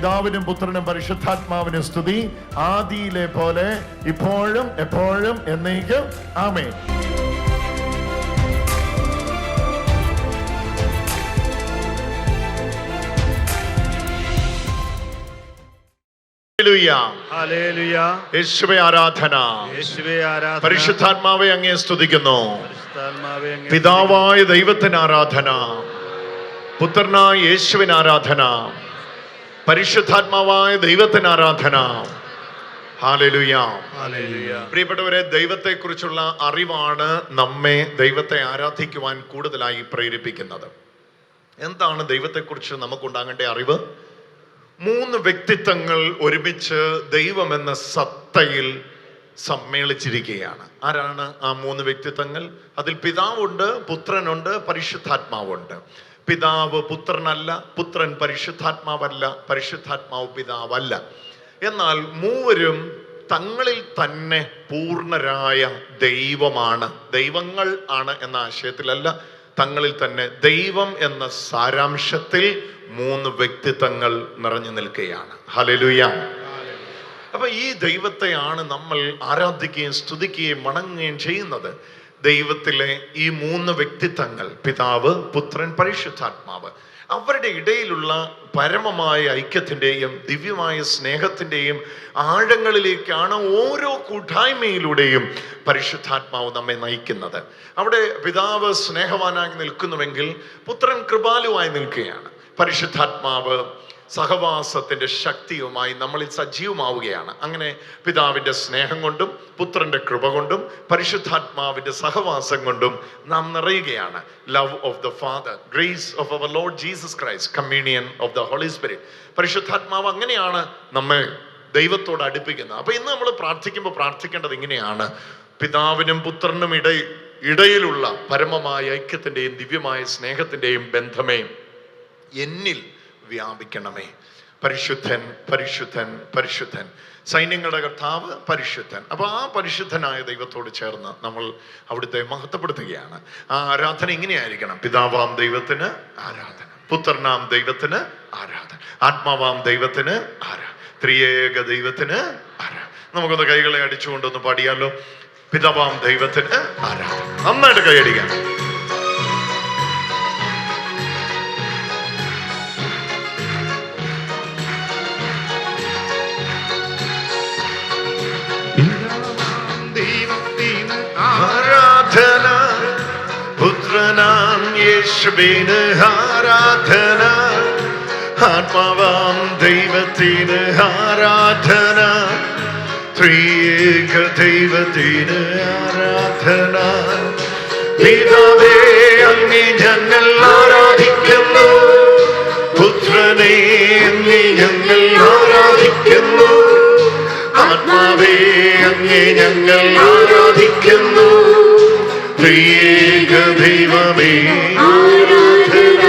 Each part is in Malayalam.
പിതാവിനും പുത്രനും പരിശുദ്ധാത്മാവിനും സ്തുതി, ആദിയിലെ പോലെ ഇപ്പോഴും എപ്പോഴും എന്നേക്കും. ആമേൻ. യേശുവേ ആരാധന. പരിശുദ്ധാത്മാവെ അങ്ങേ സ്തുതിക്കുന്നു. പിതാവായ ദൈവത്തിന് ആരാധന, പുത്രനായ യേശുവിന് ആരാധന, പരിശുദ്ധാത്മാവായ ദൈവത്തിന് ആരാധന. ഹല്ലേലൂയ. പ്രിയപ്പെട്ടവരെ, ദൈവത്തെക്കുറിച്ചുള്ള അറിവാണ് നമ്മെ ദൈവത്തെ ആരാധിക്കുവാൻ കൂടുതലായി പ്രേരിപ്പിക്കുന്നത്. എന്താണ് ദൈവത്തെക്കുറിച്ച് നമുക്കുണ്ടാകേണ്ട അറിവ്? 3 വ്യക്തിത്വങ്ങൾ ഒരുമിച്ച് ദൈവമെന്ന സത്തയിൽ സമ്മേളിച്ചിരിക്കുകയാണ്. ആരാണ് ആ 3 വ്യക്തിത്വങ്ങൾ? അതിൽ പിതാവുണ്ട്, പുത്രനുണ്ട്, പരിശുദ്ധാത്മാവുണ്ട്. പിതാവ് പുത്രനല്ല, പുത്രൻ പരിശുദ്ധാത്മാവല്ല, പരിശുദ്ധാത്മാവ് പിതാവല്ല. എന്നാൽ മൂവരും തങ്ങളിൽ തന്നെ പൂർണ്ണരായ ദൈവമാണ്. ദൈവങ്ങൾ ആണ് എന്ന ആശയത്തിലല്ല, തങ്ങളിൽ തന്നെ ദൈവം എന്ന സാരാംശത്തിൽ 3 വ്യക്തിത്വങ്ങൾ നിറഞ്ഞു നിൽക്കുകയാണ്. ഹല്ലേലൂയ. അപ്പൊ ഈ ദൈവത്തെയാണ് നമ്മൾ ആരാധിക്കുകയും സ്തുതിക്കുകയും വണങ്ങുകയും ചെയ്യുന്നത്. ദൈവത്തിലെ ഈ 3 വ്യക്തിത്വങ്ങൾ, പിതാവ്, പുത്രൻ, പരിശുദ്ധാത്മാവ്, അവരുടെ ഇടയിലുള്ള പരമമായ ഐക്യത്തിൻ്റെയും ദിവ്യമായ സ്നേഹത്തിൻ്റെയും ആഴങ്ങളിലേക്കാണ് ഓരോ കൂട്ടായ്മയിലൂടെയും പരിശുദ്ധാത്മാവ് നമ്മെ നയിക്കുന്നത്. അവിടെ പിതാവ് സ്നേഹവാനായി നിൽക്കുന്നുവെങ്കിൽ പുത്രൻ കൃപാലുവായി നിൽക്കുകയാണ്. പരിശുദ്ധാത്മാവ് സഹവാസത്തിന്റെ ശക്തിയുമായി നമ്മളിൽ സജീവമാവുകയാണ്. അങ്ങനെ പിതാവിന്റെ സ്നേഹം കൊണ്ടും പുത്രന്റെ കൃപ കൊണ്ടും പരിശുദ്ധാത്മാവിന്റെ സഹവാസം കൊണ്ടും നാം നിറയുകയാണ്. Love of the Father, grace of our Lord Jesus Christ, communion of the Holy Spirit. പരിശുദ്ധാത്മാവ് അങ്ങനെയാണ് നമ്മെ ദൈവത്തോട് അടുപ്പിക്കുന്നത്. അപ്പൊ ഇന്ന് നമ്മൾ പ്രാർത്ഥിക്കുമ്പോൾ പ്രാർത്ഥിക്കേണ്ടത് ഇങ്ങനെയാണ്: പിതാവിനും പുത്രനും ഇടയിലുള്ള പരമമായ ഐക്യത്തിന്റെയും ദിവ്യമായ സ്നേഹത്തിന്റെയും ബന്ധമേ എന്നിൽ വ്യാപിക്കണമേ. പരിശുദ്ധൻ, പരിശുദ്ധൻ, പരിശുദ്ധൻ, സൈന്യങ്ങളുടെ കർത്താവ് പരിശുദ്ധൻ. അപ്പൊ ആ പരിശുദ്ധനായ ദൈവത്തോട് ചേർന്ന് നമ്മൾ അവിടുത്തെ മഹത്വപ്പെടുത്തുകയാണ്. ആ ആരാധന ഇങ്ങനെയായിരിക്കണം: പിതാവാം ദൈവത്തിന് ആരാധന, പുത്രനാം ദൈവത്തിന് ആരാധന, ആത്മാവാം ദൈവത്തിന് ആരാധന, ത്രിയേക ദൈവത്തിന് ആരാധന. നമുക്കൊന്ന് കൈകളെ അടിച്ചുകൊണ്ടൊന്ന് പാടിയാലോ? പിതാവാം ദൈവത്തിന് ആരാധന. നന്നായിട്ട് കൈയടിക്കാം. ആരാധന, പുത്രനാം യേശുവിന് ആരാധന, ആത്മാവാം ദൈവത്തിന് ആരാധന, ത്രിയേക ദൈവത്തിന് ആരാധന. പിതാവേ അങ്ങേ ഞങ്ങൾ ആരാധിക്കുന്നു, പുത്രനെ അങ്ങേ ഞങ്ങൾ ആരാധിക്കുന്നു, ആത്മാവേ അങ്ങേ ഞങ്ങൾ ആരാധിക്കുന്നു, ത്രിയേക ദൈവമേ ആരാധന.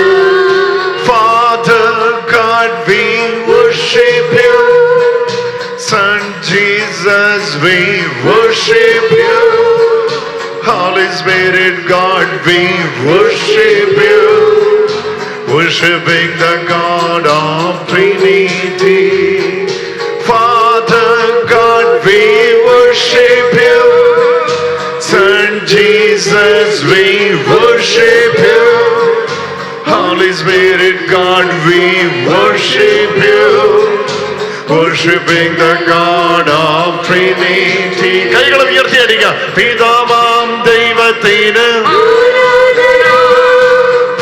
Father God, we worship you. Son Jesus, we worship you. Holy Spirit God, we worship you. Worshiping the God of Trinity. Father God, we worship you. Son Jesus, we worship you. Holy Spirit God, we worship you. Worshiping the God of Trinity. കൈകളെ ഉയർത്തി അടിക്കുക. പിതാവാം ദൈവത്തിന് ആരാധന,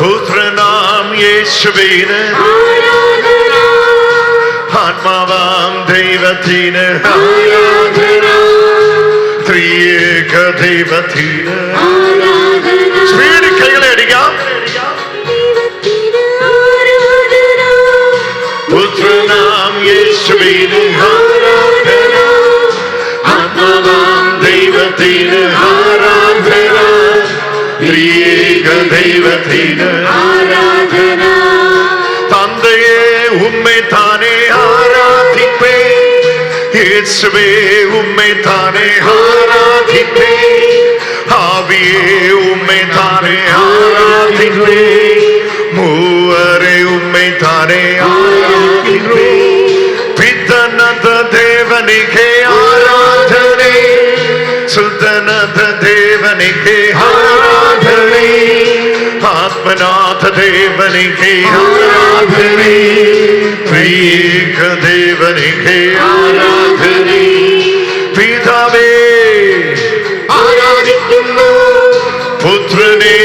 പുത്രനാം യേശുവിന് ആരാധന, ആത്മാവാം ദൈവത്തിന് ആരാധന, ത്രിയേക ദൈവത്തിന് ആരാധന. സ്പീഡിൽ കൈകളെ അടിക്കാം. പുത്രനാം യേശുവിന് ആരാധന, ആത്മാവാം ദൈവത്തിന് ആരാധന, ത്രിയേക ദൈവത്തിന് ആരാധന. തന്തയെ ഉമ്മെ താനെ ആരാധിപ്പേ, യേശുവേ ഉമ്മെ താനെ ആരാധിപ്പേ, ആവിയെ ഉമ്മെ താനെ ആരാധിപ്പേ, മൂവരെ ഉമ്മെ താനെ ആരാധിപ്പേ. ದೇವನಿಗೆ ಆರಾಧನೆ, ಸುತನಾಥ ದೇವನಿಗೆ ಆರಾಧನೆ, ಆತ್ಮನಾಥ ದೇವನಿಗೆ ಆರಾಧನೆ, ತ್ರಿಯೇಕ ದೇವನಿಗೆ ಆರಾಧನೆ. പിതാവേ ആരാധിക്കുന്നു, പുത്രനെ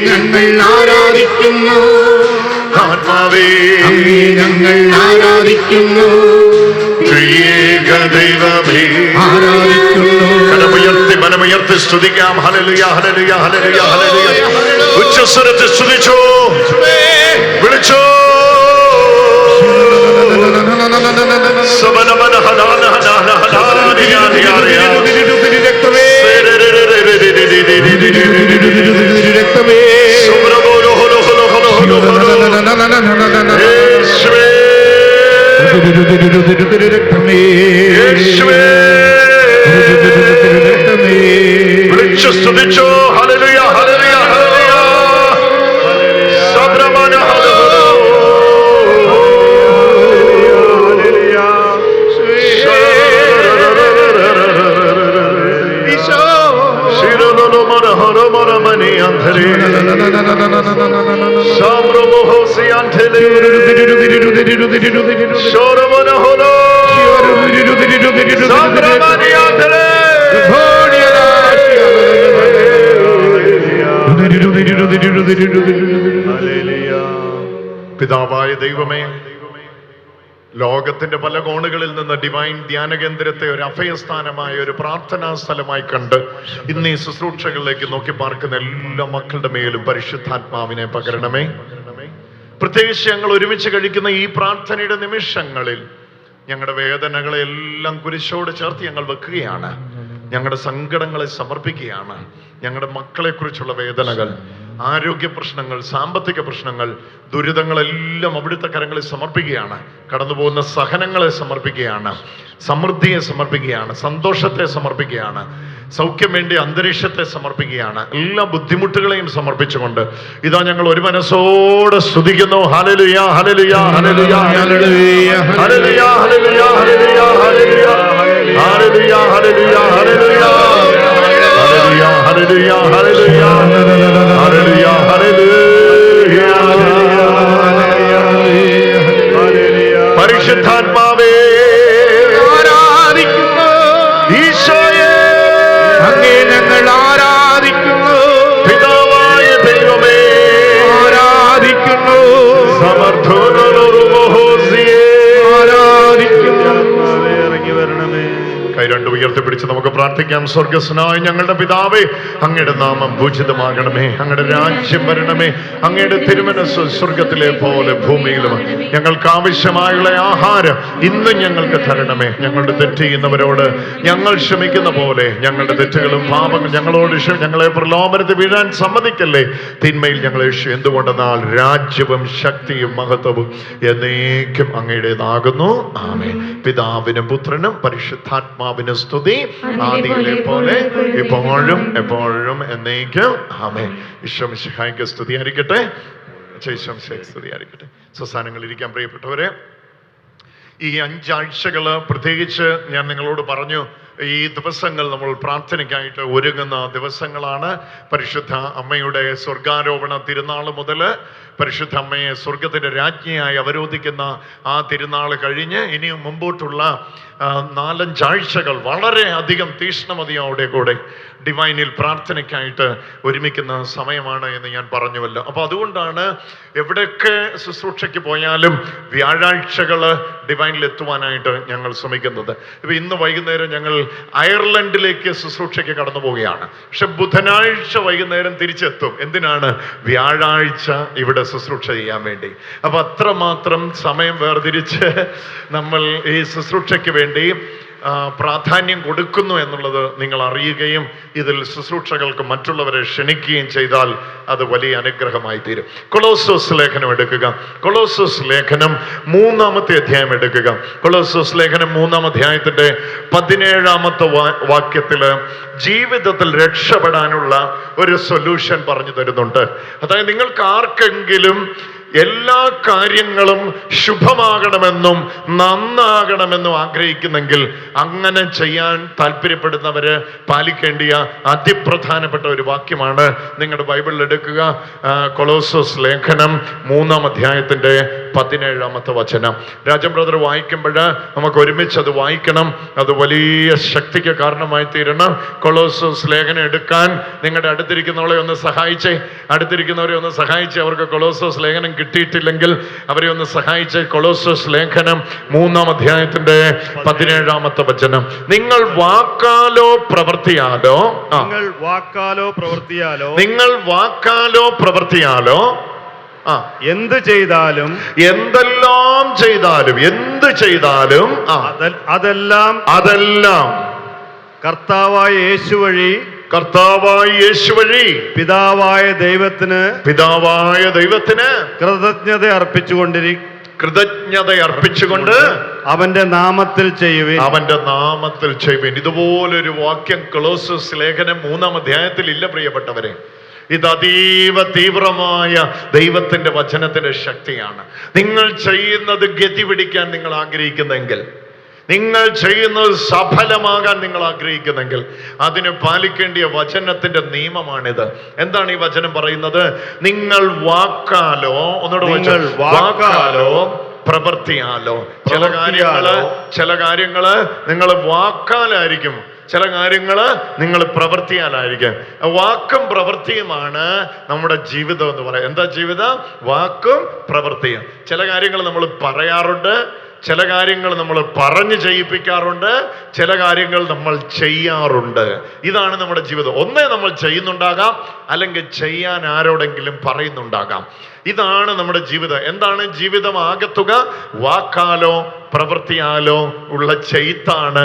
ഞങ്ങൾ ആരാധിക്കുന്നു, ആത്മാവേ ഞങ്ങൾ ആരാധിക്കുന്നു, ത്രിയേക ദൈവമേ ആരാധിക്കുന്നു. മനമുയർത്തി സ്തുതിക്കാം. Hallelujah hallelujah hallelujah hallelujah. ഉച്ചസ്വരത്തിൽ സ്തുതിച്ചോ, വിളിച്ചോ. വിളിച്ചു സ്തുതിച്ചോ. Hallelujah hallelujah hallelujah. സബ്രമന പിതാവായ ദൈവമേ, ലോകത്തിന്റെ പല കോണുകളിൽ നിന്ന് ഡിവൈൻ ധ്യാന കേന്ദ്രത്തെ ഒരു അഭയസ്ഥാനമായ ഒരു പ്രാർത്ഥനാ സ്ഥലമായി കണ്ട് ഇന്ന് ഈ ശുശ്രൂഷകളിലേക്ക് നോക്കി പാർക്കുന്ന എല്ലാ മക്കളുടെ മേലും പരിശുദ്ധാത്മാവിനെ പകരണമേ. പ്രത്യേകിച്ച് ഞങ്ങൾ ഒരുമിച്ച് കഴിക്കുന്ന ഈ പ്രാർത്ഥനയുടെ നിമിഷങ്ങളിൽ ഞങ്ങളുടെ വേദനകളെ എല്ലാം കുരിശോട് ചേർത്ത് ഞങ്ങൾ വെക്കുകയാണ്. ഞങ്ങളുടെ സങ്കടങ്ങളെ സമർപ്പിക്കുകയാണ്. ഞങ്ങളുടെ മക്കളെ കുറിച്ചുള്ള വേദനകൾ, ആരോഗ്യ പ്രശ്നങ്ങൾ, സാമ്പത്തിക പ്രശ്നങ്ങൾ, ദുരിതങ്ങളെല്ലാം അവിടുത്തെ കരങ്ങളിൽ സമർപ്പിക്കുകയാണ്. കടന്നു പോകുന്ന സഹനങ്ങളെ സമർപ്പിക്കുകയാണ്, സമൃദ്ധിയെ സമർപ്പിക്കുകയാണ്, സന്തോഷത്തെ സമർപ്പിക്കുകയാണ്, സൗഖ്യം വേണ്ടി അന്തരീക്ഷത്തെ സമർപ്പിക്കുകയാണ്. എല്ലാ ബുദ്ധിമുട്ടുകളെയും സമർപ്പിച്ചുകൊണ്ട് ഇതാ ഞങ്ങൾ ഒരു മനസ്സോടെ സ്തുതിക്കുന്നു. Hallelujah hallelujah hallelujah hallelujah hallelujah hallelujah hallelujah hallelujah hallelujah hallelujah hallelujah hallelujah hallelujah hallelujah. പരിശുദ്ധാത്മാവേ ആരാധിക്കുന്നു, ഈശോയെ അങ്ങേ ഞങ്ങൾ ആരാധിക്കുന്നു, പിതാവായ ദൈവമേ ആരാധിക്കുന്നു, സമർത്ഥനോരുമോഹോസിയേ ആരാധിക്കുന്നു. ഇറങ്ങി വരണമേ. കൈ രണ്ടും ഉയർത്തിപ്പിടിച്ച് നമുക്ക് പ്രാർത്ഥിക്കാം. സ്വർഗസ്നായ ഞങ്ങളുടെ പിതാവേ, അങ്ങയുടെ നാമം പൂജിതമാകണമേ, അങ്ങയുടെ രാജ്യം വരണമേ, അങ്ങയുടെ തിരുമനസ്സ് സ്വർഗത്തിലെ പോലെ ഭൂമിയിലും. ഞങ്ങൾക്ക് ആവശ്യമായുള്ള ആഹാരം ഇന്ന് ഞങ്ങൾക്ക് തരണമേ. ഞങ്ങളുടെ തെറ്റ് ചെയ്യുന്നവരോട് ഞങ്ങൾ ക്ഷമിക്കുന്ന പോലെ ഞങ്ങളുടെ തെറ്റുകളും പാപങ്ങളും ഞങ്ങളോട് ഞങ്ങളെ പ്രലോഭനത്തിൽ വീഴാൻ സമ്മതിക്കല്ലേ. തിന്മയിൽ ഞങ്ങളെ എന്തുകൊണ്ടെന്നാൽ രാജ്യവും ശക്തിയും മഹത്വവും എന്നേക്കും അങ്ങയുടേതാകുന്നു. ആമേൻ. പിതാവിനും പുത്രനും പരിശുദ്ധാത്മാവിനും സ്തുതി, ആദിയിലെ പോലെ ഇപ്പോഴും എപ്പോഴും എന്നേക്കും. ആമേൻ. ഈശോ മിശിഹായ്ക്ക് സ്തുതിയായിരിക്കട്ടെ. ഈശോ മിശിഹായ്ക്ക് സ്തുതിയായിരിക്കട്ടെ. സ്വസ്ഥാനങ്ങളിൽ ഇരിക്കാൻ പ്രിയപ്പെട്ടവരെ, ഈ 5 ആഴ്ചകള് പ്രത്യേകിച്ച് ഞാൻ നിങ്ങളോട് പറഞ്ഞു, ഈ ദിവസങ്ങൾ നമ്മൾ പ്രാർത്ഥനയ്ക്കായിട്ട് ഒരുങ്ങുന്ന ദിവസങ്ങളാണ്. പരിശുദ്ധ അമ്മയുടെ സ്വർഗാരോപണ തിരുനാൾ മുതൽ പരിശുദ്ധ അമ്മയെ സ്വർഗത്തിന്റെ രാജ്ഞിയായി അവരോധിക്കുന്ന ആ തിരുനാൾ കഴിഞ്ഞ് ഇനിയും മുമ്പോട്ടുള്ള 4-5 ആഴ്ചകൾ വളരെ അധികം തീഷ്ണമതിയോടെ കൂടെ ഡിവൈനിൽ പ്രാർത്ഥനയ്ക്കായിട്ട് ഒരുമിക്കുന്ന സമയമാണ് എന്ന് ഞാൻ പറഞ്ഞുവല്ലോ. അപ്പോൾ അതുകൊണ്ടാണ് എവിടെയൊക്കെ ശുശ്രൂഷയ്ക്ക് പോയാലും വ്യാഴാഴ്ചകൾ ഡിവൈനിൽ എത്തുവാനായിട്ട് ഞങ്ങൾ ശ്രമിക്കുന്നത്. ഇപ്പം ഇന്ന് വൈകുന്നേരം ഞങ്ങൾ അയർലൻഡിലേക്ക് ശുശ്രൂഷയ്ക്ക് കടന്നു പോവുകയാണ്. പക്ഷെ ബുധനാഴ്ച വൈകുന്നേരം തിരിച്ചെത്തും. എന്തിനാണ്? വ്യാഴാഴ്ച ഇവിടെ ശുശ്രൂഷ ചെയ്യാൻ വേണ്ടി. അപ്പൊ അത്രമാത്രം സമയം വേർതിരിച്ച് നമ്മൾ ഈ ശുശ്രൂഷയ്ക്ക് വേണ്ടി പ്രാധാന്യം കൊടുക്കുന്നു എന്നുള്ളത് നിങ്ങൾ അറിയുകയും ഇതിൽ ശുശ്രൂഷകൾക്ക് മറ്റുള്ളവരെ ക്ഷണിക്കുകയും ചെയ്താൽ അത് വലിയ അനുഗ്രഹമായി തീരും. കൊളോസോസ് ലേഖനം എടുക്കുക. കൊളോസോസ് ലേഖനം 3-ാമത്തെ അധ്യായം എടുക്കുക. കൊളോസോസ് ലേഖനം 3-ാം അധ്യായത്തിന്റെ 17-ാമത്തെ വാക്യത്തില് ജീവിതത്തിൽ രക്ഷപ്പെടാനുള്ള ഒരു സൊല്യൂഷൻ പറഞ്ഞു തരുന്നുണ്ട്. അതായത് നിങ്ങൾക്ക് ആർക്കെങ്കിലും എല്ലാ കാര്യങ്ങളും ശുഭമാകണമെന്നും നന്നാകണമെന്നും ആഗ്രഹിക്കുന്നെങ്കിൽ അങ്ങനെ ചെയ്യാൻ താല്പര്യപ്പെടുന്നവര് പാലിക്കേണ്ടിയ അതിപ്രധാനപ്പെട്ട ഒരു വാക്യമാണ്. നിങ്ങളുടെ ബൈബിളിൽ എടുക്കുക, കൊളോസോസ് ലേഖനം 3-ാം അധ്യായത്തിന്റെ 17-ാമത്തെ വചനം. രാജൻ ബ്രദർ വായിക്കുമ്പോൾ നമുക്ക് ഒരുമിച്ച് അത് വായിക്കണം. അത് വലിയ ശക്തിക്ക് കാരണമായി തീരണം. കൊളോസോസ് ലേഖനം എടുക്കാൻ നിങ്ങളുടെ അടുത്തിരിക്കുന്നവരെ ഒന്ന് സഹായിച്ചേ. അവർക്ക് കൊളോസോസ് ലേഖനം കിട്ടിയിട്ടില്ലെങ്കിൽ അവരെ ഒന്ന് സഹായിച്ചേ. കൊളോസോസ് ലേഖനം 3-ാം അധ്യായത്തിന്റെ 17-ാമത്തെ വചനം. നിങ്ങൾ വാക്കാലോ പ്രവൃത്തിയാലോ എന്ത് ചെയ്താലും അതെല്ലാം കർത്താവായ യേശു വഴി പിതാവായ ദൈവത്തിന് കൃതജ്ഞത അർപ്പിച്ചുകൊണ്ട് അവന്റെ നാമത്തിൽ ചെയ്യുവിൻ. ഇതുപോലൊരു വാക്യം കൊളോസസ് ലേഖനം 3-ാം അധ്യായത്തിൽ ഇല്ല പ്രിയപ്പെട്ടവരെ. ഇത് അതീവ തീവ്രമായ ദൈവത്തിന്റെ വചനത്തിന്റെ ശക്തിയാണ്. നിങ്ങൾ ചെയ്യുന്നത് ഗതി പിടിക്കാൻ നിങ്ങൾ ആഗ്രഹിക്കുന്നെങ്കിൽ, നിങ്ങൾ ചെയ്യുന്നത് സഫലമാകാൻ നിങ്ങൾ ആഗ്രഹിക്കുന്നെങ്കിൽ അതിന് പാലിക്കേണ്ടിയ വചനത്തിന്റെ നിയമമാണിത്. എന്താണ് ഈ വചനം പറയുന്നത്? നിങ്ങൾ വാക്കാലോ പ്രവൃത്തിയാലോ. ചില കാര്യങ്ങള് നിങ്ങൾ വാക്കാലായിരിക്കും, ചില കാര്യങ്ങള് നിങ്ങൾ പ്രവൃത്തിയാലായിരിക്കും. വാക്കും പ്രവൃത്തിയുമാണ് നമ്മുടെ ജീവിതം എന്ന് പറയാം. എന്താ ജീവിതം? വാക്കും പ്രവൃത്തിയും. ചില കാര്യങ്ങൾ നമ്മൾ പറയാറുണ്ട്, ചില കാര്യങ്ങൾ നമ്മൾ പറഞ്ഞു ചെയ്യിപ്പിക്കാറുണ്ട്, ചില കാര്യങ്ങൾ നമ്മൾ ചെയ്യാറുണ്ട്. ഇതാണ് നമ്മുടെ ജീവിതം. ഒന്നേ നമ്മൾ ചെയ്യുന്നുണ്ടാകാം, അല്ലെങ്കിൽ ചെയ്യാൻ ആരോടെങ്കിലും പറയുന്നുണ്ടാകാം. ഇതാണ് നമ്മുടെ ജീവിതം. എന്താണ് ജീവിതം? ആകത്തുക വാക്കാലോ പ്രവൃത്തിയാലോ ഉള്ള ചെയ്ത്താണ്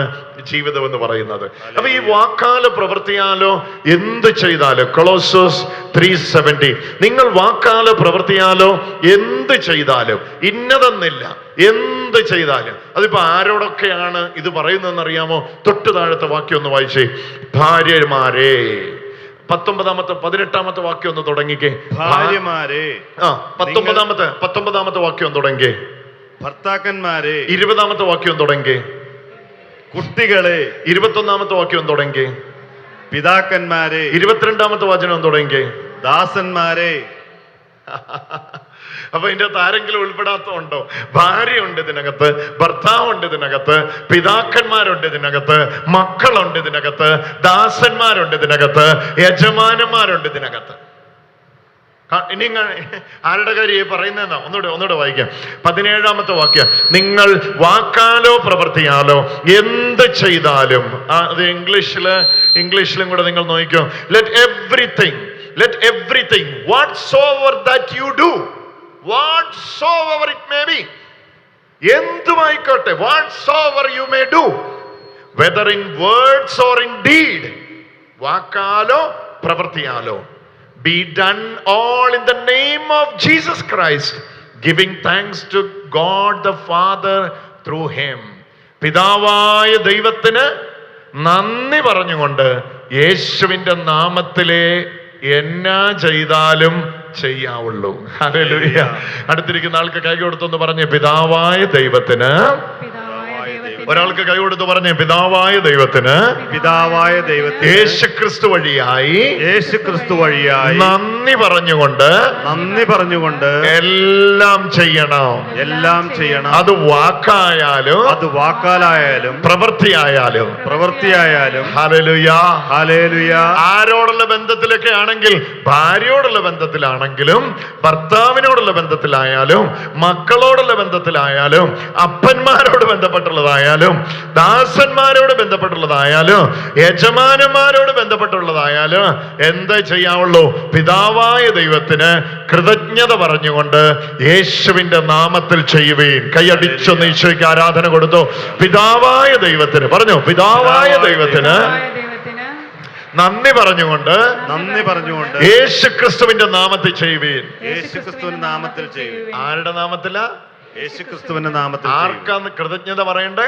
ജീവിതം എന്ന് പറയുന്നത്. അപ്പൊ ഈ വാക്കാലോ പ്രവൃത്തിയാലോ എന്ത് ചെയ്താലും, കൊളോസോസ് 3:70, നിങ്ങൾ വാക്കാലോ പ്രവൃത്തിയാലോ എന്ത് ചെയ്താലും, ഇന്നതെന്നില്ല, എന്ത് ചെയ്താലും. അതിപ്പോ ആരോടൊക്കെയാണ് ഇത് പറയുന്നതെന്ന് അറിയാമോ? തൊട്ട് താഴത്തെ വാക്യം ഒന്ന് വായിച്ചേ. ഭാര്യമാരെ, 18-ാമത്തെ വാക്യം ഒന്ന് തുടങ്ങിക്കേ. ഭാര്യമാരെ. 19-ാമത്തെ വാക്യം ഒന്ന് തുടങ്ങിക്കേ. ഭർത്താക്കന്മാരെ. 20-ാമത്തെ വാക്യം തുടങ്ങിക്കേ. കുട്ടികളെ. 21-ാമത്തെ വാക്യം തുടങ്ങിക്കേ. പിതാക്കന്മാരെ. 22-ാമത്തെ വചനം തുടങ്ങിക്കേ. ദാസന്മാരെ. അപ്പൊ ഇതിന്റെ അകത്ത് ആരെങ്കിലും ഉൾപ്പെടാത്തതുണ്ടോ? ഭാര്യയുണ്ട് ഇതിനകത്ത്, ഭർത്താവുണ്ട് ഇതിനകത്ത്, പിതാക്കന്മാരുണ്ട് ഇതിനകത്ത്, മക്കളുണ്ട് ഇതിനകത്ത്, ദാസന്മാരുണ്ട് ഇതിനകത്ത്, യജമാനന്മാരുണ്ട് ഇതിനകത്ത്. ഇനി ആരുടെ കാര്യം പറയുന്നതെന്നാ? ഒന്നുകൂടെ വായിക്കാം. 17-ാമത്തെ വാക്യം. നിങ്ങൾ വാക്കാലോ പ്രവൃത്തിയാലോ എന്ത് ചെയ്താലും. അത് ഇംഗ്ലീഷിലും കൂടെ നിങ്ങൾ നോക്കിക്കോ. Let everything whatsoever that you do, whatsoever it may be, എന്തുമായിക്കോട്ടെ, whatsoever you may do, whether in words or in deed, വാക്കാലോ പ്രവൃത്തിയാലോ, be done all in the name of Jesus Christ, giving thanks to God the Father through him. പിതാവായ ദൈവത്തിന് നന്ദി പറഞ്ഞുകൊണ്ട് യേശുവിന്റെ നാമത്തിലെ എന്നാ ചെയ്താലും ചെയ്യാവുള്ളൂ. ഹല്ലേലൂയ. അടുത്തിരിക്കുന്ന ആൾക്ക് കൈ കൊടുത്തൊന്ന് പറഞ്ഞേ, പിതാവായ ദൈവത്തിന്. ഒരാൾക്ക് കൈ കൊടുത്ത് പറഞ്ഞേ, പിതാവായ ദൈവത്തിന് യേശുക്രിസ്തു വഴിയായി നന്ദി പറഞ്ഞുകൊണ്ട് എല്ലാം ചെയ്യണം. അത് വാക്കായാലും പ്രവൃത്തിയായാലും. ഹല്ലേലൂയ. ആരോടുള്ള ബന്ധത്തിലൊക്കെ ആണെങ്കിൽ, ഭാര്യയോടുള്ള ബന്ധത്തിലാണെങ്കിലും, ഭർത്താവിനോടുള്ള ബന്ധത്തിലായാലും, മക്കളോടുള്ള ബന്ധത്തിലായാലും, അപ്പന്മാരോട് ബന്ധപ്പെട്ടുള്ളതായാലും, ദാസന്മാരോട് ബന്ധപ്പെട്ടുള്ളതായാലും, യജമാനന്മാരോട് ബന്ധപ്പെട്ടുള്ളതായാലും എന്ത് ചെയ്യാവുള്ളൂ? പിതാവായ ദൈവത്തിന് കൃതജ്ഞത പറഞ്ഞുകൊണ്ട് യേശുവിന്റെ നാമത്തിൽ ചെയ്യുവീൻ. കൈയടിച്ചൊന്ന് ഈശോയ്ക്ക് ആരാധന കൊടുത്തു. പിതാവായ ദൈവത്തിന് പറഞ്ഞു, പിതാവായ ദൈവത്തിന് നന്ദി പറഞ്ഞുകൊണ്ട് യേശുക്രിസ്തുവിന്റെ നാമത്തിൽ ചെയ്യുവീൻ. ആരുടെ നാമത്തിലാ? യേശുക്രിസ്തുവിന്റെ നാമത്തിൽ. ആർക്കാന്ന് കൃതജ്ഞത പറയണ്ടേ?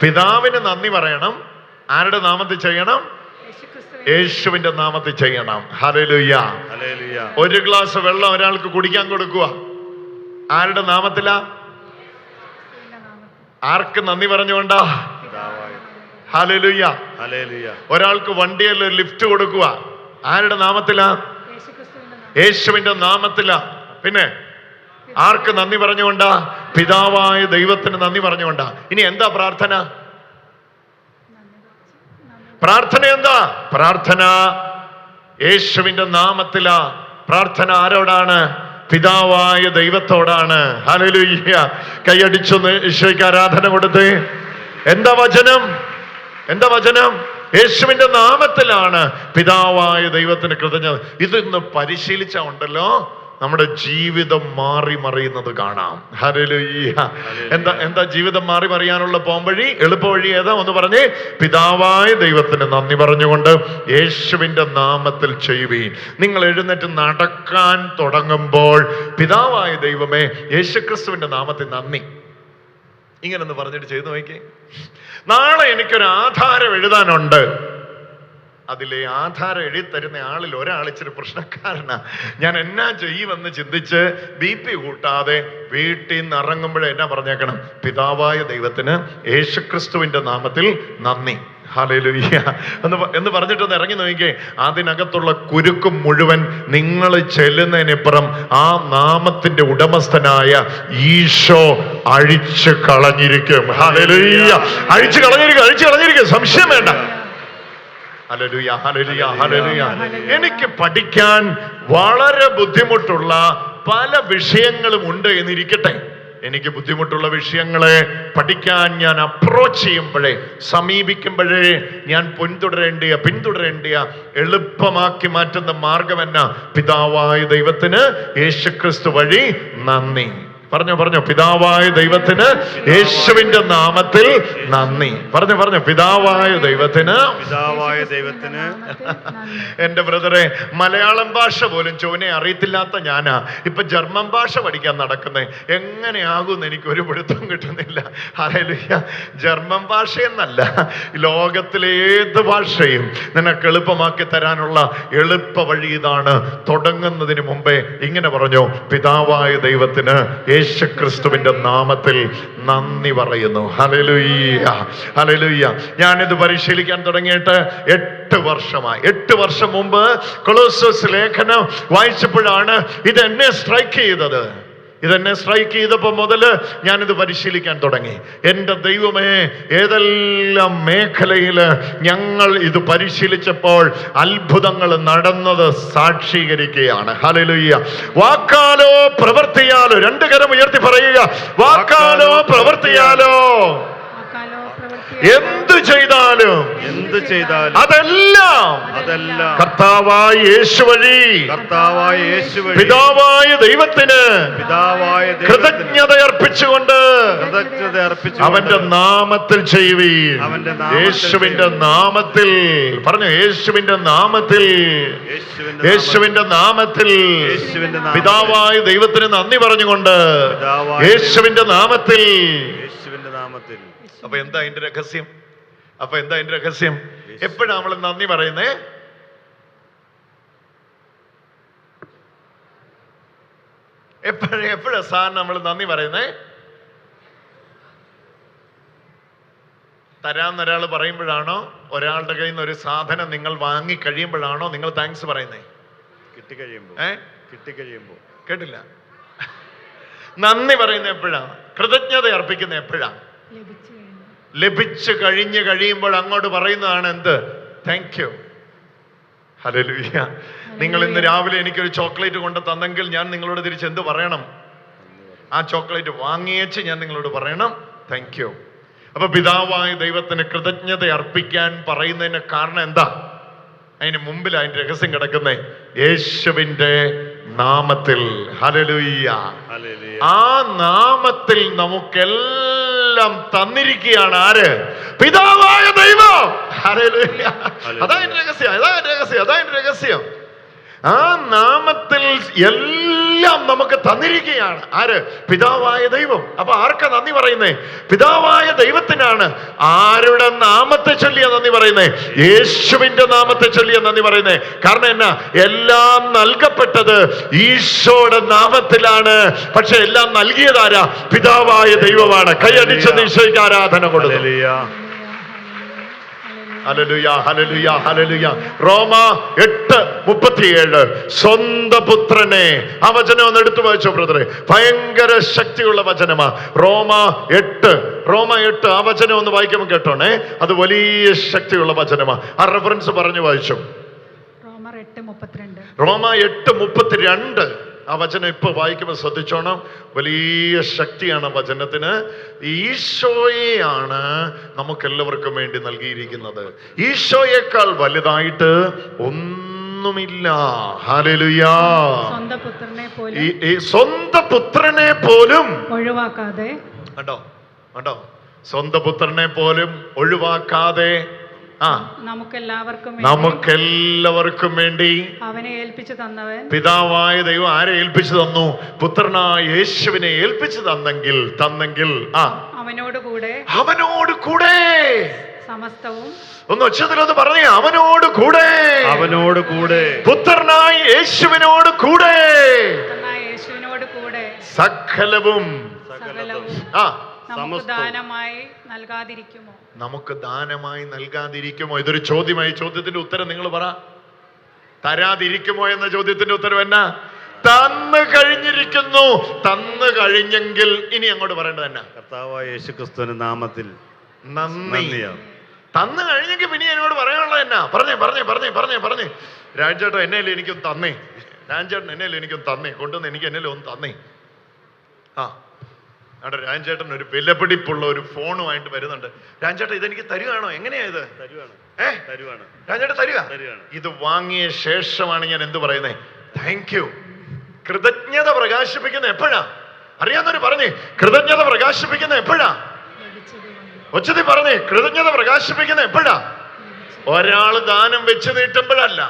പിതാവിന് നന്ദി പറയണം. ആരുടെ നാമത്തിൽ ചെയ്യണം? യേശുവിന്റെ നാമത്തിൽ ചെയ്യണം. ഹല്ലേലൂയ. ഹല്ലേലൂയ. ഒരു ഗ്ലാസ് വെള്ളം ഒരാൾക്ക് കുടിക്കാൻ കൊടുക്കുക. ആരുടെ നാമത്തിലാ? ആർക്ക് നന്ദി പറഞ്ഞുകൊണ്ടാ? പിതാവായ. ഹല്ലേലൂയ. ഹല്ലേലൂയ. ഒരാൾക്ക് വണ്ടിയിൽ ഒരു ലിഫ്റ്റ് കൊടുക്കുക. ആരുടെ നാമത്തിലാ? യേശുവിന്റെ നാമത്തിലാ. പിന്നെ ആർക്ക് നന്ദി പറഞ്ഞുകൊണ്ടാ? പിതാവായ ദൈവത്തിന് നന്ദി പറഞ്ഞുകൊണ്ടാ. ഇനി എന്താ പ്രാർത്ഥന? പ്രാർത്ഥന എന്താ? പ്രാർത്ഥന യേശുവിന്റെ നാമത്തിലാ. പ്രാർത്ഥന ആരോടാണ്? പിതാവായ ദൈവത്തോടാണ്. ഹല്ലേലൂയ. കൈയടിച്ചൊന്ന് ഈശോയ്ക്ക് ആരാധന കൊടുത്തേ. എന്താ വചനം? എന്താ വചനം? യേശുവിന്റെ നാമത്തിലാണ് പിതാവായ ദൈവത്തിന് കൃതജ്ഞത. ഇതൊന്ന് പരിശീലിച്ചാ ഉണ്ടല്ലോ നമ്മുടെ ജീവിതം മാറി മറിയുന്നത് കാണാം. ഹല്ലേലൂയ. എന്താ ജീവിതം മാറി മറിയാനുള്ള പോംവഴി, എളുപ്പ വഴി ഏതാ? ഒന്ന് പറഞ്ഞേ. പിതാവായ ദൈവത്തിന് നന്ദി പറഞ്ഞുകൊണ്ട് യേശുവിന്റെ നാമത്തിൽ ചെയ്യുവീൻ. നിങ്ങൾ എഴുന്നേറ്റ് നടക്കാൻ തുടങ്ങുമ്പോൾ പിതാവായ ദൈവമേ യേശുക്രിസ്തുവിന്റെ നാമത്തിൽ നന്ദി, ഇങ്ങനൊന്ന് പറഞ്ഞിട്ട് ചെയ്തു നോക്കിയേ. നാളെ എനിക്കൊരു ആധാരം എഴുതാനുണ്ട്. അതിലെ ആധാരം എഴുതി തരുന്ന ആളിൽ ഒരാൾ ഇച്ചിരി പ്രശ്നക്കാരനാ. ഞാൻ എന്നാ ചെയ്യുമെന്ന് ചിന്തിച്ച് BP കൂട്ടാതെ വീട്ടിൽ നിന്ന് ഇറങ്ങുമ്പോഴേ എന്നാ പറഞ്ഞേക്കണം? പിതാവായ ദൈവത്തിന് യേശുക്രിസ്തുവിന്റെ നാമത്തിൽ നന്ദി. ഹല്ലേലൂയ എന്ന് പറഞ്ഞിട്ടൊന്ന് ഇറങ്ങി നോക്കിക്കേ. അതിനകത്തുള്ള കുരുക്കും മുഴുവൻ നിങ്ങൾ ചെല്ലുന്നതിനിപ്പുറം ആ നാമത്തിന്റെ ഉടമസ്ഥനായ ഈശോ അഴിച്ചു കളഞ്ഞിരിക്കും. ഹല്ലേലൂയ. അഴിച്ചു കളഞ്ഞിരിക്കും. സംശയം വേണ്ട. ഹല്ലേലൂയ. ഹല്ലേലൂയ. ഹല്ലേലൂയ. എനിക്ക് പഠിക്കാൻ വളരെ ബുദ്ധിമുട്ടുള്ള പല വിഷയങ്ങളും ഉണ്ട് എന്നിരിക്കട്ടെ. എനിക്ക് ബുദ്ധിമുട്ടുള്ള വിഷയങ്ങളെ പഠിക്കാൻ ഞാൻ അപ്രോച്ച് ചെയ്യുമ്പോഴേ, സമീപിക്കുമ്പോഴേ ഞാൻ പിന്തുടരേണ്ടിയ എളുപ്പമാക്കി മാറ്റുന്ന മാർഗം എന്നാ? പിതാവായ ദൈവത്തിന് യേശുക്രിസ്തു വഴി നന്ദി. പറഞ്ഞു. പിതാവായ ദൈവത്തിന് യേശുവിന്റെ നാമത്തിൽ നന്ദി. പറഞ്ഞു. പിതാവായ ദൈവത്തിന്. എന്റെ ബ്രദറെ, മലയാളം ഭാഷ പോലും ചോനെ അറിയത്തില്ലാത്ത ഞാനാ ഇപ്പൊ ജർമ്മൻ ഭാഷ പഠിക്കാൻ നടക്കുന്നേ. എങ്ങനെയാകുമെന്ന് എനിക്ക് ഒരു പിടുത്തം കിട്ടുന്നില്ല. ഹല്ലേലൂയ. ജർമ്മൻ ഭാഷയെന്നല്ല, ലോകത്തിലെ ഏത് ഭാഷയും നിനക്ക് എളുപ്പമാക്കി തരാനുള്ള എളുപ്പ വഴി ഇതാണ്. തുടങ്ങുന്നതിന് മുമ്പേ ഇങ്ങനെ പറഞ്ഞു: പിതാവായ ദൈവത്തിന് യേശുക്രിസ്തുവിന്റെ നാമത്തിൽ നന്ദി പറയുന്നു. ഹല്ലേലൂയ. ഹല്ലേലൂയ. ഞാനിത് പരിശീലിക്കാൻ തുടങ്ങിയിട്ട് 8 വർഷമായി. 8 വർഷം മുമ്പ് കൊളോസ്സോസ് ലേഖനം വായിച്ചപ്പോഴാണ് ഇതെന്നെ സ്ട്രൈക്ക് ചെയ്തപ്പോ മുതല് ഞാനിത് പരിശീലിക്കാൻ തുടങ്ങി. എൻ്റെ ദൈവമേ, ഏതെല്ലാം മേഖലയില് ഞങ്ങൾ ഇത് പരിശീലിച്ചപ്പോൾ അത്ഭുതങ്ങൾ നടന്നത് സാക്ഷീകരിക്കുകയാണ്. ഹല്ലേലൂയ. വാക്കാലോ പ്രവൃത്തിയാലോ, 2 കരം ഉയർത്തി പറയുക. വാക്കാലോ പ്രവൃത്തിയാലോ എന്തു ചെയ്താലും അതെല്ലാം കർത്താവായ യേശു വഴി പിതാവായ ദൈവത്തിന് കൃതജ്ഞത അർപ്പിച്ചുകൊണ്ട് അവന്റെ നാമത്തിൽ ചെയ്യുവീൻ. യേശുവിന്റെ നാമത്തിൽ പറഞ്ഞു. യേശുവിന്റെ നാമത്തിൽ പിതാവായ ദൈവത്തിന് നന്ദി പറഞ്ഞുകൊണ്ട് യേശുവിന്റെ നാമത്തിൽ. അപ്പൊ എന്താ അതിന്റെ രഹസ്യം? എപ്പോഴാ നമ്മൾ നന്ദി പറയുന്നേ? എപ്പോഴാ സാറിന് നമ്മൾ നന്ദി പറയുന്നേ? തരാന്നൊരാൾ പറയുമ്പോഴാണോ? ഒരാളുടെ കയ്യിൽ നിന്ന് ഒരു സാധനം നിങ്ങൾ വാങ്ങി കഴിയുമ്പോഴാണോ നിങ്ങൾ താങ്ക്സ് പറയുന്നേ? കിട്ടിക്കഴിയുമ്പോ. കേട്ടില്ല. നന്ദി പറയുന്ന എപ്പോഴാണ്? കൃതജ്ഞത അർപ്പിക്കുന്ന എപ്പോഴാണ്? ലഭിച്ചു കഴിയുമ്പോൾ അങ്ങോട്ട് പറയുന്നതാണ് എന്ത്? Thank you. ഹല്ലേലൂയ. നിങ്ങൾ ഇന്ന് രാവിലെ എനിക്കൊരു ചോക്ലേറ്റ് കൊണ്ട് തന്നെങ്കിൽ ഞാൻ നിങ്ങളോട് തിരിച്ച് എന്ത് പറയണം? ആ ചോക്ലേറ്റ് വാങ്ങിയേച്ച് ഞാൻ നിങ്ങളോട് പറയണം താങ്ക് യു. അപ്പൊ പിതാവായ ദൈവത്തിന് കൃതജ്ഞത അർപ്പിക്കാൻ പറയുന്നതിന് കാരണം എന്താ? അതിന് മുമ്പിൽ അതിന്റെ രഹസ്യം കിടക്കുന്നേ. യേശുവിന്റെ നാമത്തിൽ. ഹല്ലേലൂയ. ആ നാമത്തിൽ നമുക്കെല്ലാം തന്നിരിക്കുകയാണ്. ആര്? പിതാവായ ദൈവം. ഹല്ലേലൂയ. അതാ രഹസ്യം. ആ നാമത്തിൽ എല്ലാ എല്ലാം നമുക്ക് തന്നിരിക്കുകയാണ്. ആര്? പിതാവായ ദൈവം. അപ്പൊ ആർക്കാ നന്ദി പറയുന്നേ? പിതാവായ ദൈവത്തിനാണ്. ആരുടെ നാമത്തെ ചൊല്ലിയ നന്ദി പറയുന്നേ? യേശുവിന്റെ നാമത്തെ ചൊല്ലിയ നന്ദി പറയുന്നേ. കാരണം എന്നാ? എല്ലാം നൽകപ്പെട്ടത് ഈശോയുടെ നാമത്തിലാണ്. പക്ഷെ എല്ലാം നൽകിയതാരാ? പിതാവായ ദൈവമാണ്. കൈയടിച്ച് ഈശോയ്ക്ക് ആരാധന കൊടുക്കും. Hallelujah, hallelujah, hallelujah. റോമ 8:37 സ്വന്തം പുത്രനെ. ആ വചനം ഒന്ന് എടുത്തു വായിച്ചോ ബ്രദറെ. ഭയങ്കര ശക്തിയുള്ള വചനമാ. റോമ 8 ആ വചനം ഒന്ന് വായിക്കുമ്പോൾ കേട്ടോണേ. അത് വലിയ ശക്തിയുള്ള വചനമാ. ആ റെഫറൻസ് പറഞ്ഞു വായിച്ചു. റോമ 8:32 ആ വചനം ഇപ്പൊ വായിക്കുമ്പോൾ ശ്രദ്ധിച്ചോണം. വലിയ ശക്തിയാണ് വചനത്തിന്. ഈശോയെയാണ് നമുക്കെല്ലാവർക്കും വേണ്ടി നൽകിയിരിക്കുന്നത്. ഈശോയേക്കാൾ വലുതായിട്ട് ഒന്നുമില്ല. ഹല്ലേലൂയ. സ്വന്തം പുത്രനെ പോലും ഒഴിവാക്കാതെ, കണ്ടോ സ്വന്തം പുത്രനെ പോലും ഒഴിവാക്കാതെ നമുക്കെല്ലാവർക്കും വേണ്ടി അവനെ ഏൽപ്പിച്ചു തന്നവൻ. പിതാവായ ദൈവം ആരെ ഏൽപ്പിച്ചു തന്നു? പുത്രനായ യേശുവിനെ ഏൽപ്പിച്ചു തന്നെങ്കിൽ അവനോട് കൂടെ സമസ്തവും. ഒന്ന് ഉച്ചത്തിലൊന്ന് പറഞ്ഞേ, അവനോട് കൂടെ പുത്രനായ യേശുവിനോട് കൂടെ സകലവും നമുക്ക് ദാനമായി നൽകാതിരിക്കുമോ? ഇതൊരു ചോദ്യമായി. ചോദ്യത്തിന്റെ ഉത്തരം നിങ്ങൾ പറ. തരാതിരിക്കുമോ എന്ന ചോദ്യത്തിന്റെ ഉത്തരം എന്നാ? തന്നു കഴിഞ്ഞിരിക്കുന്നു. തന്നു കഴിഞ്ഞെങ്കിൽ ഇനി അങ്ങോട്ട് പറയേണ്ടത് എന്നാ? കർത്താവായ യേശുക്രിസ്തുവിന്റെ നാമത്തിൽ നന്ദി. തന്നു കഴിഞ്ഞെങ്കിൽ പിന്നെ എന്നോട് പറയാനുള്ളത് എന്നാ? പറഞ്ഞേ. രാജേട്ടൻ എന്നേലും എനിക്കൊന്ന് തന്നേ. കൊണ്ടുവന്ന് എനിക്ക് എന്നേലും ഒന്ന് തന്നേ. അവിടെ രാജേട്ടൻ ഒരു വിലപിടിപ്പുള്ള ഒരു ഫോണുമായിട്ട് വരുന്നുണ്ട്. രാജേട്ടൻ ഇതെനിക്ക് തരുവാണോ? എങ്ങനെയാ ഇത്? രാജേട്ടൻ തരുക. ഇത് വാങ്ങിയ ശേഷമാണ് ഞാൻ എന്ത് പറയുന്നേ? Thank you. കൃതജ്ഞത പ്രകാശിപ്പിക്കുന്ന എപ്പോഴാ? അറിയാവുന്നവര് പറഞ്ഞേ, കൃതജ്ഞത പ്രകാശിപ്പിക്കുന്ന എപ്പോഴാ? ഒച്ചതി പറഞ്ഞേ, കൃതജ്ഞത പ്രകാശിപ്പിക്കുന്ന എപ്പോഴാ? ഒരാൾ ദാനം വെച്ച് നീട്ടുമ്പോഴല്ല,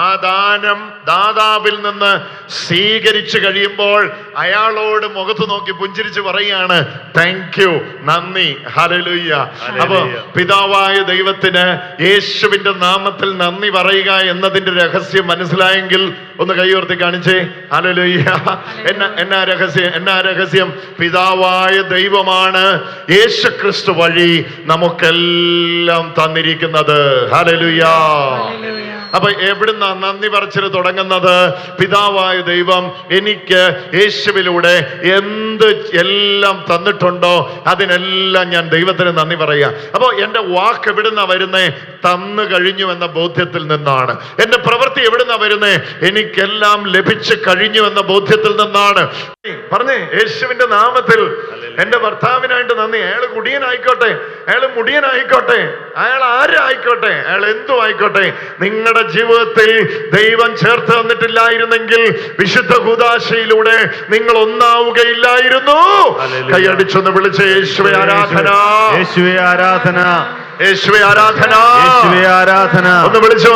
ആ ദാനം ദാതാവിൽ നിന്ന് സ്വീകരിച്ചു കഴിയുമ്പോൾ അയാളോട് മുഖത്ത് നോക്കി പുഞ്ചിരിച്ച് പറയാണ് താങ്ക് യു, നന്ദി, ഹല്ലേലൂയ. അപ്പൊ പിതാവായ ദൈവത്തിന് യേശുവിന്റെ നാമത്തിൽ നന്ദി പറയുക എന്നതിന്റെ രഹസ്യം മനസ്സിലായെങ്കിൽ ഒന്ന് കൈയുയർത്തി കാണിച്ചേ. ഹല്ലേലൂയ. എന്നാ രഹസ്യം? പിതാവായ ദൈവമാണ് യേശുക്രിസ്തു വഴി നമുക്കെല്ലാം തന്നിരിക്കുന്നത്. ഹല്ലേലൂയ. അപ്പൊ എവിടുന്നാ നന്ദി പറച്ചിൽ തുടങ്ങുന്നത്? പിതാവായ ദൈവം എനിക്ക് യേശുവിലൂടെ എല്ലാം തന്നിട്ടുണ്ടോ അതിനെല്ലാം ഞാൻ ദൈവത്തിന് നന്ദി പറയാ. അപ്പൊ എന്റെ വാക്ക് എവിടുന്നാ വരുന്നേ? തന്നു കഴിഞ്ഞു എന്ന ബോധ്യത്തിൽ നിന്നാണ്. എന്റെ പ്രവൃത്തി എവിടുന്നാ വരുന്നേ? എനിക്കെല്ലാം ലഭിച്ചു കഴിഞ്ഞു എന്ന ബോധ്യത്തിൽ നിന്നാണ്. പറഞ്ഞേ, യേശുവിന്റെ നാമത്തിൽ എന്റെ ഭർത്താവിനായിട്ട് നന്ദി. അയാൾ കുടിയനായിക്കോട്ടെ, അയാൾ മുടിയനായിക്കോട്ടെ, അയാൾ ആരായിക്കോട്ടെ, അയാൾ എന്തു ആയിക്കോട്ടെ, നിങ്ങളുടെ ജീവിതത്തിൽ ദൈവം ചേർത്ത് തന്നിട്ടില്ലായിരുന്നെങ്കിൽ വിശുദ്ധ കൂദാശയിലൂടെ നിങ്ങൾ ഒന്നാവുകയില്ലായിരുന്നു. കൈയടിച്ചൊന്ന് വിളിച്ച് യേശുവേ ആരാധന, യേശുവേ ആരാധന, യേശുവേ ആരാധന, യേശുവേ ആരാധന. ഒന്ന് വിളിച്ച്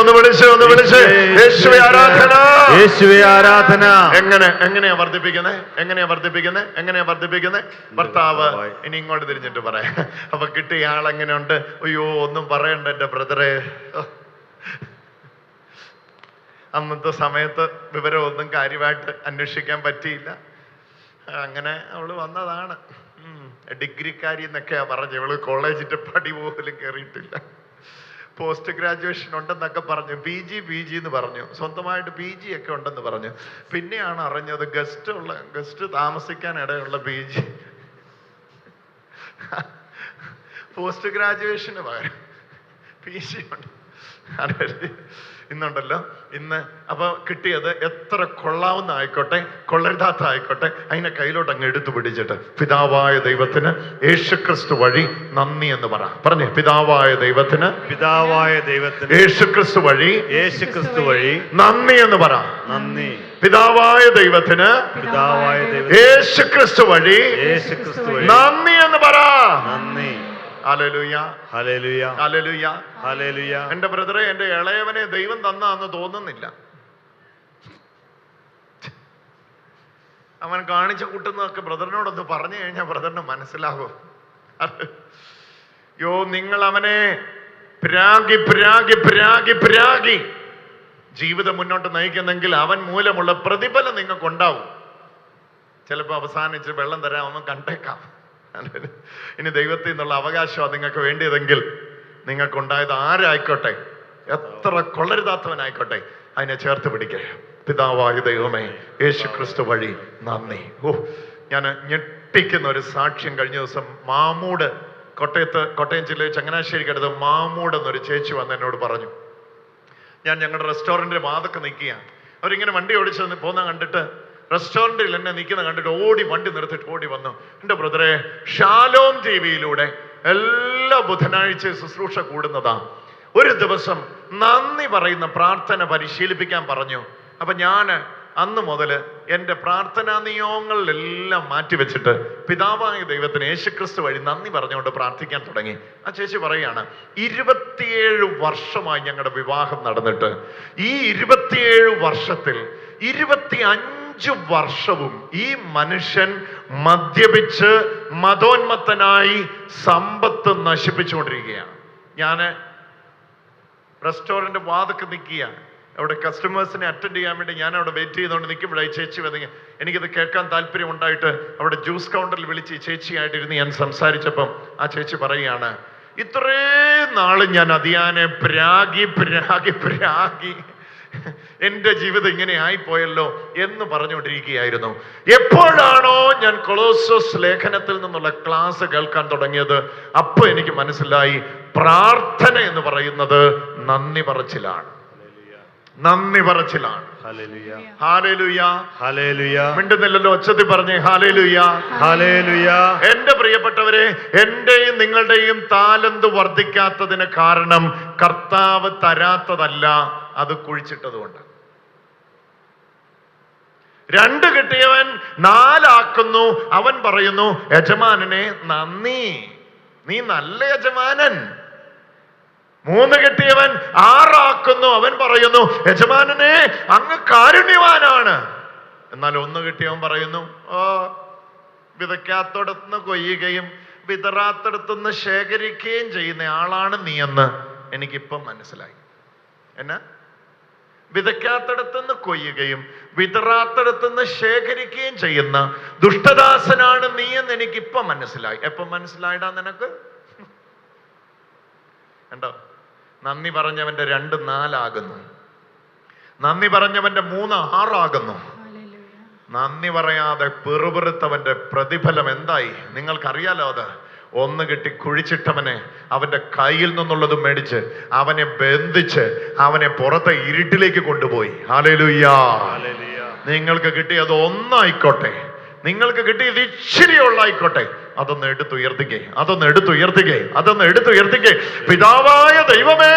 യേശുവേ ആരാധന, യേശുവേ ആരാധന. എങ്ങനെയാ വർദ്ധിപ്പിക്കുന്നത്? ഭർത്താവ് ഇനി ഇങ്ങോട്ട് തിരിഞ്ഞിട്ട് പറയാം. അപ്പൊ കിട്ടിയ ആളെങ്ങനെയുണ്ട്? അയ്യോ, ഒന്നും പറയണ്ട എന്റെ ബ്രദറെ. അന്നത്തെ സമയത്ത് വിവരമൊന്നും കാര്യമായിട്ട് അന്വേഷിക്കാൻ പറ്റിയില്ല. അങ്ങനെ അവള് വന്നതാണ്. ഡിഗ്രിക്കാരി എന്നൊക്കെയാ പറഞ്ഞു. ഇവള് കോളേജിന്റെ പടി പോലും കയറിയിട്ടില്ല. പോസ്റ്റ് ഗ്രാജുവേഷൻ ഉണ്ടെന്നൊക്കെ പറഞ്ഞു. പി ജി എന്ന് പറഞ്ഞു. സ്വന്തമായിട്ട് PG ഒക്കെ ഉണ്ടെന്ന് പറഞ്ഞു. പിന്നെയാണ് അറിഞ്ഞത് ഗസ്റ്റ് താമസിക്കാൻ ഇടയുള്ള PG. പോസ്റ്റ് ഗ്രാജുവേഷന് പകരം PG ഉണ്ട്. ഇന്നുണ്ടല്ലോ, ഇന്ന് അപ്പൊ കിട്ടിയത് എത്ര കൊള്ളാവുന്ന ആയിക്കോട്ടെ, കൊള്ളരുതാത്ത ആയിക്കോട്ടെ, അതിനെ കയ്യിലോട്ട് അങ്ങ് എടുത്തു പിടിച്ചിട്ട് പിതാവായ ദൈവത്തിന് യേശുക്രിസ്തു വഴി നന്ദി എന്ന് പറഞ്ഞേ. പിതാവായ ദൈവത്തിന് യേശുക്രിസ്തു വഴി നന്ദി എന്ന് പറ. നന്ദി. പിതാവായ ദൈവത്തിന് യേശുക്രിസ്തു വഴി നന്ദി എന്ന് പറ. നന്ദി. Hallelujah, hallelujah, hallelujah, hallelujah. എന്റെ ബ്രദറെ, എന്റെ ഇളയവനെ ദൈവം തന്നാന്ന് തോന്നുന്നില്ല. അവൻ കാണിച്ച കൂട്ടുന്നതൊക്കെ ബ്രദറിനോടൊന്ന് പറഞ്ഞു കഴിഞ്ഞാൽ ബ്രദറിന് മനസ്സിലാകും. യോ, നിങ്ങൾ അവനെ പ്രാഗി പ്രാഗി പ്രാഗി പ്രാഗി ജീവിതം മുന്നോട്ട് നയിക്കുന്നെങ്കിൽ അവൻ മൂലമുള്ള പ്രതിഫലം നിങ്ങൾക്കുണ്ടാവും. ചിലപ്പോൾ അവസാനിച്ച് വെള്ളം തരാൻ അവൻ കണ്ടേക്കാം. ഇനി ദൈവത്തിൽ നിന്നുള്ള അവകാശമാണ് നിങ്ങൾക്ക് വേണ്ടിയതെങ്കിൽ നിങ്ങൾക്കുണ്ടായത് ആരായിക്കോട്ടെ, എത്ര കൊള്ളരുതാത്തവനായിക്കോട്ടെ, അതിനെ ചേർത്ത് പിടിക്കുക. പിതാവായ ദൈവമേ, യേശു ക്രിസ്തു വഴി നന്ദി. ഞാൻ ഞെട്ടിക്കുന്ന ഒരു സാക്ഷ്യം കഴിഞ്ഞ ദിവസം മാമൂട്, കോട്ടയം ജില്ലയിൽ ചങ്ങനാശ്ശേരിക്കടുത്ത് മാമൂട് എന്നൊരു ചേച്ചി വന്ന് എന്നോട് പറഞ്ഞു. ഞാൻ ഞങ്ങളുടെ റെസ്റ്റോറൻറ്റിന്റെ വാതൊക്കെ നിൽക്കുകയാണ്. അവരിങ്ങനെ വണ്ടി ഓടിച്ച് പോകുന്ന കണ്ടിട്ട്, റെസ്റ്റോറൻറ്റിൽ എന്നെ നിൽക്കുന്ന കണ്ടിട്ട് വണ്ടി നിർത്തിയിട്ട് ഓടി വന്നു. എൻ്റെ ബ്രദറെ, ഷാലോം ടിവിയിലൂടെ എല്ലാ ബുധനാഴ്ച ശുശ്രൂഷ കൂടുന്നതാ. ഒരു ദിവസം നന്ദി പറയുന്ന പ്രാർത്ഥന പരിശീലിപ്പിക്കാൻ പറഞ്ഞു. അപ്പൊ ഞാൻ അന്ന് മുതൽ എൻ്റെ പ്രാർത്ഥനാ നിയോഗങ്ങളിലെല്ലാം മാറ്റിവെച്ചിട്ട് പിതാവായ ദൈവത്തിന് യേശുക്രിസ്തു വഴി നന്ദി പറഞ്ഞുകൊണ്ട് പ്രാർത്ഥിക്കാൻ തുടങ്ങി. ആ ചേച്ചി പറയാണ്, 27 വർഷമായി ഞങ്ങളുടെ വിവാഹം നടന്നിട്ട് ഈ 27 വർഷത്തിൽ 25 വർഷവും ഈ മനുഷ്യൻ മദ്യപിച്ച് മതോന്മത്തനായി സമ്പത്ത് നശിപ്പിച്ചുകൊണ്ടിരിക്കുകയാണ്. ഞാൻ റെസ്റ്റോറൻറ്റ് വാതൊക്കെ നിൽക്കുകയാണ്. അവിടെ കസ്റ്റമേഴ്സിനെ അറ്റൻഡ് ചെയ്യാൻ വേണ്ടി ഞാൻ അവിടെ വെയിറ്റ് ചെയ്തുകൊണ്ട് നിൽക്കുമ്പോഴായി ചേച്ചി വന്നെങ്കിൽ എനിക്കത് കേൾക്കാൻ താല്പര്യം ഉണ്ടായിട്ട് അവിടെ ജ്യൂസ് കൗണ്ടറിൽ വിളിച്ച് ചേച്ചിയായിട്ടിരുന്ന് ഞാൻ സംസാരിച്ചപ്പം ആ ചേച്ചി പറയുകയാണ്, ഇത്രയും നാള് ഞാൻ അതിയാനെ പ്രാഗി പ്രാഗി പ്രാഗി എൻ്റെ ജീവിതം ഇങ്ങനെ ആയിപ്പോയല്ലോ എന്ന് പറഞ്ഞുകൊണ്ടിരിക്കുകയായിരുന്നു. എപ്പോഴാണോ ഞാൻ കൊളോസോസ് ലേഖനത്തിൽ നിന്നുള്ള ക്ലാസ് കേൾക്കാൻ തുടങ്ങിയത്, അപ്പോൾ എനിക്ക് മനസ്സിലായി പ്രാർത്ഥന എന്ന് പറയുന്നത് നന്ദി പറച്ചിലാണ്. നന്ദി പറച്ചിലാണ്. Hallelujah, hallelujah. മിണ്ടുന്നില്ലല്ലോ, ഒച്ചത്തിൽ പറഞ്ഞേ ഹല്ലേലൂയ, ഹല്ലേലൂയ. എന്റെ പ്രിയപ്പെട്ടവരെ, എന്റെയും നിങ്ങളുടെയും താലന്ത് വർദ്ധിക്കാത്തതിന് കാരണം കർത്താവ് തരാത്തതല്ല, അത് കുഴിച്ചിട്ടതുകൊണ്ട്. 2 കിട്ടിയവൻ 4 ആക്കുന്നു. അവൻ പറയുന്നു, യജമാനനെ നന്ദി, നീ നല്ല യജമാനൻ. 3 കിട്ടിയവൻ 6 ആക്കുന്നു. അവൻ പറയുന്നു, യജമാനനെ അങ്ങ് കാരുണ്യവാനാണ്. എന്നാൽ 1 കിട്ടിയവൻ പറയുന്നു, വിതയ്ക്കാത്തടത്തുനിന്ന് കൊയ്യുകയും വിതറാത്തടത്തുനിന്ന് ശേഖരിക്കുകയും ചെയ്യുന്ന ആളാണ് നീ എന്ന് എനിക്കിപ്പം മനസ്സിലായി. എന്നാ? വിതയ്ക്കാത്തടത്തുനിന്ന് കൊയ്യുകയും വിതറാത്തടത്തുനിന്ന് ശേഖരിക്കുകയും ചെയ്യുന്ന ദുഷ്ടദാസനാണ് നീ എന്ന് എനിക്കിപ്പം മനസ്സിലായി. എപ്പം മനസ്സിലായിടാ നിനക്ക്? കണ്ടോ? നന്ദി പറഞ്ഞവന്റെ 2 4 ആകുന്നു. നന്ദി പറഞ്ഞവന്റെ 3 6 ആകുന്നു. നന്ദി പറയാതെ പെറുപെറുത്തവന്റെ പ്രതിഫലം എന്തായി നിങ്ങൾക്കറിയാലോ. അത് 1 കിട്ടി കുഴിച്ചിട്ടവനെ അവന്റെ കയ്യിൽ നിന്നുള്ളത് മേടിച്ച് അവനെ ബന്ധിച്ച് അവനെ പുറത്തെ ഇരുട്ടിലേക്ക് കൊണ്ടുപോയി. ഹല്ലേലൂയ. നിങ്ങൾക്ക് കിട്ടിയത് 1 ആയിക്കോട്ടെ, നിങ്ങൾക്ക് കിട്ടിയത് ഇച്ചിരി ഉള്ളായിക്കോട്ടെ, അതൊന്ന് എടുത്തുയർത്തിക്കേ, അതൊന്ന് എടുത്തുയർത്തിക്കേ, അതൊന്ന് എടുത്തുയർത്തിക്കേ. പിതാവായ ദൈവമേ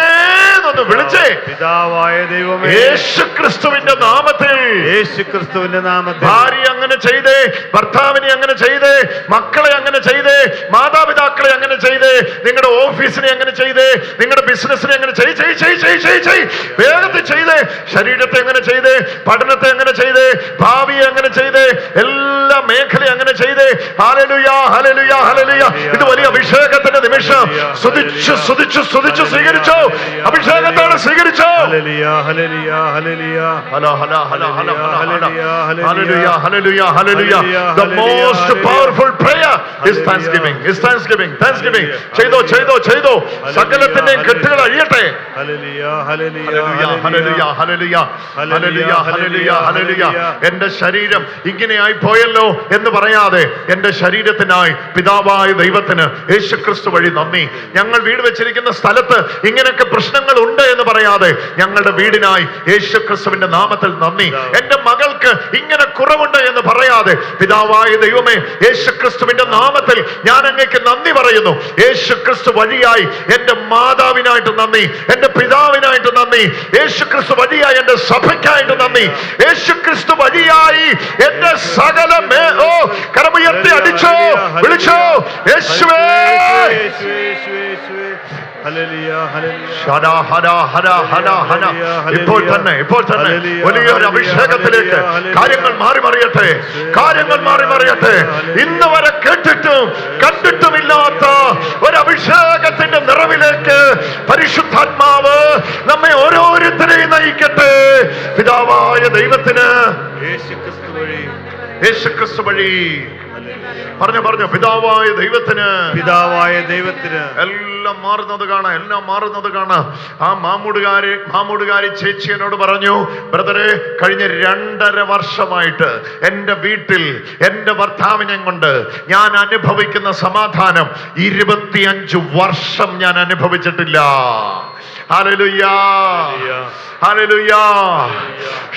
എന്നൊന്ന് വിളിച്ചേ. പിതാവായ ദൈവമേ, യേശുക്രിസ്തുവിന്റെ നാമത്തിൽ, യേശുക്രിസ്തുവിന്റെ നാമത്തിൽ. ഭാര്യ അങ്ങനെ ചെയ്തേ, ഭർത്താവിനെ അങ്ങനെ ചെയ്തേ, മക്കളെ അങ്ങനെ ചെയ്തേ, മാതാപിതാക്കളെ അങ്ങനെ ചെയ്തേ, നിങ്ങളുടെ ഓഫീസിനെ അങ്ങനെ ചെയ്തേ, നിങ്ങളുടെ ബിസിനസിനെ അങ്ങനെ വേഗത്തിൽ ചെയ്തേ, ശരീരത്തെ അങ്ങനെ ചെയ്തേ, പഠനത്തെ അങ്ങനെ ചെയ്തേ, ഭാവിയെ അങ്ങനെ ചെയ്തേ, എല്ലാ മേഖലയും അങ്ങനെ ചെയ്തേ. Hallelujah, hallelujah, hallelujah. ഇത് വലിയ അഭിഷേകത്തിന്റെ നിമിഷം. സ്തുതിച്ചു സ്തുതിച്ചു സ്തുതിച്ചു സ്വീകരിച്ചോ, അഭിഷേകത്തോടെ സ്വീകരിച്ചോ. Hallelujah, hallelujah, hallelujah. Hallelujah, hallelujah, hallelujah. The most powerful prayer is thanksgiving. Is thanksgiving. Thanksgiving. ചെയ്തോ ചെയ്തോ ചെയ്തോ. സകലത്തിന്റെയും കെട്ടുകൾ അഴിയട്ടെ. Hallelujah, hallelujah, hallelujah, hallelujah, hallelujah, hallelujah, hallelujah. എന്റെ ശരീരം ഇങ്ങനെയായി പോയല്ലോ എന്ന് പറയാതെ എന്റെ ശരീരത്തിനായി പിതാവായ ദൈവത്തിന് യേശുക്രിസ്തു വഴി നന്ദി. ഞങ്ങൾ വീട് വെച്ചിരിക്കുന്ന സ്ഥലത്ത് ഇങ്ങനെയൊക്കെ പ്രശ്നങ്ങൾ ഉണ്ട് എന്ന് പറയാതെ ഞങ്ങളുടെ വീടിനായി യേശുക്രിസ്തുവിന്റെ നാമത്തിൽ നന്ദി. എന്റെ മകൾക്ക് ഇങ്ങനെ കുറവുണ്ട് എന്ന് പറയാതെ പിതാവായ ദൈവമേ യേശുക്രിസ്തുവിന്റെ നാമത്തിൽ ഞാൻ അങ്ങേക്ക് നന്ദി പറയുന്നു. യേശുക്രിസ്തു വഴിയായി എന്റെ മാതാവിനായിട്ട് നന്ദി, എന്റെ പിതാവിനായിട്ട് നന്ദി, യേശുക്രിസ്തു വഴിയായി എന്റെ സഭയ്ക്കായിട്ട് നന്ദി, യേശുക്രിസ്തു വഴിയായി എന്റെ സകല കരമുയർത്തി അടിച്ചോ വിളിച്ചോ യേശുവേ യേശുവേ, യേശുവേ, യേശുവേ. Hallelujah, hallelujah. ഹര ഹര ഹര ഹര ഹര. ഇപ്പോൾ തന്നെ വലിയൊരു അഭിഷേകത്തിലേക്ക് കാര്യങ്ങൾ മാറി മറിയട്ടെ, കാര്യങ്ങൾ മാറി മറിയട്ടെ. ഇന്ന് വരെ കേട്ടിട്ടും കണ്ടിട്ടുമില്ലാത്ത ഒരു അഭിഷേകത്തിന്റെ നിറവിലേക്ക് പരിശുദ്ധാത്മാവ് നമ്മെ ഓരോരുത്തരെയും നയിക്കട്ടെ. പിതാവായ ദൈവത്തിന് യേശുക്രിസ്തു വഴി, യേശുക്രിസ്തു വഴി പറഞ്ഞു പിതാവായ ദൈവത്തിന്, പിതാവായ ദൈവത്തിന് എല്ലാം മാറുന്നത് കാണാം, എല്ലാം മാറുന്നത് കാണാം. ആ മാമൂടുകാരി ചേച്ചി എന്നോട് പറഞ്ഞു, ബ്രദറെ, കഴിഞ്ഞ 2.5 വർഷമായിട്ട് എൻ്റെ വീട്ടിൽ എൻ്റെ ഭർത്താവിനെ കൊണ്ട് ഞാൻ അനുഭവിക്കുന്ന സമാധാനം 25 വർഷം ഞാൻ അനുഭവിച്ചിട്ടില്ല. Hallelujah, hallelujah.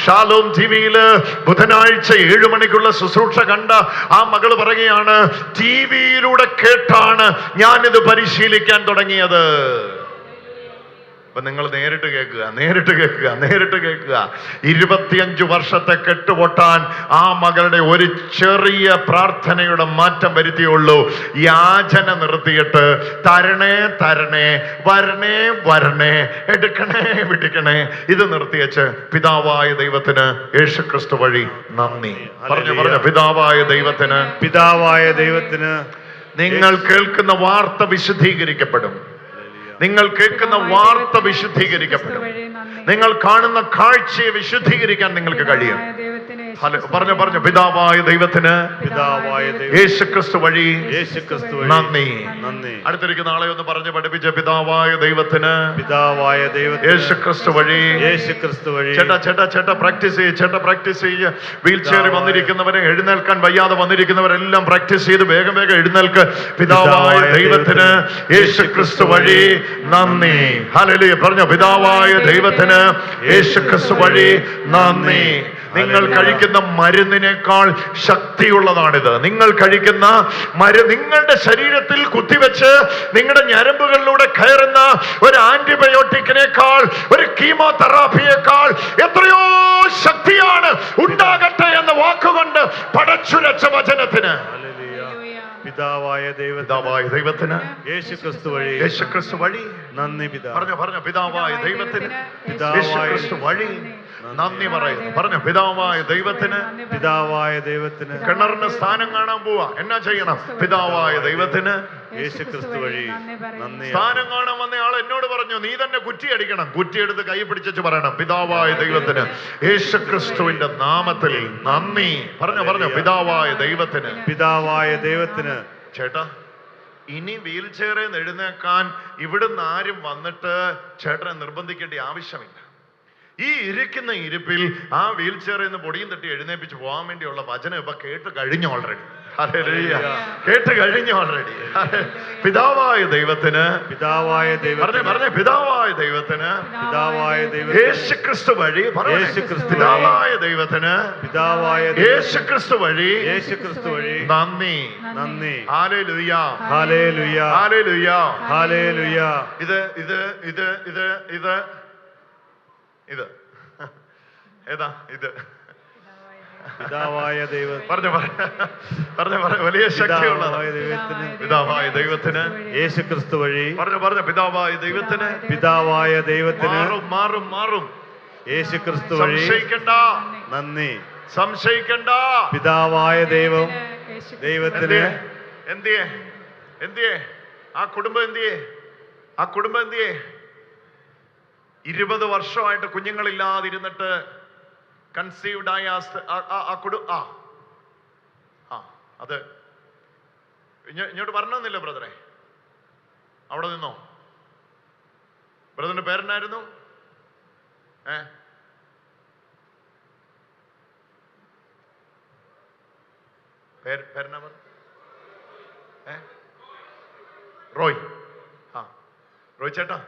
ഷാലോം ടിവിയില് ബുധനാഴ്ച 7 മണിക്കുള്ള ശുശ്രൂഷ കണ്ട ആ മകള് പറയുകയാണ്, ടിവിയിലൂടെ കേട്ടാണ് ഞാനിത് പരിശീലിക്കാൻ തുടങ്ങിയത്. അപ്പൊ നിങ്ങൾ നേരിട്ട് കേൾക്കുക, നേരിട്ട് കേൾക്കുക, നേരിട്ട് കേൾക്കുക. 25 വർഷത്തെ കെട്ടുപൊട്ടാൻ ആ മകളുടെ ഒരു ചെറിയ പ്രാർത്ഥനയുടെ മാറ്റം വരുത്തിയുള്ളൂ. യാചന നിർത്തിയിട്ട് തരണേ തരണേ, വരണേ വരണേ, എടുക്കണേ വിടിക്കണേ, ഇത് നിർത്തിവെച്ച് പിതാവായ ദൈവത്തിന് യേശുക്രിസ്തു വഴി നന്ദി പറഞ്ഞു പിതാവായ ദൈവത്തിന്, പിതാവായ ദൈവത്തിന്. നിങ്ങൾ കേൾക്കുന്ന വാർത്ത വിശുദ്ധീകരിക്കപ്പെടും. നിങ്ങൾ കേൾക്കുന്ന വാർത്ത വിശുദ്ധീകരിക്കപ്പെടും. നിങ്ങൾ കാണുന്ന കാഴ്ചയെ വിശുദ്ധീകരിക്കാൻ നിങ്ങൾക്ക് കഴിയും. പറഞ്ഞു പിതാവായ ദൈവത്തിന്, പിതാവായ യേശുക്രിസ്തു വഴി നന്ദി. നന്ദി. അടുത്തിരിക്കുന്ന ആളെ ഒന്ന് പറഞ്ഞ് പഠിപ്പിച്ച പിതാവായ ദൈവത്തിന്, പിതാവായ ദൈവത്തിന് യേശുക്രിസ്തു വഴി, യേശുക്രിസ്തു വഴി. ചേട്ടാ പ്രാക്ടീസ് ചെയ്യ്, ചേട്ടാ പ്രാക്ടീസ് ചെയ്യ്. വീൽ ചെയറിൽ വന്നിരിക്കുന്നവരെ, എഴുന്നേൽക്കാൻ വയ്യാതെ വന്നിരിക്കുന്നവരെല്ലാം പ്രാക്ടീസ് ചെയ്ത് വേഗം വേഗം എഴുന്നേൽക്ക്. പിതാവായ ദൈവത്തിന് യേശുക്രിസ്തു വഴി നന്ദി. ഹല്ലേലൂയ. പറഞ്ഞോ പിതാവായ ദൈവത്തിന് യേശുക്രിസ്തു വഴി നന്ദി. നിങ്ങൾ കഴിക്കുന്ന മരുന്നിനേക്കാൾ ശക്തിയുള്ളതാണിത്. നിങ്ങൾ കഴിക്കുന്ന നിങ്ങളുടെ ശരീരത്തിൽ കുത്തിവെച്ച് നിങ്ങളുടെ ഞരമ്പുകളിലൂടെ കയറുന്ന ഒരു ആന്റിബയോട്ടിക്കിനേക്കാൾ, ഒരു കീമോതെറാപ്പിയേക്കാൾ എത്രയോ ശക്തിയാണ്. ഉണ്ടാകട്ടെ എന്ന വാക്കുകൊണ്ട് പടച്ചുരച്ച വചനത്തിന് പിതാവായ ദൈവത്തിന് യേശുക്രിസ്തു വഴി, യേശുക്രിസ്തു വഴി നന്ദി. പിതാ പറഞ്ഞു പിതാവായ ദൈവത്തിന്, പിതാവായ യേശുക്രിസ്തു വഴി നന്ദി പറയുന്നു. പറഞ്ഞു പിതാവായ ദൈവത്തിന്, പിതാവായ ദൈവത്തിന്. കിണറിന് സ്ഥാനം കാണാൻ പോവാ, എന്നാ ചെയ്യണം? പിതാവായ ദൈവത്തിന് യേശുക്രിസ്തു വഴി നന്ദി. സ്ഥാനം കാണാൻ വന്ന ആൾ എന്നോട് പറഞ്ഞു, നീ തന്നെ കുറ്റി അടിക്കണം. കുറ്റി എടുത്ത് കൈ പിടിച്ചു പറയണം, പിതാവായ ദൈവത്തിന് യേശുക്രിസ്തുവിന്റെ നാമത്തിൽ നന്ദി. പറഞ്ഞു പിതാവായ ദൈവത്തിന്, പിതാവായ ദൈവത്തിന്. ചേട്ടാ, ഇനി വീൽ ചെയറിൽ നിന്ന് എഴുന്നേക്കാൻ ഇവിടുന്ന് ആരും വന്നിട്ട് ചേട്ടനെ നിർബന്ധിക്കേണ്ട ആവശ്യമില്ല. ഈ ഇരിക്കുന്ന ഇരിപ്പിൽ ആ വീൽ ചെയറിൽ നിന്ന് പൊടിയും തട്ടി എഴുന്നേപ്പിച്ച് പോകാൻ വേണ്ടിയുള്ള വചനം ഇപ്പൊ കേട്ട് കഴിഞ്ഞു ഓൾറെഡി. കേട്ട് കഴിഞ്ഞു ഓൾറെഡി. പിതാവായ ദൈവത്തിന്, പിതാവായ ദൈവത്തിന്. പറഞ്ഞേ പിതാവായ ദൈവത്തിന്, പിതാവായ ദൈവത്തിന്. യേശുക്രിസ്തു വഴി, യേശുക്രിസ്തു പിതാവായ ദൈവത്തിന്, പിതാവായ യേശുക്രിസ്തു വഴി, യേശുക്രിസ്തു വഴി നന്ദി. നന്ദി. Hallelujah, hallelujah, hallelujah, hallelujah. ഇത് ഇത് ഇത് ഇത് ഇത് ഇത് ഏതാ? ഇത് പിതാവായ ദൈവം. പറഞ്ഞു വലിയ ശക്തിയുള്ളത്. പിതാവായ പിതാവായ ദൈവത്തിന് യേശുക്രിസ്തു വഴി. പറഞ്ഞു പിതാവായ ദൈവത്തിന്, പിതാവായ ദൈവത്തിന്. മാറും മാറും. യേശുക്രിസ്തു വഴി സംശയിക്കണ്ട, നന്ദി. സംശയിക്കണ്ട. പിതാവായ ദൈവം ദൈവത്തിന്. എന്തിയേ ആ കുടുംബം? ആ കുടുംബം എന്തിയേ? 20 വർഷമായിട്ട് കുഞ്ഞുങ്ങളില്ലാതിരുന്നിട്ട് കൺസീവ്ഡ് ആയ അത് ഇങ്ങോട്ട് പറഞ്ഞില്ല ബ്രദറെ. അവിടെ നിന്നോ? ബ്രദറിന്റെ പേരെന്നായിരുന്നു? പേരെന്നാ? റോയ്. റോയ് ചേട്ടാ,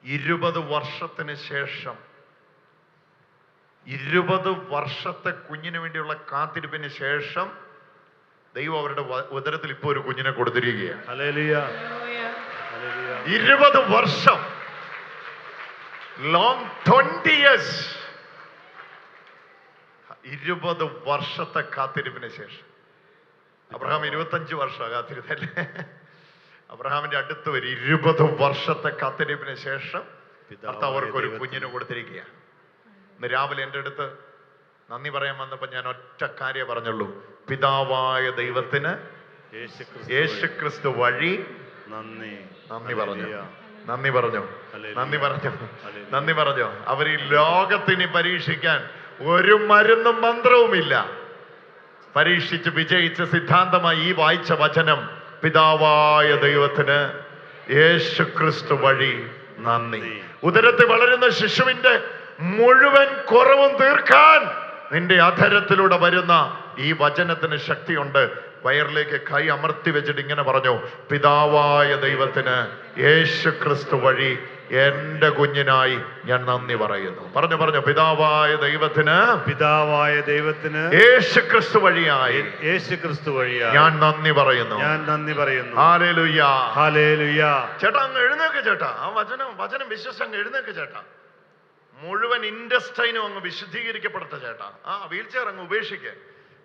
20 വർഷത്തിന് ശേഷം, 20 വർഷത്തെ കുഞ്ഞിന് വേണ്ടിയുള്ള കാത്തിരിപ്പിന് ശേഷം ദൈവം അവരുടെ ഉദരത്തിൽ ഇപ്പൊ ഒരു കുഞ്ഞിനെ കൊടുത്തിരിക്കുകയാണ്. ഹല്ലേലൂയ. 20 വർഷം, ലോങ് 20 years, 20 വർഷത്തെ കാത്തിരിപ്പിന് ശേഷം. അബ്രഹാം 25 വർഷം കാത്തിരുന്നല്ലേ? അബ്രഹാമിന്റെ അടുത്ത് വരും. 20 വർഷത്തെ കാത്തിരിപ്പിന് ശേഷം കർത്താവ് അവർക്കൊരു കുഞ്ഞിന് കൊടുത്തിരിക്കുക. ഇന്ന് രാവിലെ എൻ്റെ അടുത്ത് നന്ദി പറയാൻ വന്നപ്പോൾ ഞാൻ ഒറ്റ കാര്യം പറഞ്ഞുള്ളൂ. പിതാവായ ദൈവത്തിന് യേശുക്രിസ്തു വഴി നന്ദി പറഞ്ഞു. അവർ ഈ ലോകത്തിന് പരീക്ഷിക്കാൻ ഒരു മരുന്നും മന്ത്രവുമില്ല. പരീക്ഷിച്ച് വിജയിച്ച സിദ്ധാന്തമായി ഈ വായിച്ച വചനം, പിതാവായ ദൈവത്തിന് യേശുക്രിസ്തു വഴി നന്ദി. ഉദരത്തിൽ വളരുന്ന ശിശുവിന്റെ മുഴുവൻ കുറവും തീർക്കാൻ നിന്റെ അധരത്തിലൂടെ വരുന്ന ഈ വചനത്തിന് ശക്തിയുണ്ട്. വയറിലേക്ക് കൈ അമർത്തി വെച്ചിട്ട് ഇങ്ങനെ പറഞ്ഞു, പിതാവായ ദൈവത്തിന് യേശുക്രിസ്തു വഴി എന്റെ കുഞ്ഞിനായി ഞാൻ നന്ദി പറയുന്നു. പറഞ്ഞു പിതാവായ ദൈവത്തിന് യേശുക്രിസ്തു വഴിയായി ഞാൻ നന്ദി പറയുന്നു. ഹല്ലേലൂയ. ചേട്ടാ അങ്ങ് എഴുന്നേക്ക് ചേട്ടാ. ആ വചനം വിശ്വസിച്ച് അങ്ങ് എഴുന്നേക്ക് ചേട്ടാ. മുഴുവൻ ഇൻഡസ്റ്റൈനും അങ്ങ് വിശുദ്ധീകരിക്കപ്പെടട്ടെ ചേട്ടാ. ആ വീൽ ചെയർ അങ്ങ് ഉപേക്ഷിക്കുക.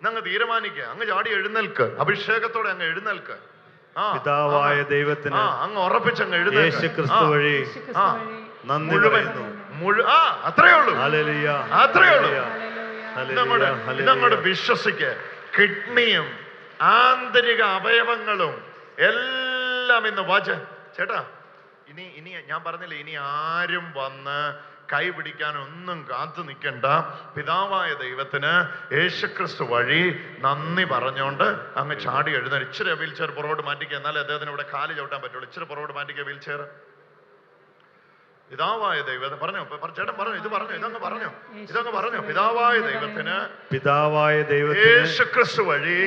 അങ്ങ് തീരുമാനിക്കുക. അങ്ങ് ചാടി എഴുന്നേൽക്ക്. അഭിഷേകത്തോടെ അങ്ങ് എഴുന്നേൽക്ക്. പിതാവായ ദൈവത്തിന് അങ്ങ് ഉറപ്പിച്ചങ്ങ് എഴുന്നേൽക്ക്. യേശുക്രിസ്തു വഴി നന്ദി പറയുന്നു. അത്രേ ഉള്ളൂ. ഹല്ലേലൂയ. ഇതങ്ങോട്ട് വിശ്വസിക്ക്. കിഡ്നിയും ആന്തരിക അവയവങ്ങളും എല്ലാം ഇന്ന് ചേട്ടാ ഇനി ഞാൻ പറഞ്ഞില്ലേ, ഇനി ആരും വന്ന് കൈ പിടിക്കാനൊന്നും കാത്തു നിൽക്കണ്ട. പിതാവായ ദൈവത്തിന് യേശുക്രിസ്തു വഴി നന്ദി പറഞ്ഞോണ്ട് അങ്ങ് ചാടി എഴുന്നേൽ. ഇച്ചിരി വീൽ ചെയർ പുറകോട്ട് മാറ്റിക്കുക. എന്നാലേ അദ്ദേഹത്തിന് ഇവിടെ കാല് ചവിട്ടാൻ പറ്റുള്ളൂ. ഇച്ചിരി പുറകോട്ട് മാറ്റിക്കുക വീൽ ചെയർ. പിതാവായ ദൈവത്തിന് ചേട്ടൻ പറഞ്ഞു, ഇതങ്ങ് പറഞ്ഞു. പിതാവായ ദൈവത്തിന് യേശുക്രിസ്തു വഴി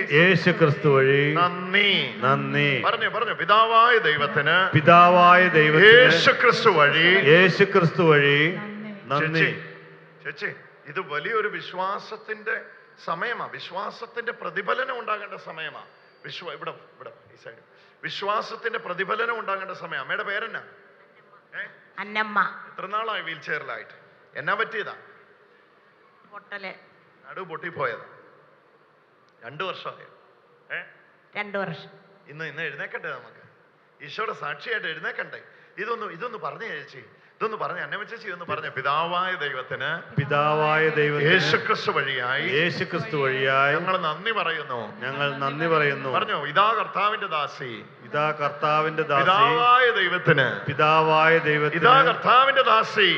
നന്ദി പറഞ്ഞു. പിതാവായ ദൈവത്തിന് യേശുക്രിസ്തു വഴി നന്ദി. ചേച്ചി ഇത് വലിയൊരു വിശ്വാസത്തിന്റെ സമയമാ. വിശ്വാസത്തിന്റെ പ്രതിഫലനം ഉണ്ടാകേണ്ട സമയമാ. ഇവിടെ ഈ സൈഡ് വിശ്വാസത്തിന്റെ പ്രതിഫലനം ഉണ്ടാകേണ്ട സമയം. അമ്മയുടെ പേരെന്നാ? അന്നമ്മ. എത്ര നാളായി വീൽ ചെയറിലായിട്ട്? എന്നാ പറ്റിയതാ? നടു പൊട്ടിപ്പോയതാ. 2 വർഷമായോ? 2 വർഷം. ഇന്ന് എഴുന്നേക്കട്ടെ. നമുക്ക് ഈശോയുടെ സാക്ഷിയായിട്ട് എഴുന്നേക്കണ്ടേ? ഇതൊന്ന് പറഞ്ഞു ചേച്ചി. ഇതൊന്ന് പറഞ്ഞു അന്നമ്മ ചേച്ചി. ഇതൊന്ന് പറഞ്ഞു. പിതാവായ ദൈവത്തിന് യേശുക്രിസ്തു വഴിയായി ഞങ്ങൾ നന്ദി പറയുന്നു. പറഞ്ഞു ഇതാ കർത്താവിന്റെ ദാസി. പിതാവായ ദൈവത്തിന് ഇതാ കർത്താവിന്റെ ദാസി.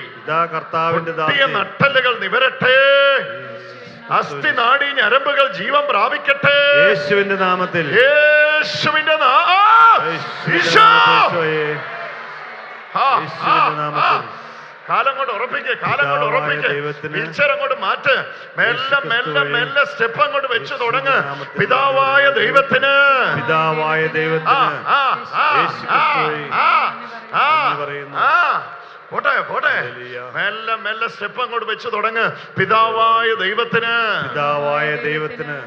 നട്ടലുകൾ നിവരട്ടെ. അസ്ഥി നാഡീ ഞരമ്പുകൾ ജീവൻ പ്രാപിക്കട്ടെ. യേശുവിന്റെ നാമത്തിൽ. കാലം കൊണ്ട് ഉറപ്പിക്കുക. അങ്ങോട്ട് മാറ്റ്. മെല്ലെ സ്റ്റെപ്പ് അങ്ങോട്ട് വെച്ച് തുടങ്ങ്. പിതാവായ ദൈവത്തിന് പോട്ടെ. മെല്ലെ സ്റ്റെപ്പ് അങ്ങോട്ട് വെച്ച് തുടങ്ങ്. പിതാവായ ദൈവത്തിന്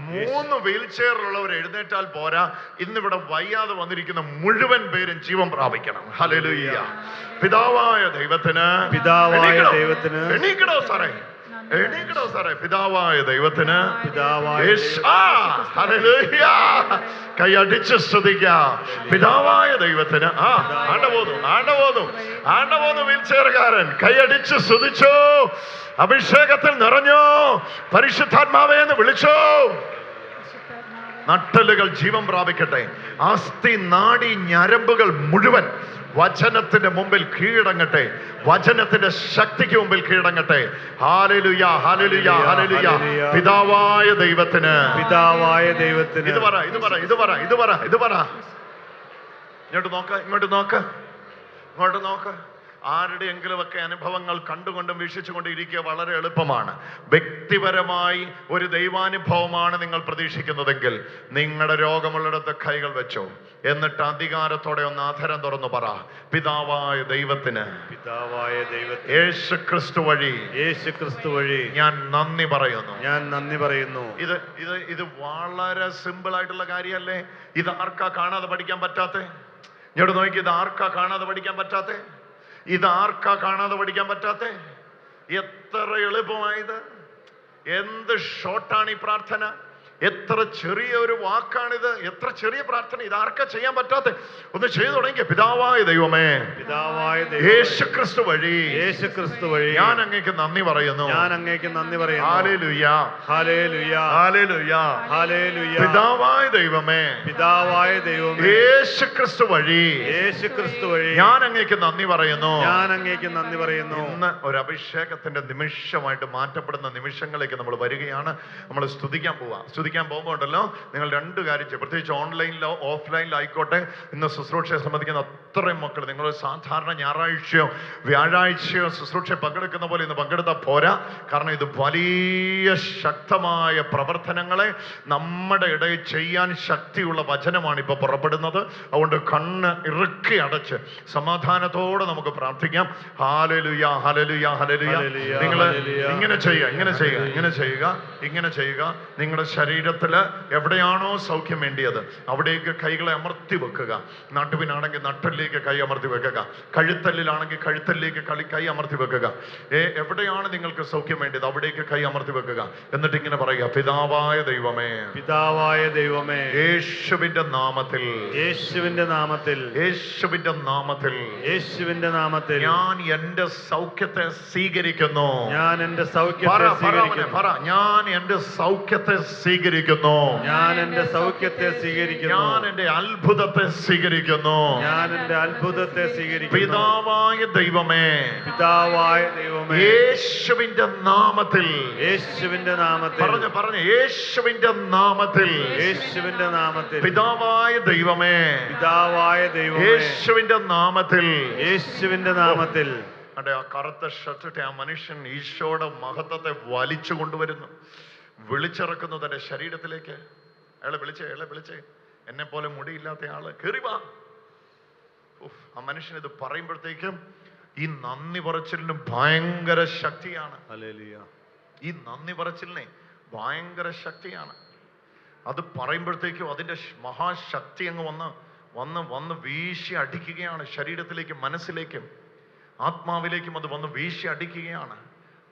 3 വീൽ ചെയറിലുള്ളവർ എഴുന്നേറ്റാൽ പോരാ. ഇന്നിവിടെ വയ്യാതെ വന്നിരിക്കുന്ന മുഴുവൻ പേരും ജീവൻ പ്രാപിക്കണം. ഹല്ലേലൂയ. പിതാവായ ദൈവത്തിന് എണീക്കടോ സാറേ. പിതാവായ ദൈവത്തിന് ഹല്ലേലൂയ. കൈ അടിച്ച് സ്തുതിക്കാം. പിതാവായ ദൈവത്തിന് ആണ്ടപോന്നു വീൽ ചെയറുകാരൻ കൈ അടിച്ച് സ്തുതിച്ചു. അഭിഷേകത്തിൽ നിറഞ്ഞു. പരിശുദ്ധാത്മാവേ എന്ന് വിളിച്ചു. നട്ടലുകൾ ജീവൻ പ്രാപിക്കട്ടെ. അസ്ഥി നാഡീ ഞരമ്പുകൾ മുഴുവൻ വചനത്തിന്റെ മുമ്പിൽ കീഴടങ്ങട്ടെ. വചനത്തിന്റെ ശക്തിക്ക് മുമ്പിൽ കീഴടങ്ങട്ടെ. ഹല്ലേലൂയ. പിതാവായ ദൈവത്തിന് ഇത് പറ. ഇങ്ങോട്ട് നോക്ക്. ആരുടെയെങ്കിലുമൊക്കെ അനുഭവങ്ങൾ കണ്ടുകൊണ്ടും വീക്ഷിച്ചുകൊണ്ടും ഇരിക്കുക വളരെ എളുപ്പമാണ്. വ്യക്തിപരമായി ഒരു ദൈവാനുഭവമാണ് നിങ്ങൾ പ്രതീക്ഷിക്കുന്നതെങ്കിൽ നിങ്ങളുടെ രോഗമുള്ളിടത്ത് കൈകൾ വെച്ചോ. എന്നിട്ട് അധികാരത്തോടെ ഒന്ന് അധരം തുറന്നു പറ, പിതാവായ ദൈവത്തിന് യേശുക്രിസ്തു വഴി ഞാൻ നന്ദി പറയുന്നു. ഇത് വളരെ സിമ്പിൾ ആയിട്ടുള്ള കാര്യമല്ലേ? ഇത് ആർക്കാ കാണാതെ പഠിക്കാൻ പറ്റാത്തെ? ഇങ്ങോട്ട് നോക്കി. ഇത് ആർക്കാ കാണാതെ പഠിക്കാൻ പറ്റാത്തെ? എത്ര എളുപ്പമായത്! എന്ത് ഷോർട്ടാണ് ഈ പ്രാർത്ഥന! എത്ര ചെറിയ ഒരു വാക്കാണിത്, എത്ര ചെറിയ പ്രാർത്ഥന. ഇതാർക്കാ ചെയ്യാൻ പറ്റാത്ത? ഒന്ന് ചെയ്തു തുടങ്ങിയ. പിതാവായ ദൈവമേ, പിതാവായ യേശുക്രിസ്തു വഴി യേശുക്രിസ്തു വഴി ഞാൻ അങ്ങേക്ക് നന്ദി പറയുന്നു. ഞാൻ അങ്ങേക്ക് നന്ദി പറയുന്നു. Hallelujah, hallelujah, hallelujah, hallelujah. പിതാവായ ദൈവമേ, പിതാവായ ദൈവമേ, യേശുക്രിസ്തു വഴി യേശുക്രിസ്തു വഴി ഞാൻ അങ്ങേക്ക് നന്ദി പറയുന്നു. ഞാൻ അങ്ങേക്ക് നന്ദി പറയുന്നു. ഇന്ന് ഒരു അഭിഷേകത്തിന്റെ നിമിഷമായിട്ട് മാറ്റപ്പെടുന്ന നിമിഷങ്ങളിലേക്ക് നമ്മൾ വരികയാണ്. നമ്മൾ സ്തുതിക്കാൻ പോകുമ്പോൾ ഉണ്ടല്ലോ, നിങ്ങൾ രണ്ട് കാര്യം ചെയ്യും. പ്രത്യേകിച്ച് ഓൺലൈനിലോ ഓഫ്ലൈനിലോ ആയിക്കോട്ടെ, ഇന്ന് ശുശ്രൂഷയെ സംബന്ധിക്കുന്ന അത്രയും മക്കൾ, നിങ്ങൾ സാധാരണ ഞായറാഴ്ചയോ വ്യാഴാഴ്ചയോ ശുശ്രൂഷ പങ്കെടുക്കുന്ന പോലെ ഇന്ന് പങ്കെടുത്താൽ പോരാ. കാരണം ഇത് വലിയ ശക്തമായ പ്രവർത്തനങ്ങളെ നമ്മുടെ ഇടയിൽ ചെയ്യാൻ ശക്തിയുള്ള വചനമാണ് ഇപ്പോൾ പുറപ്പെടുന്നത്. അതുകൊണ്ട് കണ്ണ് ഇറുക്കി അടച്ച് സമാധാനത്തോടെ നമുക്ക് പ്രാർത്ഥിക്കാം. Hallelujah, hallelujah, hallelujah. നിങ്ങൾ ഇങ്ങനെ ചെയ്യുക. നിങ്ങളുടെ ശരീരത്തില് എവിടെയാണോ സൗഖ്യം വേണ്ടിയത് അവിടേക്ക് കൈകളെ അമർത്തി വെക്കുക. നടുവിനാണെങ്കിൽ നട്ടലിലേക്ക് കൈ അമർത്തി വെക്കുക. കഴുത്തല്ലിലാണെങ്കിൽ കഴുത്തലിലേക്ക് കൈ അമർത്തി വെക്കുക. എവിടെയാണ് നിങ്ങൾക്ക് സൗഖ്യം വേണ്ടിയത് അവിടേക്ക് കൈ അമർത്തി വെക്കുക. എന്നിട്ട് ഇങ്ങനെ പറയുക, പിതാവായ ദൈവമേ, പിതാവായ ദൈവമേ, യേശുവിന്റെ നാമത്തിൽ, യേശുവിന്റെ നാമത്തിൽ, യേശുവിന്റെ നാമത്തിൽ, യേശുവിന്റെ നാമത്തിൽ ഞാൻ എന്റെ സൗഖ്യത്തെ സ്വീകരിക്കുന്നു. ഞാൻ എന്റെ സൗഖ്യത്തെ സ്വീകരിക്കുന്നു. ഞാൻ എന്റെ സൗഖ്യത്തെ സ്വീകരിക്കുന്നു. ഞാൻ എന്റെ സൗഖ്യത്തെ സ്വീകരിക്കുന്നു. ഞാൻ എന്റെ അത്ഭുതത്തെ സ്വീകരിക്കുന്നു. ഞാൻ എന്റെ അത്ഭുതത്തെ സ്വീകരിക്കുന്നു. പിതാവായ ദൈവമേ, പിതാവായ ദൈവമേ, യേശുവിന്റെ നാമത്തിൽ, യേശുവിന്റെ നാമത്തിൽ, പറഞ്ഞു യേശുവിന്റെ നാമത്തിൽ, യേശുവിന്റെ നാമത്തിൽ, പിതാവായ ദൈവമേ, പിതാവായ ദൈവമേ, യേശുവിന്റെ നാമത്തിൽ, യേശുവിന്റെ നാമത്തിൽ. അതെ, ആ കറുത്ത ഷർട്ടിട്ട് ആ മനുഷ്യൻ ഈശോയുടെ മഹത്വത്തെ വലിച്ചു കൊണ്ടുവരുന്നു, വിളിച്ചിറക്കുന്നു തന്റെ ശരീരത്തിലേക്ക്. അയാളെ വിളിച്ചേ, എന്നെ പോലെ മുടിയില്ലാത്ത ആള് കേറി വാ. ആ മനുഷ്യൻ ഇത് പറയുമ്പോഴത്തേക്കും ഈ നന്ദി പറച്ചിലിന് ഭയങ്കര ശക്തിയാണ്. ഈ നന്ദി പറച്ചിലിനെ ഭയങ്കര ശക്തിയാണ്. അത് പറയുമ്പോഴത്തേക്കും അതിന്റെ മഹാശക്തി അങ്ങ് വന്ന് വീശി അടിക്കുകയാണ്. ശരീരത്തിലേക്കും മനസ്സിലേക്കും ആത്മാവിലേക്കും അത് വന്ന് വീശി അടിക്കുകയാണ്.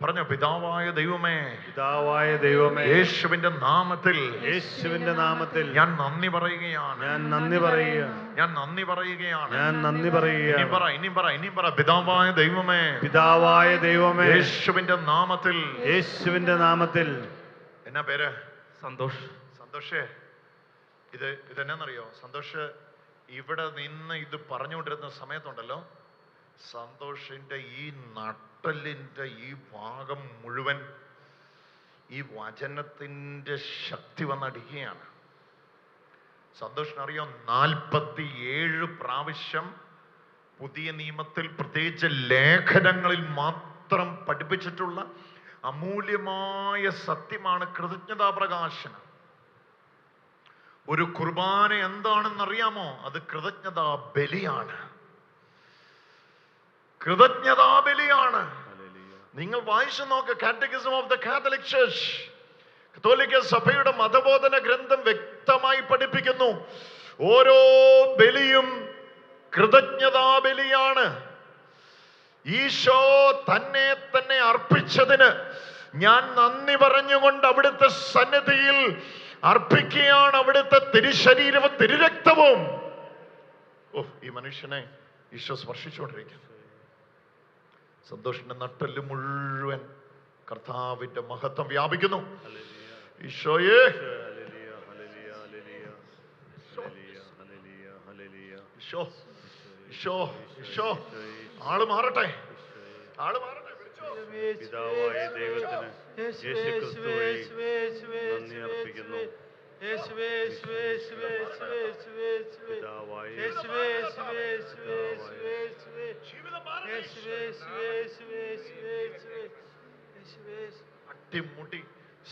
പറഞ്ഞോ, പിതാവായ ദൈവമേ, പിതാവായ ദൈവമേ, യേശുവിന്റെ നാമത്തിൽ, യേശുവിന്റെ നാമത്തിൽ ഞാൻ നന്ദി പറയുകയാണ്. ഞാൻ നന്ദി പറയുകയാണ്. ഞാൻ നന്ദി പറയുകയാണ്. ഞാൻ നന്ദി പറയുകയാണ്. ഇനിയും പറ. പിതാവായ ദൈവമേ, പിതാവായ ദൈവമേ, യേശുവിന്റെ നാമത്തിൽ, യേശുവിന്റെ നാമത്തിൽ. എന്നാ പേര്? സന്തോഷേ. ഇതെന്നറിയോ? സന്തോഷ് ഇവിടെ നിന്ന് ഇത് പറഞ്ഞുകൊണ്ടിരുന്ന സമയത്തുണ്ടല്ലോ, സന്തോഷിന്റെ ഈ നട്ടലിന്റെ ഈ ഭാഗം മുഴുവൻ ഈ വചനത്തിന്റെ ശക്തി വന്നടിക്കുകയാണ്. സന്തോഷിനറിയാം, 47 പ്രാവശ്യം പുതിയ നിയമത്തിൽ പ്രത്യേകിച്ച് ലേഖനങ്ങളിൽ മാത്രം പഠിപ്പിച്ചിട്ടുള്ള അമൂല്യമായ സത്യമാണ് കൃതജ്ഞതാ പ്രകാശനം. ഒരു കുർബാന എന്താണെന്നറിയാമോ? അത് കൃതജ്ഞതാ ബലിയാണ്. കൃതജ്ഞതാ ബലിയാണ്. നിങ്ങൾ വായിച്ചു നോക്ക്, catechism of the Catholic church, കത്തോലിക്ക സഭയുടെ മതബോധന ഗ്രന്ഥം വ്യക്തമായി പഠിപ്പിക്കുന്നു, ഓരോ ബലിയും കൃതജ്ഞതാ ബലിയാണ്. ഈശോ തന്നെ അർപ്പിച്ചതിന് ഞാൻ നന്ദി പറഞ്ഞുകൊണ്ട് അവിടുത്തെ സന്നിധിയിൽ അർപ്പിക്കുകയാണ് അവിടുത്തെ തിരുശരീരവും തിരുരക്തവും. ഈ മനുഷ്യനെ ഈശോ സ്പർശിച്ചുകൊണ്ടിരിക്കുന്നു. സന്തോഷിന്റെ നട്ടല് മുഴുവൻ കർത്താവിന്റെ മഹത്വം വ്യാപിക്കുന്നു. ഈശോയെ, ഈശോ ആള് മാറട്ടെ. പിതാവായ ദൈവത്തിന് യേശുക്രിസ്തു വഴി നന്ദി അർപ്പിക്കുന്നു. പിതാവായ അട്ടിമുട്ടി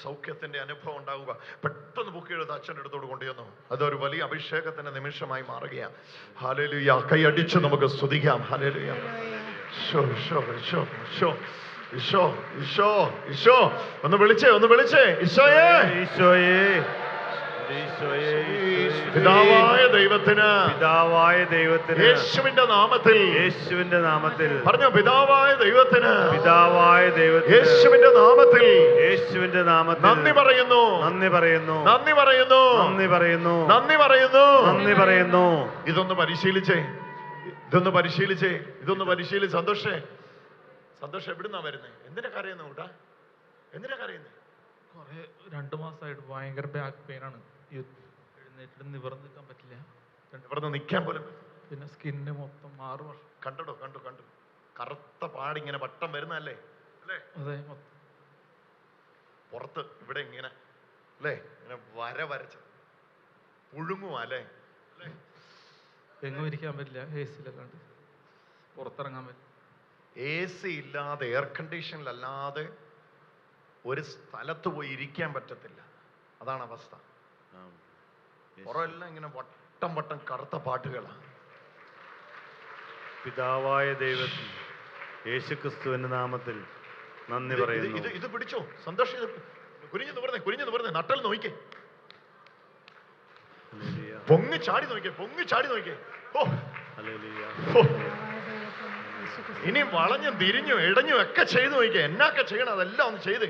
സൗഖ്യത്തിന്റെ അനുഭവം ഉണ്ടാവുക. പെട്ടെന്ന് ബുക്ക് എഴുതി അച്ഛൻ്റെ അടുത്തോട് കൊണ്ടുവന്നു. അതൊരു വലിയ അഭിഷേകത്തിന്റെ നിമിഷമായി മാറുകയാണ്. ഹല്ലേലൂയ. കൈയടിച്ച് നമുക്ക് സ്തുതിക്കാം. ഹല്ലേലൂയ. ഈശോ ഒന്ന് വിളിച്ചേ ഈശോയെ, ഈശോയെ, പിതാവായ ദൈവത്തിന് പിതാവായ ദൈവത്തിന് യേശുവിന്റെ നാമത്തിൽ, യേശുവിന്റെ നാമത്തിൽ പറഞ്ഞോ, പിതാവായ ദൈവത്തിന്, പിതാവായ ദൈവത്തിന് യേശുവിന്റെ നാമത്തിൽ, യേശുവിന്റെ നാമത്തിൽ നന്ദി പറയുന്നു, നന്ദി പറയുന്നു, നന്ദി പറയുന്നു, നന്ദി പറയുന്നു, നന്ദി പറയുന്നു, നന്ദി പറയുന്നു. ഇതൊന്ന് പരിശീലിച്ചേ, ഇതൊന്ന് പരിശീലിച്ചേ, ഇതൊന്ന് പരിശീലിച്ച്. സന്തോഷം എവിടുന്നാ വരുന്നേ? എന്തിനാ കരയുന്നു കൂട്ടാ? എന്തിനാ കരയുന്നേ? കുറെ 2 മാസമായിട്ട് ഭയങ്കര ബാക്ക് പെയിൻ ആണ്. എഴുന്നേറ്റിട്ട് നിവർന്ന് നിൽക്കാൻ പറ്റില്ല. ഇവിടുന്ന് നിൽക്കാൻ പോലും. പിന്നെ സ്കിന്ന് മൊത്തം 6 വർഷം. കണ്ടു കറുത്ത പാടിങ്ങനെ വട്ടം വരുന്നല്ലേ? അല്ലേ? അതെ, മൊത്തം പുറത്ത് ഇവിടെ ഇങ്ങനെ അല്ലേ, ഇങ്ങനെ വരച്ച് പുഴുങ്ങുവാ അല്ലേ? എങ്ങും ഇരിക്കാൻ പറ്റില്ല. AC-ലല്ലാണ്ട് പുറത്തിറങ്ങാൻ പറ്റില്ല. AC ഇല്ലാതെ, എയർ കണ്ടീഷനിലല്ലാതെ ഒരു സ്ഥലത്ത് പോയി ഇരിക്കാൻ പറ്റത്തില്ല. അതാണ് അവസ്ഥ. പുറമെല്ലാം ഇങ്ങനെ വട്ടം കറുത്ത പാട്ടുകളാണ്. പിതാവായ ദൈവത്തിന് യേശുക്രിസ്തുവിന്റെ നാമത്തിൽ നന്ദി പറയുന്നു. ഇത് പിടിച്ചോ സന്തോഷം. കുനിഞ്ഞു നിവർന്നേ, നട്ടൽ നോക്കിക്കേ, പൊങ്ങി ചാടി നോക്കിക്കേ. ഓ, ഇനി വളഞ്ഞും തിരിഞ്ഞും ഇടഞ്ഞും ഒക്കെ ചെയ്തു നോക്കിക്കേ. എന്നൊക്കെ ചെയ്യണം അതെല്ലാം ഒന്ന് ചെയ്ത്.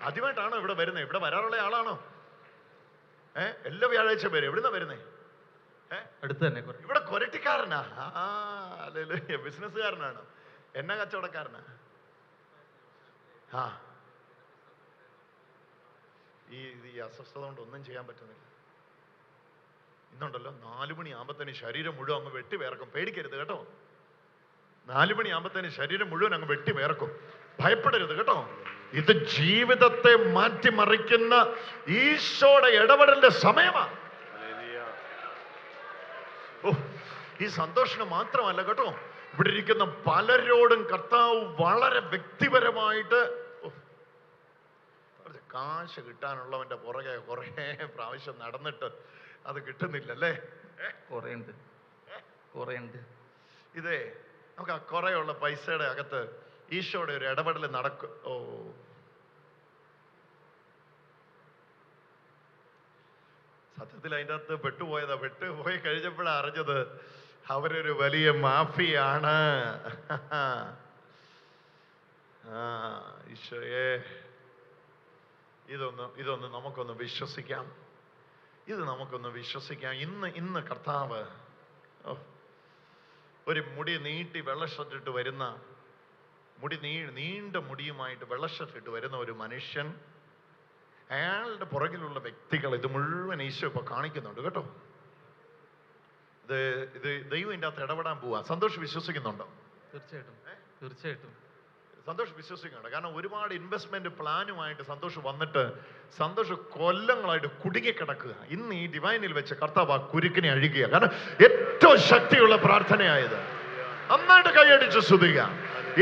ആദ്യമായിട്ടാണോ ഇവിടെ വരുന്നത്? ഇവിടെ വരാറുള്ള ആളാണോ? എല്ലാ വ്യാഴാഴ്ച പേര് എവിടുന്നാ വരുന്നേ? അടുത്ത് തന്നെ ഇവിടെ കൊരട്ടിക്കാരനാ? അല്ലെ ബിസിനസ്സുകാരനാണോ? എന്നാ കച്ചവടക്കാരനാ? ഈ അസ്വസ്ഥത കൊണ്ട് ഒന്നും ചെയ്യാൻ പറ്റുന്നില്ല. ഇന്നുണ്ടല്ലോ 4 മണിയാകുമ്പത്തേന് ശരീരം മുഴുവൻ അങ്ങ് വെട്ടി വേർക്കും. പേടിക്കരുത് കേട്ടോ. 4 മണിയാകുമ്പത്തേന് ശരീരം മുഴുവൻ അങ്ങ് വെട്ടി വേർക്കും. ഭയപ്പെടരുത് കേട്ടോ. ഇത് ജീവിതത്തെ മാറ്റിമറിക്കുന്ന ഈശോയുടെ ഇടപെടലിന്റെ സമയമാണ്. ഈ സന്തോഷം മാത്രമല്ല കേട്ടോ, ഇവിടെ ഇരിക്കുന്ന പലരോടും കർത്താവ് വളരെ വ്യക്തിപരമായിട്ട് കാശ് കിട്ടാനുള്ളവന്റെ പുറകെ കുറെ പ്രാവശ്യം നടന്നിട്ട് അത് കിട്ടുന്നില്ലല്ലേ? കുറേയുണ്ട്. ഇതേ നമുക്ക് ആ കുറേയുള്ള പൈസയുടെ അകത്ത് ഈശോയുടെ ഒരു ഇടപെടൽ നടക്കും. സത്യത്തിൽ അതിൻ്റെ അകത്ത് പെട്ടുപോയി കഴിഞ്ഞപ്പോഴാണ് അറിഞ്ഞത് അവരൊരു വലിയ മാഫിയാണ്. ഈശോയെ, ഇതൊന്ന് നമുക്കൊന്ന് വിശ്വസിക്കാം. ഇന്ന് കർത്താവ് ഒരു മുടി നീട്ടി വെള്ളഷർട്ടിട്ട് വരുന്ന, നീണ്ട മുടിയുമായിട്ട് വെള്ളഷർട്ടിട്ട് വരുന്ന ഒരു മനുഷ്യൻ, അയാളുടെ പുറകിലുള്ള വ്യക്തികൾ, ഇത് മുഴുവൻ ഈശോ ഇപ്പൊ കാണിക്കുന്നുണ്ട് കേട്ടോ. ഇത് ദൈവം ഇതിൻ്റെ അകത്ത് ഇടപെടാൻ പോവാ. സന്തോഷം വിശ്വസിക്കുന്നുണ്ടോ? തീർച്ചയായിട്ടും സന്തോഷം വിശ്വസിക്കുന്നുണ്ട്. കാരണം ഒരുപാട് ഇൻവെസ്റ്റ്മെന്റ് പ്ലാനുമായിട്ട് സന്തോഷം വന്നിട്ട് സന്തോഷം കൊല്ലങ്ങളായിട്ട് കുടുങ്ങി കിടക്കുക. ഇന്ന് ഈ ഡിവൈനിൽ വെച്ച് കർത്താവ് ആ കുരുക്കിനെ അഴിക്കുക. കാരണം ഏറ്റവും ശക്തിയുള്ള പ്രാർത്ഥനയായത്. നന്നായിട്ട് കൈയടിച്ച് സ്തുതിക്കുക.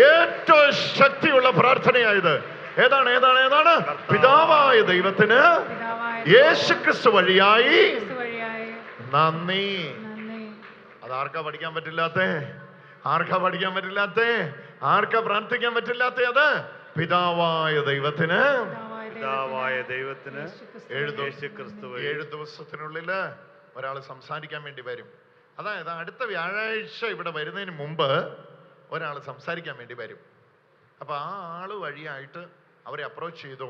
ഏറ്റവും ശക്തിയുള്ള പ്രാർത്ഥനയായത് ഏതാണ്? പിതാവായ ദൈവത്തിന് യേശുക്രിസ്തു വഴിയായി നന്ദി. അതാർക്കാ പഠിക്കാൻ പറ്റില്ലാത്തേ? ആർക്കാ പ്രാർത്ഥിക്കാൻ പറ്റില്ലാത്ത? അത് പിതാവായ ദൈവത്തിന് 7 ദിവസത്തിനുള്ളില് ഒരാൾ സംസാരിക്കാൻ വേണ്ടി വരും. അതായത് അടുത്ത വ്യാഴാഴ്ച ഇവിടെ വരുന്നതിന് മുമ്പ് ഒരാൾ സംസാരിക്കാൻ വേണ്ടി വരും. അപ്പൊ ആ ആള് വഴിയായിട്ട് അവരെ അപ്രോച്ച് ചെയ്തു.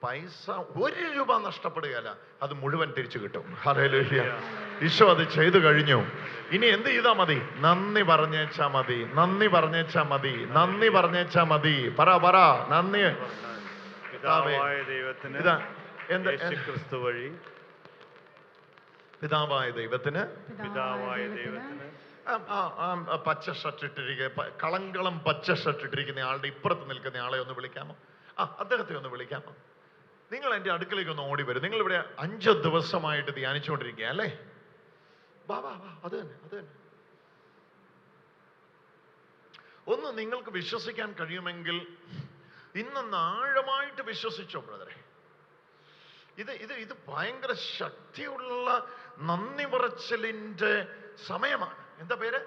പൈസ 1 രൂപ നഷ്ടപ്പെടുകയല്ല, അത് മുഴുവൻ തിരിച്ചു കിട്ടും. ഹല്ലേലൂയ. ഈശോ അത് ചെയ്തു കഴിഞ്ഞു. ഇനി എന്ത് ചെയ്താ മതി? നന്ദി പറഞ്ഞേച്ചാ മതി. പറ നന്ദി. പിതാവായ ദൈവത്തിന് പച്ച ഷർട്ട് ഇട്ടിരിക്കുക, കളങ്കളം പച്ച ഷർട്ട് ഇട്ടിരിക്കുന്ന ആളുടെ ഇപ്പുറത്ത് നിൽക്കുന്ന ആളെ ഒന്ന് വിളിക്കാമോ? അദ്ദേഹത്തെ ഒന്ന് വിളിക്കാമോ? നിങ്ങൾ എൻ്റെ അടുക്കലേക്ക് ഒന്ന് ഓടി വരും. നിങ്ങൾ ഇവിടെ 5 ദിവസമായിട്ട് ധ്യാനിച്ചുകൊണ്ടിരിക്കുക അല്ലേ? വാ, അത് തന്നെ. ഒന്ന് നിങ്ങൾക്ക് വിശ്വസിക്കാൻ കഴിയുമെങ്കിൽ ഇന്നൊന്ന് ആഴമായിട്ട് വിശ്വസിച്ചോ ബ്രദറെ. ഇത് ഭയങ്കര ശക്തിയുള്ള നന്ദി പറച്ചിലിന്റെ സമയമാണ്. എന്താ പേര്?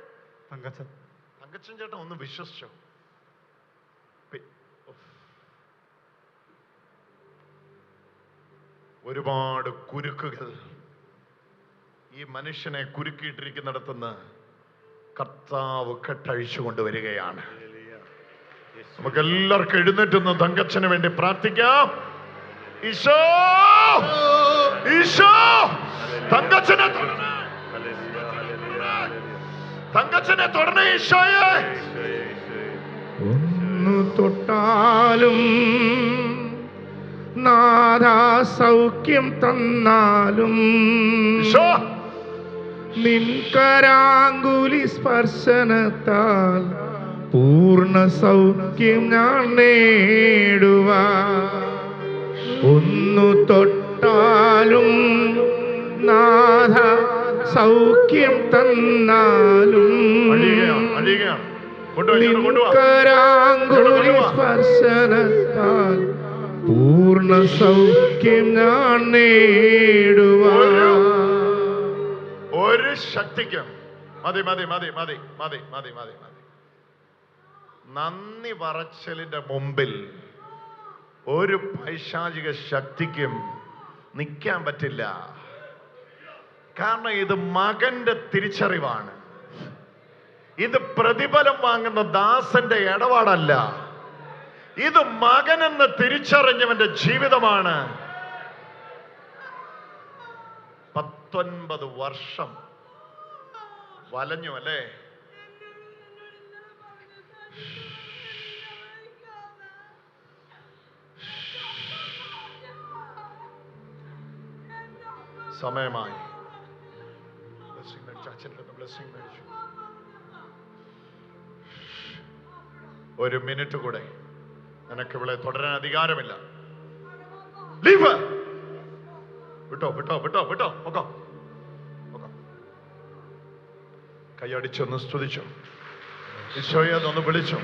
തങ്കച്ചൻ ചേട്ടൻ. ഒന്ന് വിശ്വസിച്ചോ. ഒരുപാട് കുരുക്കുകൾ ഈ മനുഷ്യനെ കുരുക്കിയിട്ടിരിക്കുന്നിടത്തുനിന്ന് കർത്താവ് കെട്ടഴിച്ചു കൊണ്ടുവരികയാണ്. നമുക്ക് എല്ലാവർക്കും എഴുന്നേറ്റുന്ന തങ്കച്ചന് വേണ്ടി പ്രാർത്ഥിക്കാം. ഈശോ, ഈശോ, തങ്കച്ചനെ തൊടണേ, തങ്കച്ചനെ തൊടണേ ഈശോയെ. ഒന്നു തൊട്ടാലും നാഥാ സൗഖ്യം തന്നാലും ഈശോ, നിൻകരാങ്കുലി സ്പർശനത്താൽ പൂർണ്ണ സൗഖ്യം ഞാൻ നേടുവാ. ഒന്നു തൊട്ടാലും നാഥ സൗഖ്യം തന്നാലും അഴിയുകയാണ്. കൊണ്ടുപോയി നിൻകരാങ്കുലി സ്പർശനത്താൽ പൂർണ്ണ സൗഖ്യം ഞാൻ നേടുവാ. ഒരു ശക്തിക്കും മതി മതി മതി മതി മതി മതി മതി മതി. നന്ദി പറച്ചിലിന്റെ മുമ്പിൽ ഒരു പൈശാചിക ശക്തിക്കും നിൽക്കാൻ പറ്റില്ല. കാരണം ഇത് മകന്റെ തിരിച്ചറിവാണ്. ഇത് പ്രതിഫലം വാങ്ങുന്ന ദാസന്റെ ഇടപാടല്ല. ഇത് മകനെന്ന് തിരിച്ചറിഞ്ഞവന്റെ ജീവിതമാണ്. 19 വർഷം വലഞ്ഞു അല്ലേ? സമയമായി. ഒരു മിനിറ്റ് കൂടെ. നിനക്ക് ഇവിടെ തുടരാൻ അധികാരമില്ല. ലീവ്. വിട്ടോ വിട്ടോ വിട്ടോ വിട്ടോ. പൊക്കോ പൊക്കോ. കൈയടിച്ചൊന്ന് സ്തുതിച്ചു. ഈശോയെ ഒന്ന് വിളിച്ചു.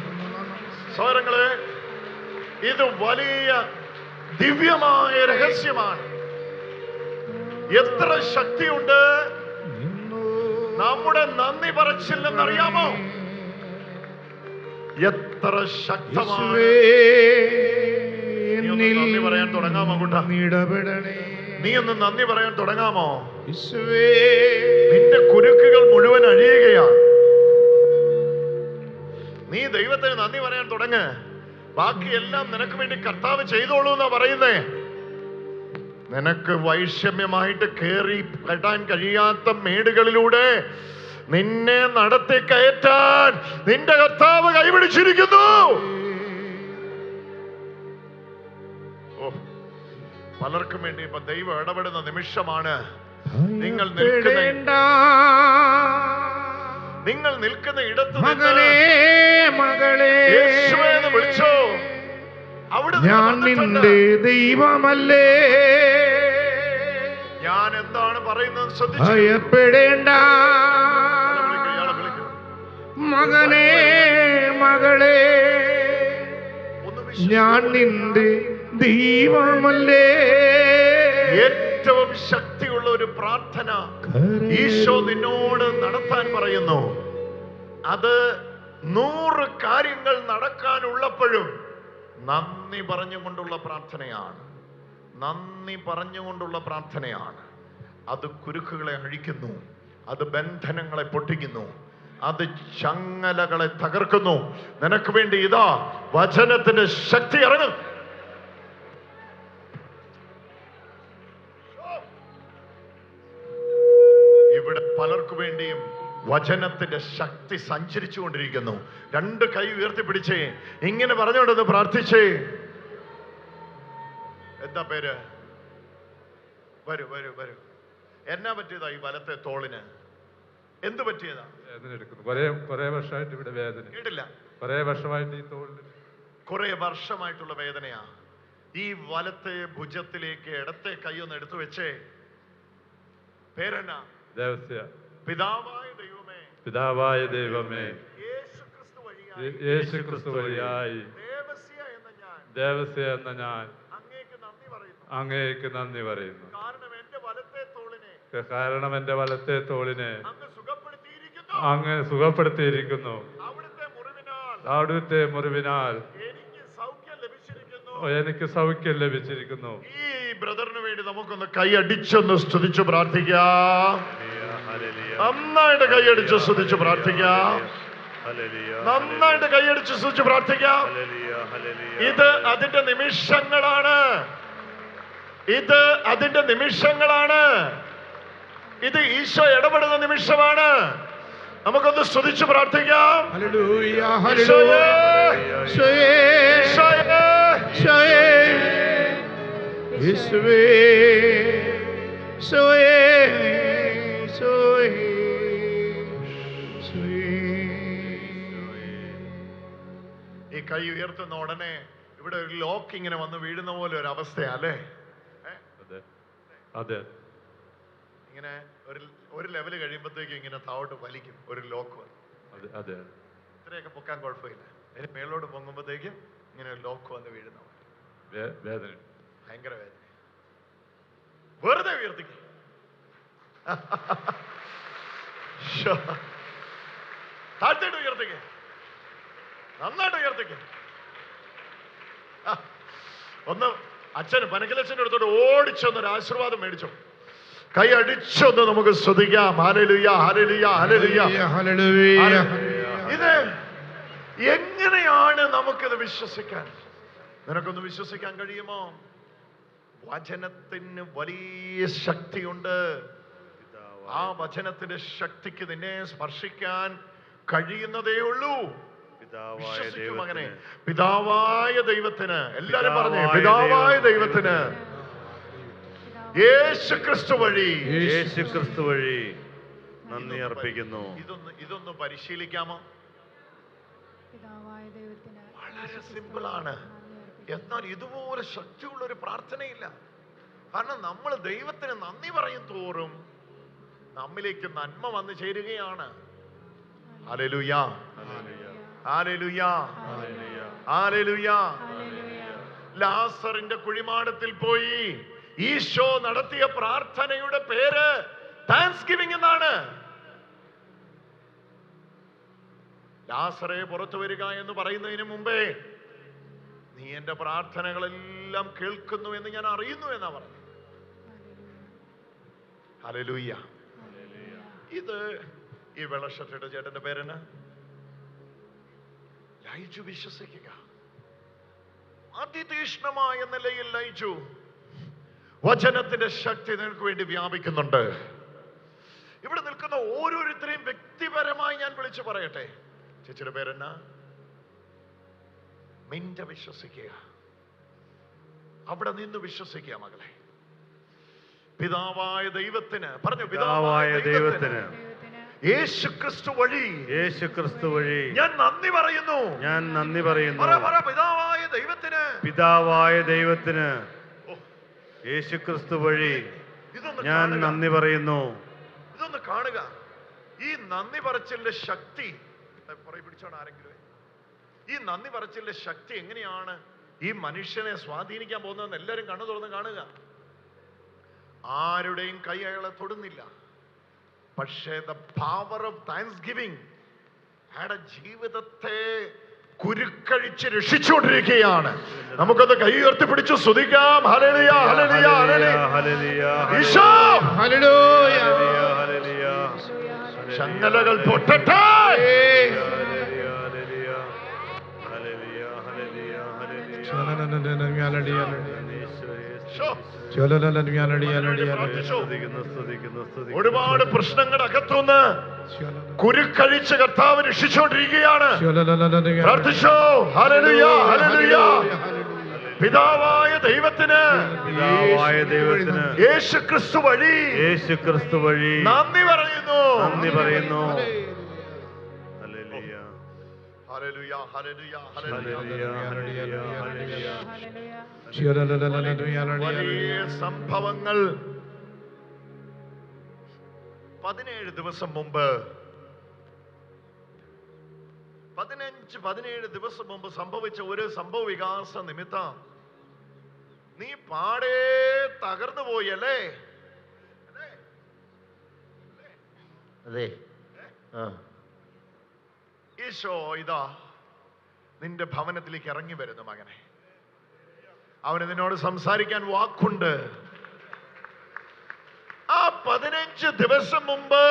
സഹോദരങ്ങളെ, ഇത് വലിയ ദിവ്യമായ രഹസ്യമാണ്. എത്ര ശക്തിയുണ്ട് നമ്മുടെ നന്ദി പറച്ചില്ലെന്നറിയാമോ? എത്ര ശക്തമാണ്. നന്ദി പറയാൻ തുടങ്ങാമോ കൂട്ടാ? നീ ഒന്ന് നന്ദി പറയാൻ തുടങ്ങാമോ? നിന്റെ കുരുക്കുകൾ മുഴുവൻ അഴിയുകയാണ്. നീ ദൈവത്തിന് നന്ദി പറയാൻ തുടങ്ങ്. ബാക്കിയെല്ലാം നിനക്ക് വേണ്ടി കർത്താവ് ചെയ്തോളൂ എന്നാ പറയുന്നേ. നിനക്ക് വൈഷമ്യമായിട്ട് കേറി കെട്ടാൻ കഴിയാത്ത മേടുകളിലൂടെ നിന്നെ നടത്തി കയറ്റാൻ നിന്റെ കർത്താവ് കൈപിടിച്ചിരിക്കുന്നു. ഓ, പലർക്കും വേണ്ടി ഇപ്പൊ ദൈവം ഇടപെടുന്ന നിമിഷമാണ്. നിങ്ങൾ നിൽക്കുന്ന ഇടത്ത് മകളെ മകളെ യേശുവേ എന്ന് വിളിച്ചോ. അവിടെ ഞാൻ നിന്റെ ദൈവമല്ലേ. ഞാൻ എന്താണ് പറയുന്നത് ശ്രദ്ധിച്ചു. ഭയപ്പെടേണ്ട മകനെ മകളെ, ഞാൻ നിന്റെ ദൈവമല്ലേ. ഏറ്റവും ശക്തിയുള്ള ഒരു പ്രാർത്ഥന ഈശോ നിന്നോട് നടത്താൻ പറയുന്നു. അത് 100 കാര്യങ്ങൾ നടക്കാനുള്ളപ്പോഴും നന്ദി പറഞ്ഞുകൊണ്ടുള്ള പ്രാർത്ഥനയാണ്. നന്ദി പറഞ്ഞുകൊണ്ടുള്ള പ്രാർത്ഥനയാണ്. അത് കുരുക്കുകളെ അഴിക്കുന്നു, അത് ബന്ധനങ്ങളെ പൊട്ടിക്കുന്നു, അത് ചങ്ങലകളെ തകർക്കുന്നു. നിനക്ക് വേണ്ടി ഇതാ വചനത്തിന്റെ ശക്തി ഇറങ്ങും. ഇവിടെ പലർക്കു വേണ്ടിയും വചനത്തിന്റെ ശക്തി സഞ്ചരിച്ചു കൊണ്ടിരിക്കുന്നു. 2 കൈ ഉയർത്തിപ്പിടിച്ചേ, ഇങ്ങനെ പറഞ്ഞുകൊണ്ടെന്ന് പ്രാർത്ഥിച്ചേ. എന്താ പേര്? വരൂ വരൂ വരൂ. എന്നാ പറ്റിയതാ ഈ വലത്തെ തോളിന്? എന്ത് പറ്റിയതാ? വേദന എടുക്കുന്നു. കുറെ വർഷമായിട്ട് ഇവിടെ വേദന. കേട്ടില്ല. കുറെ വർഷമായിട്ട് ഈ തോളിൽ കുറെ വർഷമായിട്ടുള്ള വേദനയാ. ഈ വലത്തെ ഭുജത്തിലേക്ക് ഇടത്തെ കൈയൊന്ന് എടുത്തു വെച്ചേ. പേരെന്നാ? ദേവസ്യ. പിതാവായ ദൈവമേ, പിതാവായ ദൈവമേ, യേശു ക്രിസ്തു വഴിയായി ദേവസ്യ എന്ന ഞാൻ അങ്ങേക്ക് നന്ദി പറയുന്നു. കാരണം എന്റെ വലത്തെ തോളിനെ അങ്ങ് സുഖപ്പെടുത്തിയിരിക്കുന്നു. അവിടുത്തെ മുറിവിനാൽ എനിക്ക് സൗഖ്യം ലഭിച്ചിരിക്കുന്നു. ഈ ബ്രദറിന് വേണ്ടി നമുക്കൊന്ന് കൈ അടിച്ചൊന്ന് സ്തുതിച്ചു പ്രാർത്ഥിക്കാം. നന്നായിട്ട് കൈയടിച്ച് സ്തുതിച്ചു പ്രാർത്ഥിക്കാം. നന്നായിട്ട് കൈയടിച്ച് സ്തുതിച്ചു പ്രാർത്ഥിക്കാം. ഇത് അതിന്റെ നിമിഷങ്ങളാണ്. ഇത് അതിന്റെ നിമിഷങ്ങളാണ്. ഇത് ഈശോ ഇടപെടുന്ന നിമിഷമാണ്. നമുക്കൊന്ന് സ്തുതിച്ചു പ്രാർത്ഥിക്കാം. ഹല്ലേലൂയ, ഈശോയേ, ഈശോയേ, ഈശോയേ, ഈശോയേ, യേശുവേ, ഈശോയേ, ഈശോയേ, ഈശോയേ. ഈ കൈ ഉയർത്തുന്ന ഉടനെ ഇവിടെ ഒരു ലോക്ക് ഇങ്ങനെ വന്ന് വീഴുന്ന പോലെ ഒരു അവസ്ഥയാ അല്ലേ? അതെ അതെ. ഇങ്ങനെ ഒരു ലെവല് കഴിയുമ്പോഴത്തേക്കും ഇങ്ങനെ താഴോട്ട് വലിക്കും ഒരു ലോക്ക് വന്ന്. അതെ അതെ. ഇത്രയൊക്കെ പൊക്കാൻ കുഴപ്പമില്ല. അതിന് മേളോട്ട് പൊങ്ങുമ്പോഴത്തേക്കും ഇങ്ങനെ ഒരു ലോക്ക് വന്ന് വീഴുന്ന പോലെ വേദന. ഭയങ്കര വേദന. വെറുതെ ഉയർത്തിക്കും. താഴ്ത്തിട്ട് ഉയർത്തിക്കും. നന്നായിട്ട് ഉയർത്തിക്കും. ഒന്ന് അച്ഛന് പനക്കലച്ഛൻ്റെ അടുത്തോട്ട് ഓടിച്ചൊന്നൊരു ആശീർവാദം മേടിച്ചോ. കൈ അടിച്ചൊന്ന് നമുക്ക് സ്തുതിക്കാം. Hallelujah, hallelujah, hallelujah, hallelujah. ഇത് എങ്ങനെയാണ് നമുക്കിത് വിശ്വസിക്കാൻ? നിനക്കൊന്ന് വിശ്വസിക്കാൻ കഴിയുമോ? വചനത്തിന് വലിയ ശക്തിയുണ്ട്. ആ വചനത്തിന്റെ ശക്തിക്ക് നിന്നെ സ്പർശിക്കാൻ കഴിയുന്നതേ ഉള്ളൂ. വിശ്വസിക്കും അങ്ങനെ. പിതാവായ ദൈവത്തിന്, എല്ലാരും പറഞ്ഞേ, പിതാവായ ദൈവത്തിന് യേശുക്രിസ്തു വഴി, യേശുക്രിസ്തു വഴി നന്ദി അർപ്പിക്കുന്നു. ഇതൊന്ന് പരിശീലിക്കാമോ? പിതാവായ ദൈവത്തിന് വളരെ സിമ്പിൾ ആണ്. എന്നാൽ ഇതുപോലെ ശക്തിയുള്ള ഒരു പ്രാർത്ഥനയില്ല. കാരണം നമ്മൾ ദൈവത്തിന് നന്ദി പറയും തോറും നമ്മിലേക്ക് നന്മ വന്നു ചേരുകയാണ്. Hallelujah, hallelujah, hallelujah. ലാസറിന്റെ കുഴിമാടത്തിൽ പോയി ഈശോ നടത്തിയ പ്രാർത്ഥനയുടെ പേര് താങ്ക്സ്ഗിവിംഗ് എന്നാണ്. ലാസറെ പുറത്തു വരിക എന്ന് പറയുന്നതിന് മുമ്പേ നീ എന്റെ പ്രാർത്ഥനകളെല്ലാം കേൾക്കുന്നു എന്ന് ഞാൻ അറിയുന്നു എന്നാ പറഞ്ഞു. ഹല്ലേലൂയ. ഇത് ഈ വെള്ളഷർട്ടിട്ട ചേട്ടന്റെ പേരെന്നാ? ലൈജു. വിശ്വസിക്കുക. അതിതീഷ്ണമായ നിലയിൽ ലൈജു വചനത്തിന്റെ ശക്തി നിനക്ക് വേണ്ടി വ്യാപിക്കുന്നുണ്ട്. ഇവിടെ നിൽക്കുന്ന ഓരോരുത്തരെയും വ്യക്തിപരമായി ഞാൻ വിളിച്ചു പറയട്ടെ. ചേച്ചിയുടെ പേരെന്നാ? മിന്റ. വിശ്വസിക്കുക. അവിടെ നിന്ന് വിശ്വസിക്കുക മകളെ. പിതാവായ ദൈവത്തിന് പറഞ്ഞു, പിതാവായ ദൈവത്തിന് യേശുക്രിസ്തു വഴി, യേശുക്രിസ്തു വഴി ഞാൻ നന്ദി പറയുന്നു. ഞാൻ നന്ദി പറയുന്നു. പിതാവായ ദൈവത്തിന്, പിതാവായ ദൈവത്തിന് യേശുക്രിസ്തു വഴി ഞാൻ നന്ദി പറയുന്നു. ഇതൊന്ന് കാണുക. ഈ നന്ദി പറച്ചിലിന്റെ ശക്തി പിടിച്ചോണം ആരെങ്കിലും. ഈ നന്ദി പറച്ചിലിന്റെ ശക്തി എങ്ങനെയാണ് ഈ മനുഷ്യനെ സ്വാധീനിക്കാൻ പോകുന്നതെന്ന് എല്ലാവരും കണ്ണു തുറന്ന് കാണുക. ആരുടെയും കൈ അയാളെ തൊടുന്നില്ല. പക്ഷേ ദ പവർ ഓഫ് താങ്ക്സ്ഗിവിംഗ് അയാളുടെ ജീവിതത്തെ കുരുക്കഴിച്ച് രക്ഷിച്ചുകൊണ്ടിരിക്കുകയാണ്. നമുക്കത് കൈ ഉയർത്തി പിടിച്ചു സ്തുതിക്കാം. Hallelujah, hallelujah, hallelujah. Eesho, hallelujah. ചങ്ങലകൾ പൊട്ടട്ടെ. ഒരുപാട് പ്രശ്നങ്ങളുടെ അകത്തുനിന്ന് കുരുക്കഴിച്ച് കർത്താവ് രക്ഷിച്ചുകൊണ്ടിരിക്കുകയാണ്. പ്രാർത്ഥിച്ചോ. Hallelujah, hallelujah. പിതാവായ ദൈവത്തിന്, പിതാവായ ദൈവത്തിന് യേശുക്രിസ്തു വഴി, യേശുക്രിസ്തു വഴി നന്ദി പറയുന്നു. നന്ദി പറയുന്നു. ഹല്ലേലൂയ, ഹല്ലേലൂയ, വലിയ സംഭവങ്ങൾ 17 ദിവസം മുമ്പ് 15-17 ദിവസം മുമ്പ് സംഭവിച്ച ഒരു സംഭവ വികാസ നിമിത്തം നീ പാടേ തകർന്നു പോയി അല്ലേ? അതെ. ഈശോ ഇതാ നിന്റെ ഭവനത്തിലേക്ക് ഇറങ്ങി വരുന്നു മകനെ. അവന് നിന്നോട് സംസാരിക്കാൻ വാക്കുണ്ട്. 15 ദിവസം മുമ്പ്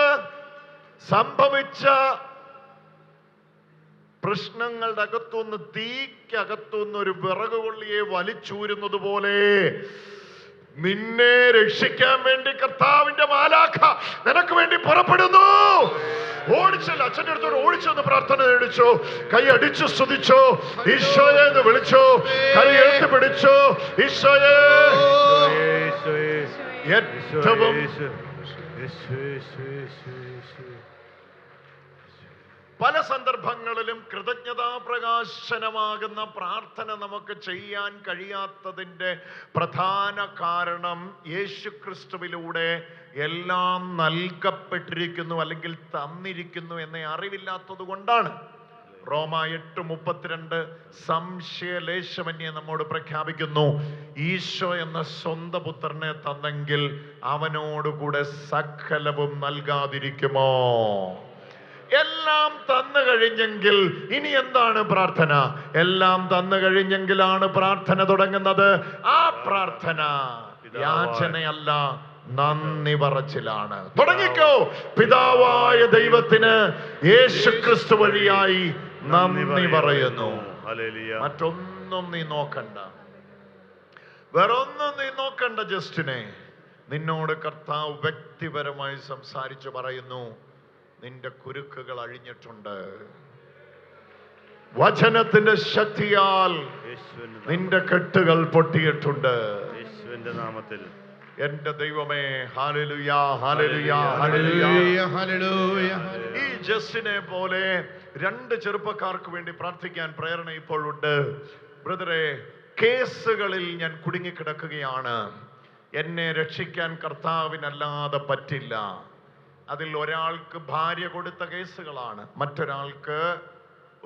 സംഭവിച്ച പ്രശ്നങ്ങളുടെ അകത്തുനിന്ന്, തീക്കകത്തുനിന്ന് ഒരു വിറക് കൊള്ളിയെ വലിച്ചൂരുന്നത് പോലെ നിന്നെ രക്ഷിക്കാൻ വേണ്ടി കർത്താവിന്റെ മാലാഖ നിനക്ക് വേണ്ടി പുറപ്പെടുന്നു. ഓടിച്ചല്ല, അച്ഛൻ്റെ അടുത്തോട് ഓടിച്ചെന്ന് പ്രാർത്ഥന നേടിച്ചോ, കൈ അടിച്ചു സ്തുതിച്ചോ, ഈശോയെ എന്ന് വിളിച്ചോ, കൈ എടുത്ത് പിടിച്ചോ. ഈശോയെ ഏറ്റവും പല സന്ദർഭങ്ങളിലും കൃതജ്ഞതാ പ്രകാശനമാകുന്ന പ്രാർത്ഥന നമുക്ക് ചെയ്യാൻ കഴിയാത്തതിൻ്റെ പ്രധാന കാരണം യേശുക്രിസ്തുവിലൂടെ എല്ലാം നൽകപ്പെട്ടിരിക്കുന്നു അല്ലെങ്കിൽ തന്നിരിക്കുന്നു എന്ന അറിവില്ലാത്തത് കൊണ്ടാണ്. റോമ 8:32 സംശയലേശമന്യേ നമ്മോട് പ്രഖ്യാപിക്കുന്നു, ഈശോ എന്ന സ്വന്തം പുത്രനെ തന്നെങ്കിൽ അവനോടുകൂടെ സകലവും നൽകാതിരിക്കുമോ? എല്ലാം തന്നു കഴിഞ്ഞെങ്കിൽ ഇനി എന്താണ് പ്രാർത്ഥന? എല്ലാം തന്നു കഴിഞ്ഞെങ്കിലാണ് പ്രാർത്ഥന തുടങ്ങുന്നത്. ആ പ്രാർത്ഥന യാചനയല്ല, നന്ദി പറച്ചിലാണ്. തുടങ്ങിക്കോ. പിതാവായ ദൈവത്തിന് യേശുക്രിസ്തു വഴിയായി നന്ദി പറയുന്നു. മറ്റൊന്നും നീ നോക്കണ്ട, വേറൊന്നും നീ നോക്കണ്ട. ജസ്റ്റിനെ, നിന്നോട് കർത്താവ് വ്യക്തിപരമായി സംസാരിച്ചു പറയുന്നു, നിന്റെ കുരുക്കുകൾ അഴിഞ്ഞിട്ടുണ്ട്. വചനത്തിന്റെ ശക്തിയാൽ നിന്റെ കെട്ടുകൾ പൊട്ടിയിട്ടുണ്ട്. യേശുവിന്റെ നാമത്തിൽ എന്റെ ദൈവമേ, ഹല്ലേലൂയ, ഹല്ലേലൂയ, ഹല്ലേലൂയ, ഹല്ലേലൂയ. ഈ ജസ്റ്റിനെ പോലെ 2 ചെറുപ്പക്കാർക്ക് വേണ്ടി പ്രാർത്ഥിക്കാൻ പ്രേരണ ഇപ്പോഴുണ്ട്. ബ്രദറെ, കേസുകളിൽ ഞാൻ കുടുങ്ങിക്കിടക്കുകയാണ്. എന്നെ രക്ഷിക്കാൻ കർത്താവിനല്ലാതെ പറ്റില്ല. അതിൽ ഒരാൾക്ക് ഭാര്യ കൊടുത്ത കേസുകളാണ്, മറ്റൊരാൾക്ക്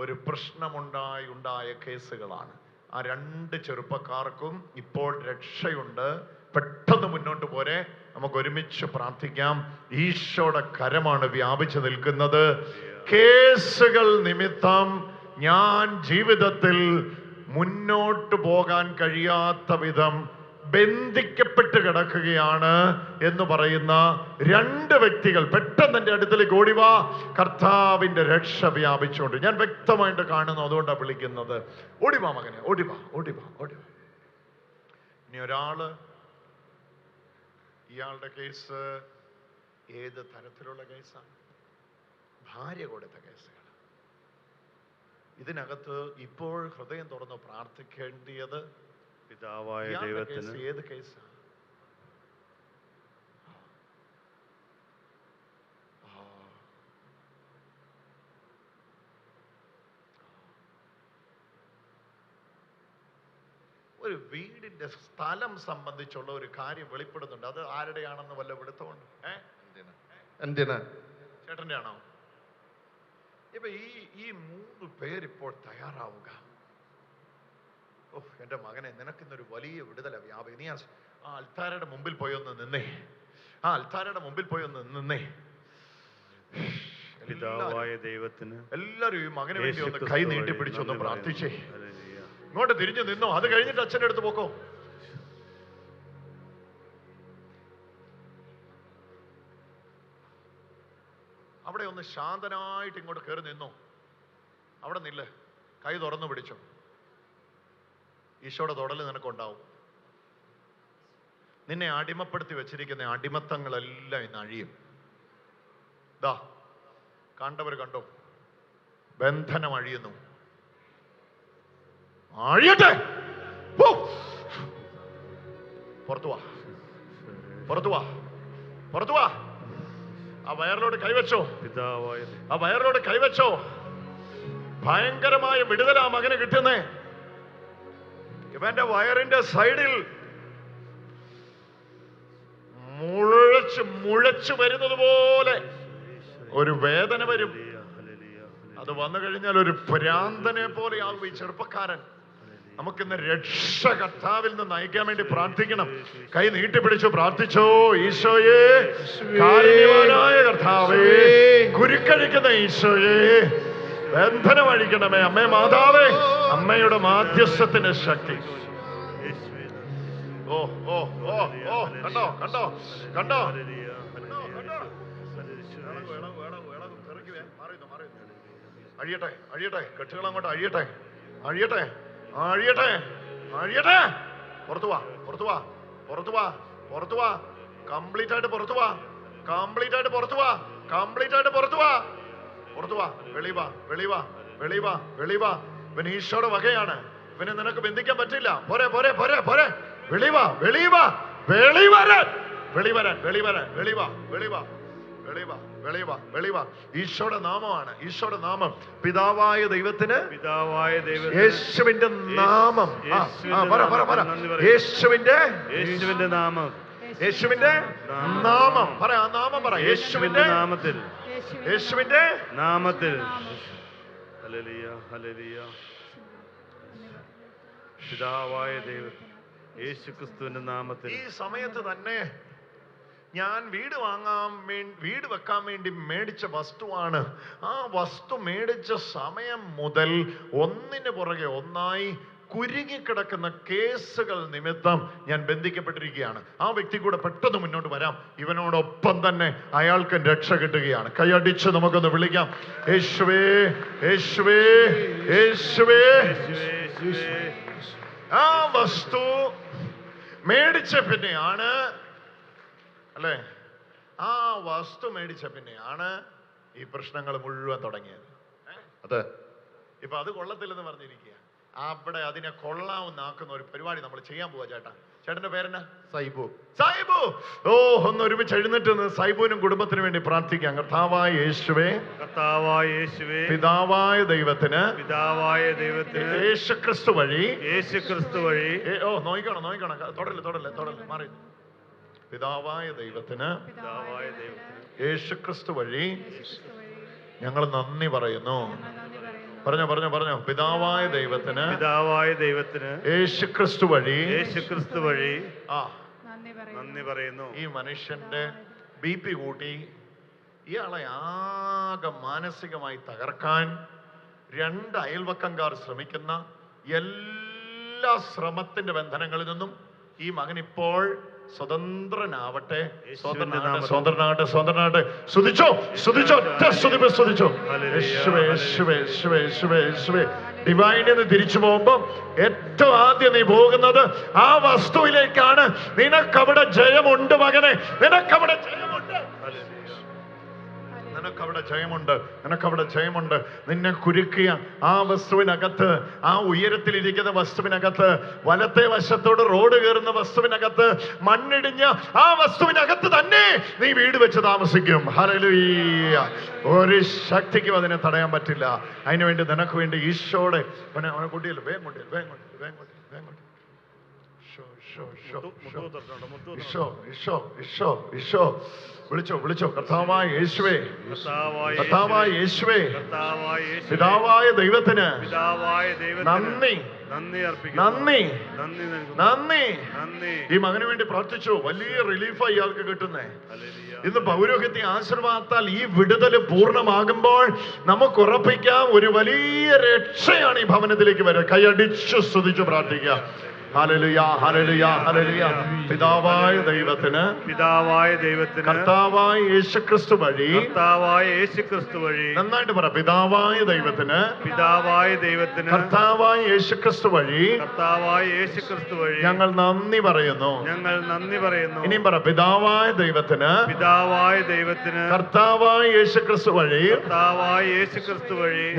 ഒരു പ്രശ്നമുണ്ടായ കേസുകളാണ്. ആ 2 ചെറുപ്പക്കാർക്കും ഇപ്പോൾ രക്ഷയുണ്ട്. പെട്ടെന്ന് മുന്നോട്ട് പോരെ, നമുക്ക് ഒരുമിച്ച് പ്രാർത്ഥിക്കാം. ഈശോയുടെ കരമാണ് വ്യാപിച്ചു നിൽക്കുന്നത്. കേസുകൾ നിമിത്തം ഞാൻ ജീവിതത്തിൽ മുന്നോട്ട് പോകാൻ കഴിയാത്ത വിധം ബന്ധിക്കപ്പെട്ട് കിടക്കുകയാണ് എന്ന് പറയുന്ന 2 വ്യക്തികൾ പെട്ടെന്ന് എൻ്റെ അടുത്തേക്ക് ഓടിവാ. കർത്താവിന്റെ രക്ഷ വ്യാപിച്ചുകൊണ്ട് ഞാൻ വ്യക്തമായിട്ട് കാണുന്നു, അതുകൊണ്ടാണ് വിളിക്കുന്നത്. ഓടിവാ മകനെ, ഓടിവാ, ഓടിവാ, ഓടിവാ. ഇനി ഒരാള്, ഇയാളുടെ കേസ് ഏത് തരത്തിലുള്ള കേസാണ്? ഭാര്യ കൊടുത്ത കേസുകൾ. ഇതിനകത്ത് ഇപ്പോൾ ഹൃദയം തുറന്ന് പ്രാർത്ഥിക്കേണ്ടിയത് പിതാവായ ദൈവത്തിന്. ഏത് കേസാ? ഒരു വീടിന്റെ സ്ഥലം സംബന്ധിച്ചുള്ള ഒരു കാര്യം വെളിപ്പെടുന്നുണ്ട്. അത് ആരുടെയാണെന്ന് വല്ല വിടുത്തമുണ്ട്? എന്തിന്? ചേട്ടന്റെ ആണോ? ഇപ്പൊ ഈ 3 പേരിപ്പോൾ തയ്യാറാവുക. ഓ എന്റെ മകനെ, നിനക്കിന്നൊരു വലിയ വിടുതല വ്യാപി. നീ ആ അൽത്താരയുടെ മുമ്പിൽ പോയി ഒന്ന് നിന്നേ. ആ അൽത്താരയുടെ മുമ്പിൽ പോയി ഒന്ന് നിന്നേ. പിതാവായ ദൈവത്തിന് എല്ലാരും ഈ മകന് വേണ്ടി ഒന്ന് കൈ നീട്ടിപ്പിടിച്ചൊന്ന് പ്രാർത്ഥിച്ചേ. ഇങ്ങോട്ട് തിരിഞ്ഞു നിന്നോ. അത് കഴിഞ്ഞിട്ട് അച്ഛൻ്റെ അടുത്ത് പോക്കോ. അവിടെ ഒന്ന് ശാന്തനായിട്ട് ഇങ്ങോട്ട് കയറി നിന്നോ. അവിടെ നില്ല, കൈ തുറന്നു പിടിച്ചോ. ഈശോയുടെ തൊടല് നിനക്കുണ്ടാവും. നിന്നെ അടിമപ്പെടുത്തി വെച്ചിരിക്കുന്ന അടിമത്തങ്ങളെല്ലാം ഇന്ന് അഴിയും. ദാ കണ്ടവർ കണ്ടോ, ബന്ധനം അഴിയുന്നു. അഴിയട്ടെ. പുറത്തു വാ, പുറത്തു വാ, പുറത്തു വാ. ആ വയറിലോട് കൈവച്ചോ, ആ വയറിലോട് കൈവച്ചോ. ഭയങ്കരമായ വിടുതലാ മകന് കിട്ടുന്നേ. ഇവന്റെ വയറിന്റെ സൈഡിൽ മുഴച്ചു വരുന്നത് പോലെ ഒരു വേദന വരും. അത് വന്നു കഴിഞ്ഞാൽ ഒരു ഭ്രാന്തനെ പോലെയാകും ഈ ചെറുപ്പക്കാരൻ. നമുക്കിന്ന് രക്ഷ കർത്താവിൽ നിന്ന് നയിക്കാൻ വേണ്ടി പ്രാർത്ഥിക്കണം. കൈ നീട്ടിപ്പിടിച്ചു പ്രാർത്ഥിച്ചോ. ഈശോയെ, കാരുണ്യവാനായ കർത്താവേ, കുരുക്കഴിക്കുന്ന ഈശോയെ, ബന്ധനം അഴിക്കണമേ. അമ്മേ മാതാവേ, അമ്മയുടെ മാധ്യസ്ഥത്തിന്റെ ശക്തി. ഓ ഓ ഓ ഓ കണ്ടോ കണ്ടോ കണ്ടോ. അഴിയട്ടെ, അഴിയട്ടെ, കെട്ടുകൾ അങ്ങോട്ട് അഴിയട്ടെ, അഴിയട്ടെ, അഴിയട്ടെ, അഴിയട്ടെ. പുറത്തു വാ, പുറത്തു വാ, പുറത്തു വാ, പുറത്തു വാ, കംപ്ലീറ്റ് ആയിട്ട് പുറത്തു വാ, കംപ്ലീറ്റ് ആയിട്ട് പുറത്തു വാ, കംപ്ലീറ്റ് ആയിട്ട് പുറത്തു വാ, പുറത്തു വാ, വെളിവാ, വെളിവാ, വെളിവാ, വെളിവാ. ഇവൻ ഈശോയുടെ വകയാണ്, ഇവനെ നിനക്ക് ബന്ധിക്കാൻ പറ്റില്ല. പോരെ, പോരെ, പോരെ, പോരെ, വെളിവാ, വെളിവാ, വെളിവരാൻ, വെളിവരാൻ, വെളിവരാൻ, വെളിവാ, വെളിവാ, വെളിവാ, വെളിവാ, വെളിവാ. ഈശോയുടെ നാമമാണ്, ഈശോയുടെ നാമം. പിതാവായ ദൈവത്തിന്, പിതാവായ ദൈവത്തിന് യേശുവിന്റെ നാമം. പറ, പറ, പറ. യേശുവിന്റെ, യേശുവിന്റെ നാമം, യേശുവിന്റെ നാമം. പറ, ആ നാമം പറ. യേശുവിന്റെ യേശുവിന്റെ നാമത്തിൽ, യേശുവിന്റെ നാമത്തിൽ. Hallelujah, hallelujah. പിതാവായ ദൈവം യേശുക്രിസ്തുവിന്റെ നാമത്തിൽ. ഈ സമയത്ത് തന്നെ ഞാൻ വീട് വെക്കാൻ വേണ്ടി മേടിച്ച വസ്തുവാണ്. ആ വസ്തു മേടിച്ച സമയം മുതൽ ഒന്നിന് പുറകെ ഒന്നായി കുരുങ്ങിക്കിടക്കുന്ന കേസുകൾ നിമിത്തം ഞാൻ ബന്ധിക്കപ്പെട്ടിരിക്കുകയാണ്. ആ വ്യക്തി കൂടെ പെട്ടെന്ന് മുന്നോട്ട് വരാം. ഇവനോടൊപ്പം തന്നെ അയാൾക്ക് രക്ഷ കിട്ടുകയാണ്. കൈയടിച്ച് നമുക്കൊന്ന് വിളിക്കാം. യേശുവേ, യേശുവേ, യേശുവേ. ആ വസ്തു മേടിച്ച പിന്നെയാണ്, അല്ലേ, ആ വസ്തു മേടിച്ച പിന്നെയാണ് ഈ പ്രശ്നങ്ങൾ മുഴുവൻ തുടങ്ങിയത്. അതെ, ഇപ്പൊ അത് കൊള്ളത്തില്ലെന്ന് പറഞ്ഞിരിക്കുക. അവിടെ അതിനെ കൊള്ളാവുന്നാക്കുന്ന ഒരു പരിപാടി നമ്മൾ ചെയ്യാൻ പോവാ. ചേട്ടന്റെ പേരെന്നാ? സൈബു. സൈബു, ഓ, ഒന്ന് ഒരുമിച്ച് എഴുന്നേറ്റ് നിന്ന് സൈബുവിനും കുടുംബത്തിനും വേണ്ടി പ്രാർത്ഥിക്കാം. കർത്താവായ യേശുവേ, കർത്താവായ യേശുവേ, പിതാവായ ദൈവത്തിന്, പിതാവായ ദൈവത്തിന്, യേശുക്രിസ്തു വഴി, യേശുക്രിസ്തു വഴി. നോക്കണം, തുടരല്ലേ, മാറി. പിതാവായ ദൈവത്തിന്, പിതാവായ ദൈവത്തിന്, യേശുക്രിസ്തു വഴി ഞങ്ങൾ നന്ദി പറയുന്നു. പറഞ്ഞോ. പിതാവായ ദൈവത്തിന്, പിതാവായ ദൈവത്തിന്, യേശുക്രിസ്തു വഴി, യേശുക്രിസ്തു വഴി നന്ദി പറയുന്നു. ഈ മനുഷ്യന്റെ BP കൂട്ടി ഇയാളെ ആകെ മാനസികമായി തകർക്കാൻ രണ്ട് അയൽവക്കംകാർ ശ്രമിക്കുന്ന എല്ലാ ശ്രമത്തിന്റെ ബന്ധനങ്ങളിൽ നിന്നും ഈ മകൻ ഇപ്പോൾ സ്വതന്ത്രനാവട്ടെ. സ്വതന്ത്രനാകട്ടെ. സ്തുതിച്ചോ. ഡിവൈനിൽ നിന്ന് തിരിച്ചു പോകുമ്പോ ഏറ്റവും ആദ്യം നീ പോകുന്നത് ആ വസ്തുവിലേക്കാണ്. നിനക്കവിടെ ജയമുണ്ട് മകനെ, നിനക്കവിടെ ജയമുണ്ട്, നിനക്കവിടെ ജയമുണ്ട്. നിന്നെ കുരുക്കിയ ആ വസ്തുവിനകത്ത്, ആ ഉയരത്തിലിരിക്കുന്ന വസ്തുവിനകത്ത്, വലത്തെ വശത്തോട് റോഡ് കയറുന്ന വസ്തുവിനകത്ത്, മണ്ണിടിഞ്ഞ ആ വസ്തുവിനകത്ത് തന്നെ നീ വീട് വെച്ച് താമസിക്കും. ഹല്ലേലൂയ. ഒരു ശക്തിക്കും അതിനെ തടയാൻ പറ്റില്ല. അതിനുവേണ്ടി നിനക്ക് വേണ്ടി ഈശോടെ കൂട്ടിയല്ലോ. വേഗം വിളിച്ചോ. കർത്താവായ യേശുവേ, പിതാവായ ദൈവത്തിന് നന്ദി. ഈ മകന് വേണ്ടി പ്രാർത്ഥിച്ചു. വലിയ റിലീഫായി ഇയാൾക്ക് കിട്ടുന്നേ. ഇന്ന് പൗരോഹിത്യ ആശീർവാദത്താൽ ഈ വിടുതല് പൂർണ്ണമാകുമ്പോൾ നമുക്ക് ഉറപ്പിക്കാം, ഒരു വലിയ രക്ഷയാണ് ഈ ഭവനത്തിലേക്ക് വരിക. കൈയടിച്ചു സ്തുതിച്ചു പ്രാർത്ഥിക്കാം. Hallelujah, hallelujah, hallelujah. പിതാവായ ദൈവത്തിന്, കർത്താവായ യേശുക്രിസ്തു വഴി, നന്നായിട്ട് പറ. പിതാവായ ദൈവത്തിന്, കർത്താവായ യേശുക്രിസ്തു വഴി ഞങ്ങൾ നന്ദി പറയുന്നു. ഇനിയും പറ. പിതാവായ ദൈവത്തിന്, കർത്താവായ യേശുക്രിസ്തു വഴി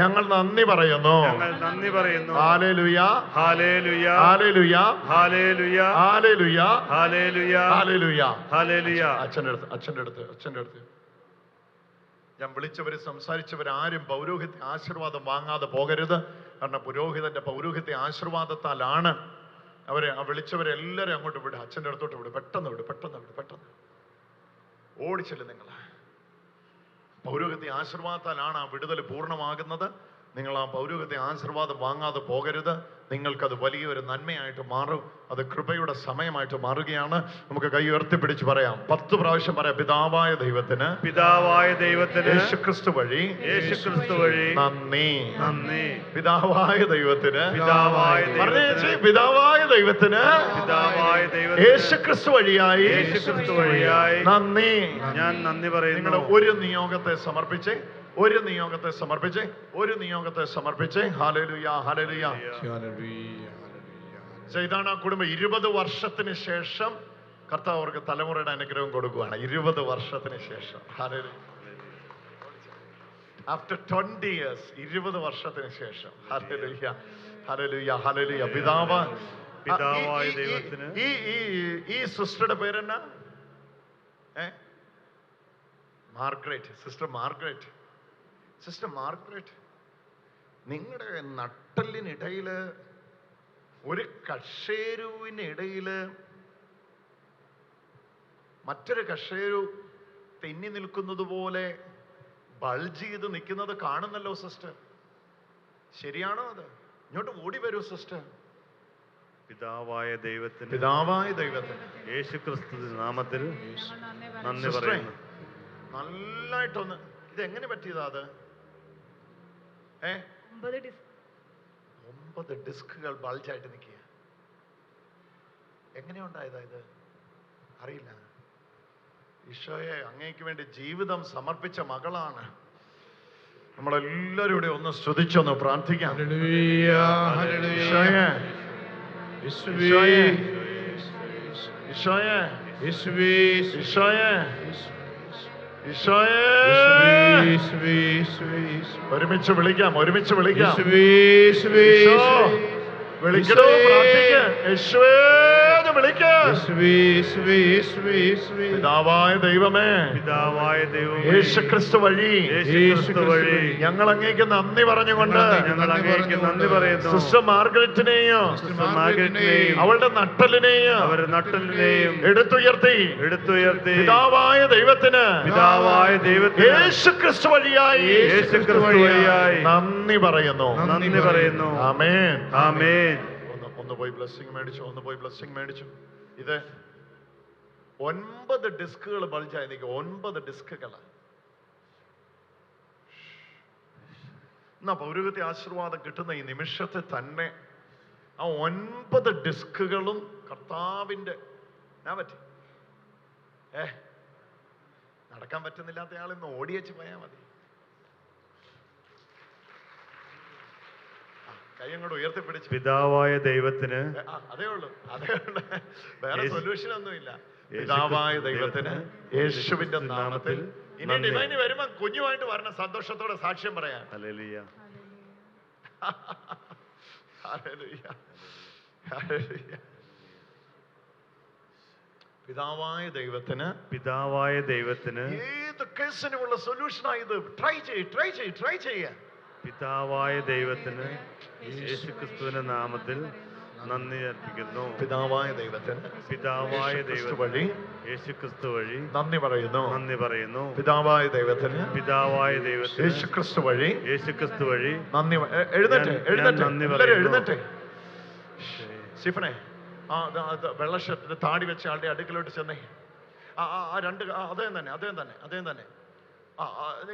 ഞങ്ങൾ നന്ദി പറയുന്നു. Hallelujah, hallelujah, hallelujah, hallelujah, hallelujah, hallelujah, hallelujah, hallelujah. അച്ഛൻ്റെ അടുത്ത് ഞാൻ വിളിച്ചവര് സംസാരിച്ചവരാരും പൗരോഹിത്യ ആശീർവാദം വാങ്ങാതെ പോകരുത്. കാരണം പുരോഹിതന്റെ പൗരോഹിത്യ ആശീർവാദത്താലാണ് അവരെ വിളിച്ചവരെല്ലാരും അങ്ങോട്ട് വിടുക. അച്ഛൻ്റെ അടുത്തോട്ട് വിടും. പെട്ടെന്ന് ഓടിച്ചില്ല. നിങ്ങൾ പൗരോഹിത്യ ആശീർവാദത്താലാണ് ആ വിടുതൽ പൂർണ്ണമാകുന്നത്. നിങ്ങൾ ആ പൗരോഹിത്യ ആശീർവാദം വാങ്ങാതെ പോകരുത്. നിങ്ങൾക്കത് വലിയൊരു നന്മയായിട്ട് മാറും. അത് കൃപയുടെ സമയമായിട്ട് മാറുകയാണ്. നമുക്ക് കൈ ഉയർത്തിപ്പിടിച്ച് പറയാം. 10 പ്രാവശ്യം പറയാം. പിതാവായ ദൈവത്തിന്, പിതാവായ ദൈവത്തിന്, യേശുക്രിസ്തു വഴി, യേശുക്രിസ്തു വഴി നന്ദി. നന്ദി. പിതാവായ ദൈവത്തിന്, പിതാവായ പറഞ്ഞേച്ചി, പിതാവായ ദൈവത്തിന്, പിതാവായ ദൈവത്തിന്, യേശുക്രിസ്തു വഴിയായി, യേശുക്രിസ്തു വഴിയായി നന്ദി. ഞാൻ നന്ദി പറയുന്നു. നിങ്ങളുടെ ഒരു നിയോഗത്തെ സമർപ്പിച്ച്, ഒരു നിയോഗത്തെ സമർപ്പിച്ച്, ഒരു നിയോഗത്തെ സമർപ്പിച്ച്. Hallelujah, hallelujah. ഇതാണ് ആ കുടുംബം. 20 വർഷത്തിന് ശേഷം കർത്താവ് അവർക്ക് തലമുറയുടെ അനുഗ്രഹം കൊടുക്കുകയാണ്. 20 വർഷത്തിന് ശേഷം. ഹല്ലേലൂയ. ആഫ്റ്റർ 20 years, 20 വർഷത്തിന് ശേഷം. Hallelujah, hallelujah, hallelujah. പിതാവായ ദൈവത്തിന്. ഈ സിസ്റ്ററുടെ പേരെന്നാ? Margaret. Sister Margaret. Sister Margaret, നിങ്ങളുടെ നട്ടലിനിടയില്, ഒരു കഷേരുവിനിടയില് മറ്റൊരു കഷേരു തെന്നി നിൽക്കുന്നത് പോലെ ബൾജ് ചെയ്ത് നിൽക്കുന്നത് കാണുന്നല്ലോ സിസ്റ്റർ. ശരിയാണോ അത്? ഇങ്ങോട്ട് ഓടി വരൂ സിസ്റ്റർ. പിതാവായ ദൈവത്തിന്, പിതാവായ ദൈവത്തിന് യേശുക്രിസ്തു നാമത്തിൽ നന്ദി സിസ്റ്ററെ, പറയുന്നു. നല്ലായിട്ടൊന്ന്, ഇത് എങ്ങനെ പറ്റിയതാ അത്? 9 ഡിസ്കുകൾ ബൾജായിട്ട് നിൽക്കുക. എങ്ങനെയുണ്ടായതാ ഇത്? അറിയില്ല. ഈശോയെ, അങ്ങേക്ക് വേണ്ടി ജീവിതം സമർപ്പിച്ച മകളാണ്. നമ്മളെല്ലാവരും കൂടെ ഒന്ന് സ്തുതിച്ചൊന്ന് പ്രാർത്ഥിക്കാം. ഈശോയെ, ഈശോയെ, ഈശോയെ, ഈശോയെ, ഈശോയെ. ഒരുമിച്ച് വിളിക്കാം, ഒരുമിച്ച് വിളിക്കാം. ഈശോ, വിളിക്കണോ? പ്രാർത്ഥിക്ക്. യേശുവേ എന്ന് വിളിക്ക്. പിതാവായ ദൈവമേ, പിതാവായ ദൈവമേ, യേശുക്രിസ്തു വഴി, യേശുക്രിസ്തു വഴി ഞങ്ങൾ അങ്ങേക്ക് നന്ദി പറഞ്ഞുകൊണ്ട് ഞങ്ങൾ അങ്ങേക്ക് നന്ദി പറയുന്നു. സിസ്റ്റർ മാർഗരറ്റിനെയും മാർഗരറ്റിനെയും അവളുടെ നട്ടലിനെയും അവരുടെ നട്ടലിനെയും എടുത്തുയർത്തി പിതാവായ ദൈവത്തിന്, പിതാവായ ദൈവത്തിന്, യേശുക്രിസ്തു വഴിയായി, യേശുക്രിസ്തു വഴിയായി നന്ദി പറയുന്നു. നന്ദി പറയുന്നു. ആമേൻ, ആമേൻ. ഒന്ന് പോയി ബ്ലെസ്സിങ് മേടിച്ചു, ഒന്ന് പോയി ബ്ലെസ്സിങ് മേടിച്ചു. ഇത് 9 ഡിസ്കുകൾ ബൾജായി നിൽക്കുക. 9 ഡിസ്കുകൾ. എന്നാ പൗരോഹിത്യ ആശീർവാദം കിട്ടുന്ന ഈ നിമിഷത്തെ തന്നെ ആ 9 ഡിസ്കുകളും കർത്താവിന്റെ പറ്റി. നടക്കാൻ പറ്റുന്നില്ലാത്ത ആളിന്ന് ഓടിയച്ച് പോയാൽ മതി. കൈ അങ്ങോട്ട് ഉയർത്തിപ്പിടിച്ച്. പിതാവായ ദൈവത്തിന്, അതേ ഉള്ളൂ, അതേ ഉള്ളൂ, വേറെ സൊല്യൂഷൻ ഒന്നുമില്ല. പിതാവായ ദൈവത്തിന് യേശുവിന്റെ നാമത്തിൽ. ഇനി ഡിവൈന് വരുമ്പോ കുഞ്ഞുമായിട്ട് വരണം, സന്തോഷത്തോടെ സാക്ഷ്യം പറയാൻ. Hallelujah, hallelujah, hallelujah. പിതാവായ ദൈവത്തിന്, പിതാവായ ദൈവത്തിന് ഏത് കേസിനുമുള്ള സൊല്യൂഷനായി ഇത്. ട്രൈ ചെയ്യ. പിതാവായ ദൈവത്തിന് യേശുക്രിസ്തുവിന്റെ നാമത്തിൽ നന്ദി അർപ്പിക്കുന്നു. പിതാവായ ദൈവത്തിന്, പിതാവായ ദൈവം വഴി, യേശുക്രിസ്തു വഴി നന്ദി പറയുന്നു. നന്ദി പറയുന്നു. പിതാവായ ദൈവത്തിന്, പിതാവായ ദൈവത്തിന്, യേശുക്രിസ്തു വഴി, യേശുക്രിസ്തു വഴി നന്ദി. എഴുന്നേറ്റ്, എഴുന്നേറ്റ്, നന്ദി എല്ലാവരും പറയുന്നു. എഴുന്നേറ്റ്. സിഫനെ, വെള്ള ഷർട്ടിന് താടി വെച്ച ആളുടെ അടുക്കലോട്ട് ചെന്നേ. അദ്ദേഹം തന്നെ.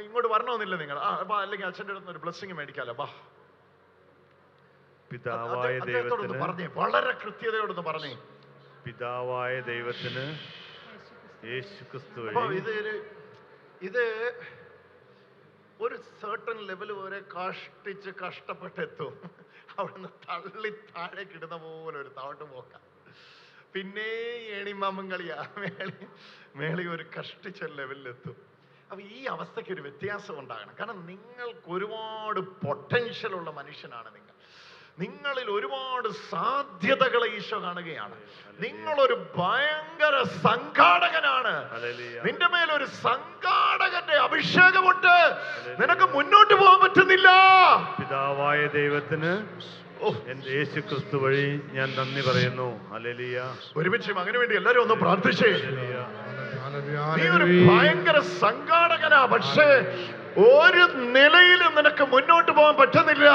ഇങ്ങോട്ട് വരണമെന്നില്ല നിങ്ങൾ. അല്ലെങ്കിൽ അച്ഛൻ്റെ അടുത്ത് ഒരു ബ്ലെസ്സിങ് മേടിക്കാലോ. ബാ, പിതാവായ അദ്ദേഹത്തോടൊന്ന് പറഞ്ഞേ, വളരെ കൃത്യതയോടൊന്ന് പറഞ്ഞേ. പിതാവായ ദൈവത്തിന് യേശുക്രിസ്തു അപ്പൊ വഴി. ഇത് ഒരു സർട്ടൺ ലെവൽ വരെ കഷ്ടപ്പെട്ടെത്തും. അവിടുന്ന് തള്ളി താഴേക്ക് ഇടുന്ന പോലെ ഒരു താഴോട്ട് പോക്കാം. പിന്നെ ഏണിമാമൻ കളിയാ. മേളി ഒരു കഷ്ടിച്ച ലെവലിലെത്തും. അപ്പൊ ഈ അവസ്ഥയ്ക്ക് ഒരു വ്യത്യാസം ഉണ്ടാകണം. കാരണം നിങ്ങൾക്ക് ഒരുപാട് പൊട്ടൻഷ്യൽ ഉള്ള മനുഷ്യനാണ് നിങ്ങൾ. നിങ്ങളിൽ ഒരുപാട് സാധ്യതകളെ ഈശോ കാണുകയാണ്. നിങ്ങളൊരു ഭയങ്കര സംഘാടകനാണ്. നിന്റെ മേലൊരു സംഘാടകന്റെ അഭിഷേകമുണ്ട്. നിനക്ക് മുന്നോട്ട് പോകാൻ പറ്റുന്നില്ല. പിതാവായ ദൈവത്തിന് യേശുക്രിസ്തു വഴി ഞാൻ നന്ദി പറയുന്നു. ഹല്ലേലൂയ. ഒരുമിച്ച് മകന് വേണ്ടി എല്ലാരും ഒന്ന് പ്രാർത്ഥിച്ചേ. നീ ഒരു ഭയങ്കര സംഘാടകനാ, പക്ഷേ ഒരു നിലയിലും നിനക്ക് മുന്നോട്ട് പോകാൻ പറ്റുന്നില്ല.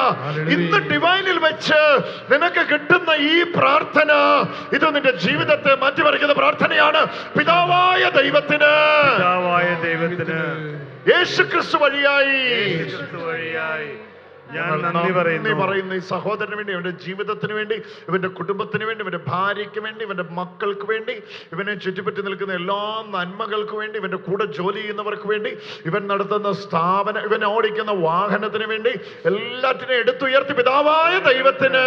ഇന്ന് ഡിവൈനിൽ വെച്ച് നിനക്ക് കിട്ടുന്ന ഈ പ്രാർത്ഥന, ഇത് നിന്റെ ജീവിതത്തെ മാറ്റിമറിക്കുന്ന പ്രാർത്ഥനയാണ്. പിതാവായ ദൈവത്തിന് യേശുക്രിസ്തു വഴിയായി ഞാൻ നന്ദി പറയുന്നു. ഈ സഹോദരന് വേണ്ടി, ഇവന്റെ ജീവിതത്തിന് വേണ്ടി, ഇവന്റെ കുടുംബത്തിന് വേണ്ടി, ഇവന്റെ ഭാര്യയ്ക്ക് വേണ്ടി, ഇവന്റെ മക്കൾക്ക് വേണ്ടി, ഇവനെ ചുറ്റിപ്പറ്റി നിൽക്കുന്ന എല്ലാ നന്മകൾക്ക് വേണ്ടി, ഇവന്റെ കൂടെ ജോലി ചെയ്യുന്നവർക്ക് വേണ്ടി, ഇവൻ നടത്തുന്ന സ്ഥാപനം, ഇവൻ ഓടിക്കുന്ന വാഹനത്തിന് വേണ്ടി, എല്ലാറ്റിനും എടുത്തുയർത്തി പിതാവായ ദൈവത്തിന്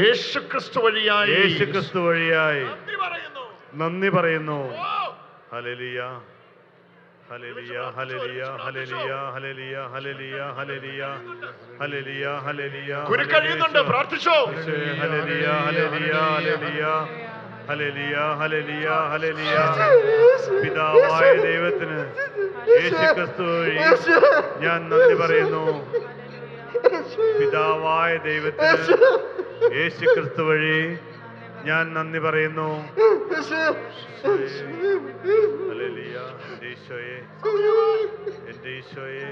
യേശുക്രിസ്തു വഴിയായി നന്ദി പറയുന്നു. Hallelujah, hallelujah, hallelujah, hallelujah, hallelujah, hallelujah, hallelujah, hallelujah, hallelujah. കുരുക്കഴിയുന്നുണ്ട്, പ്രാർത്ഥിച്ചോ. Hallelujah, hallelujah, hallelujah, hallelujah, hallelujah, hallelujah. പിതാവായ ദൈവത്തിന് യേശുക്രിസ്തു വഴി ഞാൻ നന്ദി പറയുന്നു. പിതാവായ ദൈവത്തിന് യേശുക്രിസ്തു വഴി ഞാൻ നന്ദി പറയുന്നു. ഹല്ലേലൂയ. എൻ്റെ ഈശോയെ, എൻ്റെ ഈശോയെ,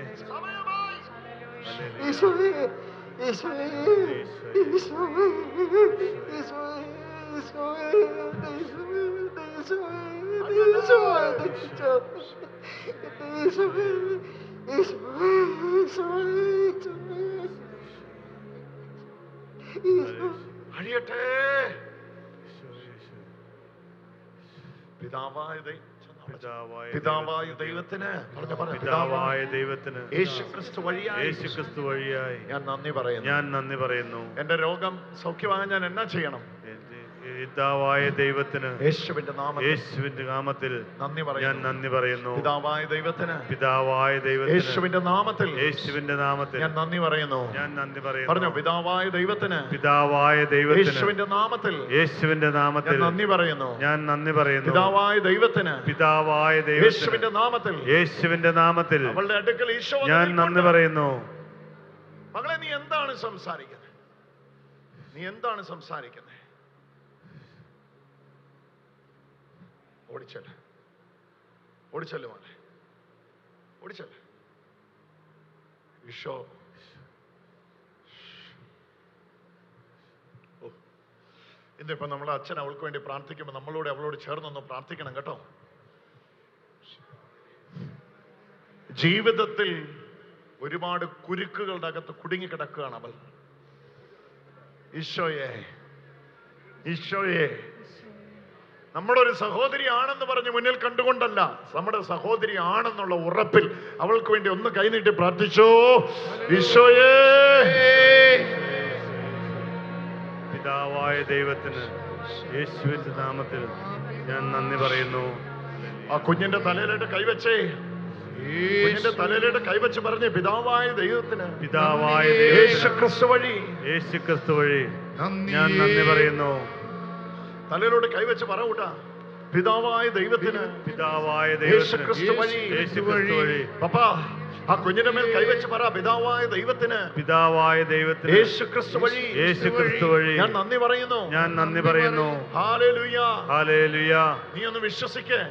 അഴിയട്ടെ. പിതാവായ ദൈവത്തിന് പിതാവായ ദൈവത്തിന് യേശുക്രിസ്തു വഴിയായി ഞാൻ നന്ദി പറയുന്നു. എന്റെ രോഗം സൗഖ്യമാകാൻ ഞാൻ എന്നാ ചെയ്യണം? പിതാവായ ദൈവത്തിന് യേശുവിന്റെ നാമത്തിൽ നന്ദി ഞാൻ നന്ദി പറയുന്നു. പിതാവായ ദൈവത്തിന് യേശുവിന്റെ നാമത്തിൽ ഞാൻ നന്ദി പറയുന്നു. പറഞ്ഞു, പിതാവായ ദൈവത്തിന് യേശുവിന്റെ നാമത്തിൽ നന്ദി പറയുന്നു. ഞാൻ നന്ദി പറയുന്നു. പിതാവായ ദൈവത്തിന് യേശുവിന്റെ നാമത്തിൽ അവളുടെ അടുക്കൽ ഈശോ ഞാൻ നന്ദി പറയുന്നു. മകളെ, നീ എന്താണ് സംസാരിക്കുന്നത്? ഓടിച്ചല്ലേ മോനെ, ഓടിച്ചല്ലേ. ഈശോ ഇന്നിപ്പോ നമ്മളെ അച്ഛൻ അവൾക്ക് വേണ്ടി പ്രാർത്ഥിക്കുമ്പോൾ അവളോട് ചേർന്നൊന്ന് പ്രാർത്ഥിക്കണം കേട്ടോ. ജീവിതത്തിൽ ഒരുപാട് കുരുക്കുകളുടെ അകത്ത് കുടുങ്ങിക്കിടക്കുകയാണ് അവൾ. ഈശോയെ നമ്മുടെ ഒരു സഹോദരിയാണെന്ന് പറഞ്ഞ് മുന്നിൽ കണ്ടുകൊണ്ടല്ല, നമ്മുടെ സഹോദരി ആണെന്നുള്ള ഉറപ്പിൽ അവൾക്ക് വേണ്ടി ഒന്ന് കൈനീട്ടി പ്രാർത്ഥിച്ചോ. ഈശോയെ, പിതാവായ ദൈവത്തിന് യേശുവിന്റെ നാമത്തിൽ ഞാൻ നന്ദി പറയുന്നു. ആ കുഞ്ഞിന്റെ തലയിലോട്ട് കൈവച്ച് പറഞ്ഞ്, പിതാവായ ദൈവത്തിന് യേശുക്രിസ്തു വഴി ഞാൻ നന്ദി പറയുന്നു. തലയിലോട്ട് കൈവച്ച് പറ കൂട്ടാ. പിതാവായ ദൈവത്തിന് യേശുക്രിസ്തു വഴി. പപ്പാ, ആ കുഞ്ഞിന്റെ മേൽ കൈവച്ച് പറ, പിതാവായ ദൈവത്തിന് യേശുക്രിസ്തു വഴി ഞാൻ നന്ദി പറയുന്നു. Hallelujah, hallelujah. നീ ഒന്ന് വിശ്വസിക്കേ.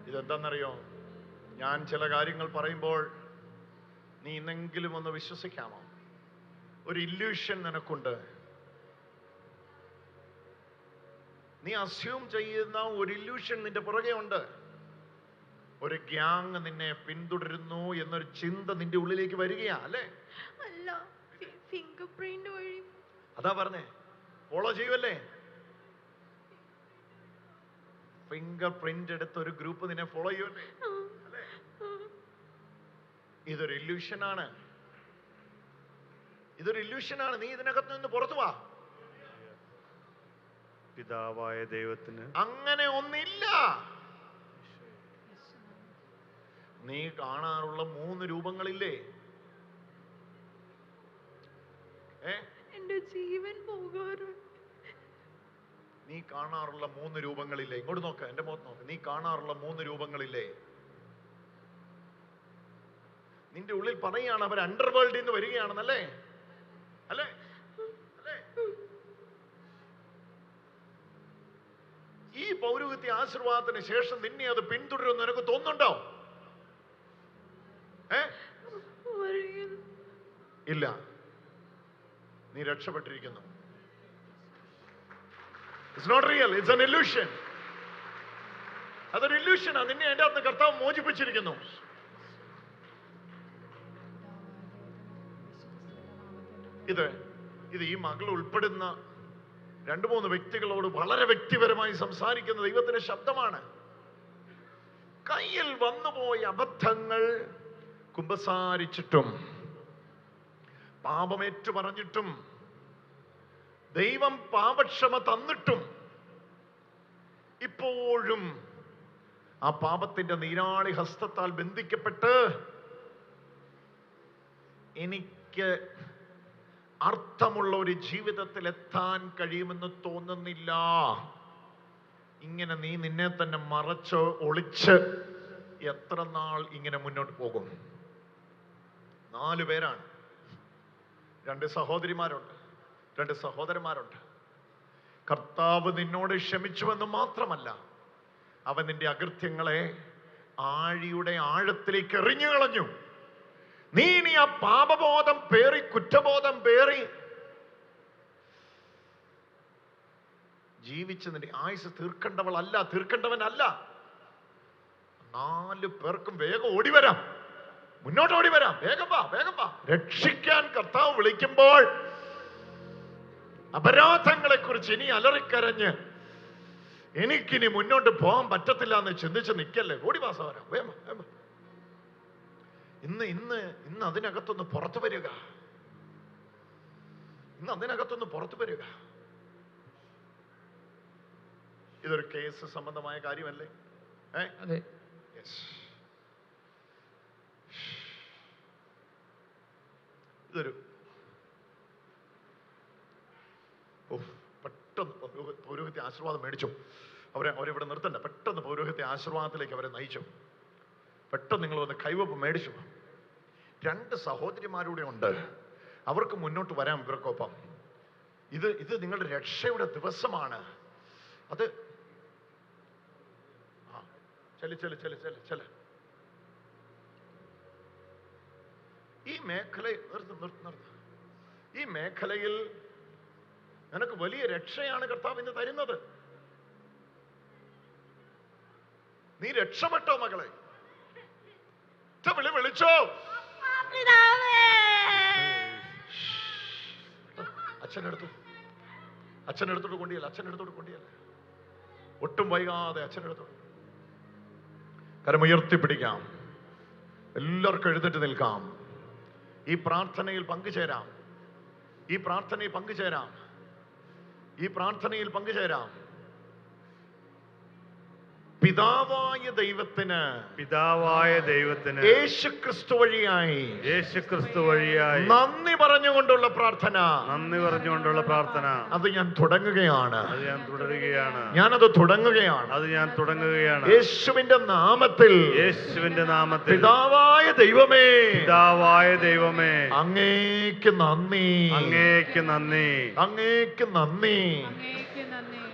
ഇതെന്താണെന്നറിയോ? ഞാൻ ചില കാര്യങ്ങൾ പറയുമ്പോൾ നീ ഇന്നെങ്കിലും ഒന്ന് വിശ്വസിക്കാമോ? ഒരു ഇല്യൂഷൻ നിനക്കുണ്ട്. നീ അസ്യൂം ചെയ്യുന്ന ഒരു ഇല്യൂഷൻ നിന്റെ പുറകെ ഉണ്ട്. ഒരു ഗ്യാങ് നിന്നെ പിന്തുടരുന്നു എന്നൊരു ചിന്ത നിന്റെ ഉള്ളിലേക്ക് വരികയാ അല്ലേ? അല്ല, ഫിംഗർ പ്രിന്റ് വഴി. അതാ പറഞ്ഞേ, ഫോളോ ചെയ്യുമല്ലേ? ഫിംഗർ പ്രിന്റ് എടുത്ത ഒരു ഗ്രൂപ്പ് നിന്നെ ഫോളോ ചെയ്യുമല്ലേ? ഇതൊരു ഇല്യൂഷനാണ്. നീ ഇതിനകത്ത് നിന്ന് പുറത്തു വാ. പിതാവായ ദൈവത്തിന് അങ്ങനെ ഒന്നില്ല. നീ കാണാറുള്ള 3 രൂപങ്ങളില്ലേ? എന്റെ ജീവൻ പോകാറുണ്ട്. നീ കാണാറുള്ള 3 രൂപങ്ങളില്ലേ? ഇങ്ങോട്ട് നോക്ക്, എന്റെ മുഖത്ത് നോക്ക്. നീ കാണാറുള്ള 3 രൂപങ്ങളില്ലേ? നിന്റെ ഉള്ളിൽ പറയാണ് അവർ അണ്ടർവേൾഡിൽ നിന്ന് വരികയാണെന്നല്ലേ? അല്ലേ? പൗരോഹിത്യ ആശീർവാദത്തിന് ശേഷം നിന്നെ അത് പിന്തുടരുമെന്ന് നിനക്ക് തോന്നുന്നുണ്ടോ? ഇല്ല, നീ രക്ഷപ്പെട്ടിരിക്കുന്നു. It's not real, it's an illusion. അതൊരു ഇല്യൂഷനാ. നിന്നെ അതിന്റെ അകത്ത് കർത്താവ് മോചിപ്പിച്ചിരിക്കുന്നു. ഇത് ഈ മകൾ ഉൾപ്പെടുന്ന 2-3 വ്യക്തികളോട് വളരെ വ്യക്തിപരമായി സംസാരിക്കുന്ന ദൈവത്തിന്റെ ശബ്ദമാണ്. കയ്യിൽ വന്നുപോയ അബദ്ധങ്ങൾ കുമ്പസാരിച്ചിട്ടും പാപമേറ്റു പറഞ്ഞിട്ടും ദൈവം പാപക്ഷമ തന്നിട്ടും ഇപ്പോഴും ആ പാപത്തിന്റെ നീരാളി ഹസ്തത്താൽ ബന്ധിക്കപ്പെട്ട് എനിക്ക് അർത്ഥമുള്ള ഒരു ജീവിതത്തിൽ എത്താൻ കഴിയുമെന്ന് തോന്നുന്നില്ല. ഇങ്ങനെ നീ നിന്നെ തന്നെ മറച്ച് ഒളിച്ച് എത്ര നാൾ ഇങ്ങനെ മുന്നോട്ട് പോകും? 4 പേരാണ്. 2 സഹോദരിമാരുണ്ട്, 2 സഹോദരന്മാരുണ്ട്. കർത്താവ് നിന്നോട് ക്ഷമിച്ചുവെന്ന് മാത്രമല്ല, അവൻ നിന്റെ അകൃത്യങ്ങളെ ആഴിയുടെ ആഴത്തിലേക്ക് എറിഞ്ഞു കളഞ്ഞു. നീ ഇനി ആ പാപബോധം പേറി, കുറ്റബോധം പേറി ജീവിച്ച് നിന്റെ ആയുസ് തീർക്കേണ്ടവനല്ല. 4 പേർക്കും വേഗം ഓടിവരാം, മുന്നോട്ട് ഓടിവരാം. വേഗം വാ. രക്ഷിക്കാൻ കർത്താവ് വിളിക്കുമ്പോൾ അപരാധങ്ങളെ കുറിച്ച് ഇനി അലറിക്കരഞ്ഞ് എനിക്കിനി മുന്നോട്ട് പോകാൻ പറ്റത്തില്ല എന്ന് ചിന്തിച്ച് നിൽക്കല്ലേ. ഓടി വാ സഹോദരാ, വേഗം. ഇന്ന് അതിനകത്തൊന്ന് പുറത്തു വരിക. ഇതൊരു കേസ് സംബന്ധമായ കാര്യമല്ലേ? അതെ. ഇതൊരു പെട്ടെന്ന് പൗരോഹിത്യ ആശീർവാദം മേടിച്ചു. അവരിവിടെ നിർത്തണ്ട. പെട്ടെന്ന് പൗരോഹിത്യ ആശീർവാദത്തിലേക്ക് അവരെ നയിച്ചു. പെട്ടെന്ന് നിങ്ങൾ വന്ന് കൈവപ്പ് മേടിച്ചു. 2 സഹോദരിമാരൂടെ ഉണ്ട്. അവർക്ക് മുന്നോട്ട് വരാം ഇവർക്കൊപ്പം. ഇത് നിങ്ങളുടെ രക്ഷയുടെ ദിവസമാണ്. അത് ചെല ഈ മേഖലയിൽ നിനക്ക് വലിയ രക്ഷയാണ് കർത്താവ് ഇന്ന് തരുന്നത്. നീ രക്ഷപ്പെട്ടോ മകളെ? വിളിച്ചോ? അച്ഛനെടുത്തോട്ട് കൊണ്ടിയല്ല. ഒട്ടും വൈകാതെ അച്ഛനെടുത്തോട്ട്. കരമുയർത്തി പിടിക്കാം. എല്ലാവർക്കും എഴുന്നേറ്റ് നിൽക്കാം. ഈ പ്രാർത്ഥനയിൽ പങ്കുചേരാം. പിതാവായ ദൈവത്തിന് യേശുക്രിസ്തു വഴിയായി നന്ദി പറഞ്ഞുകൊണ്ടുള്ള പ്രാർത്ഥന അത് ഞാൻ തുടങ്ങുകയാണ്. ഞാനത് തുടങ്ങുകയാണ്. യേശുവിന്റെ നാമത്തിൽ പിതാവായ ദൈവമേ അങ്ങേക്ക് നന്ദി.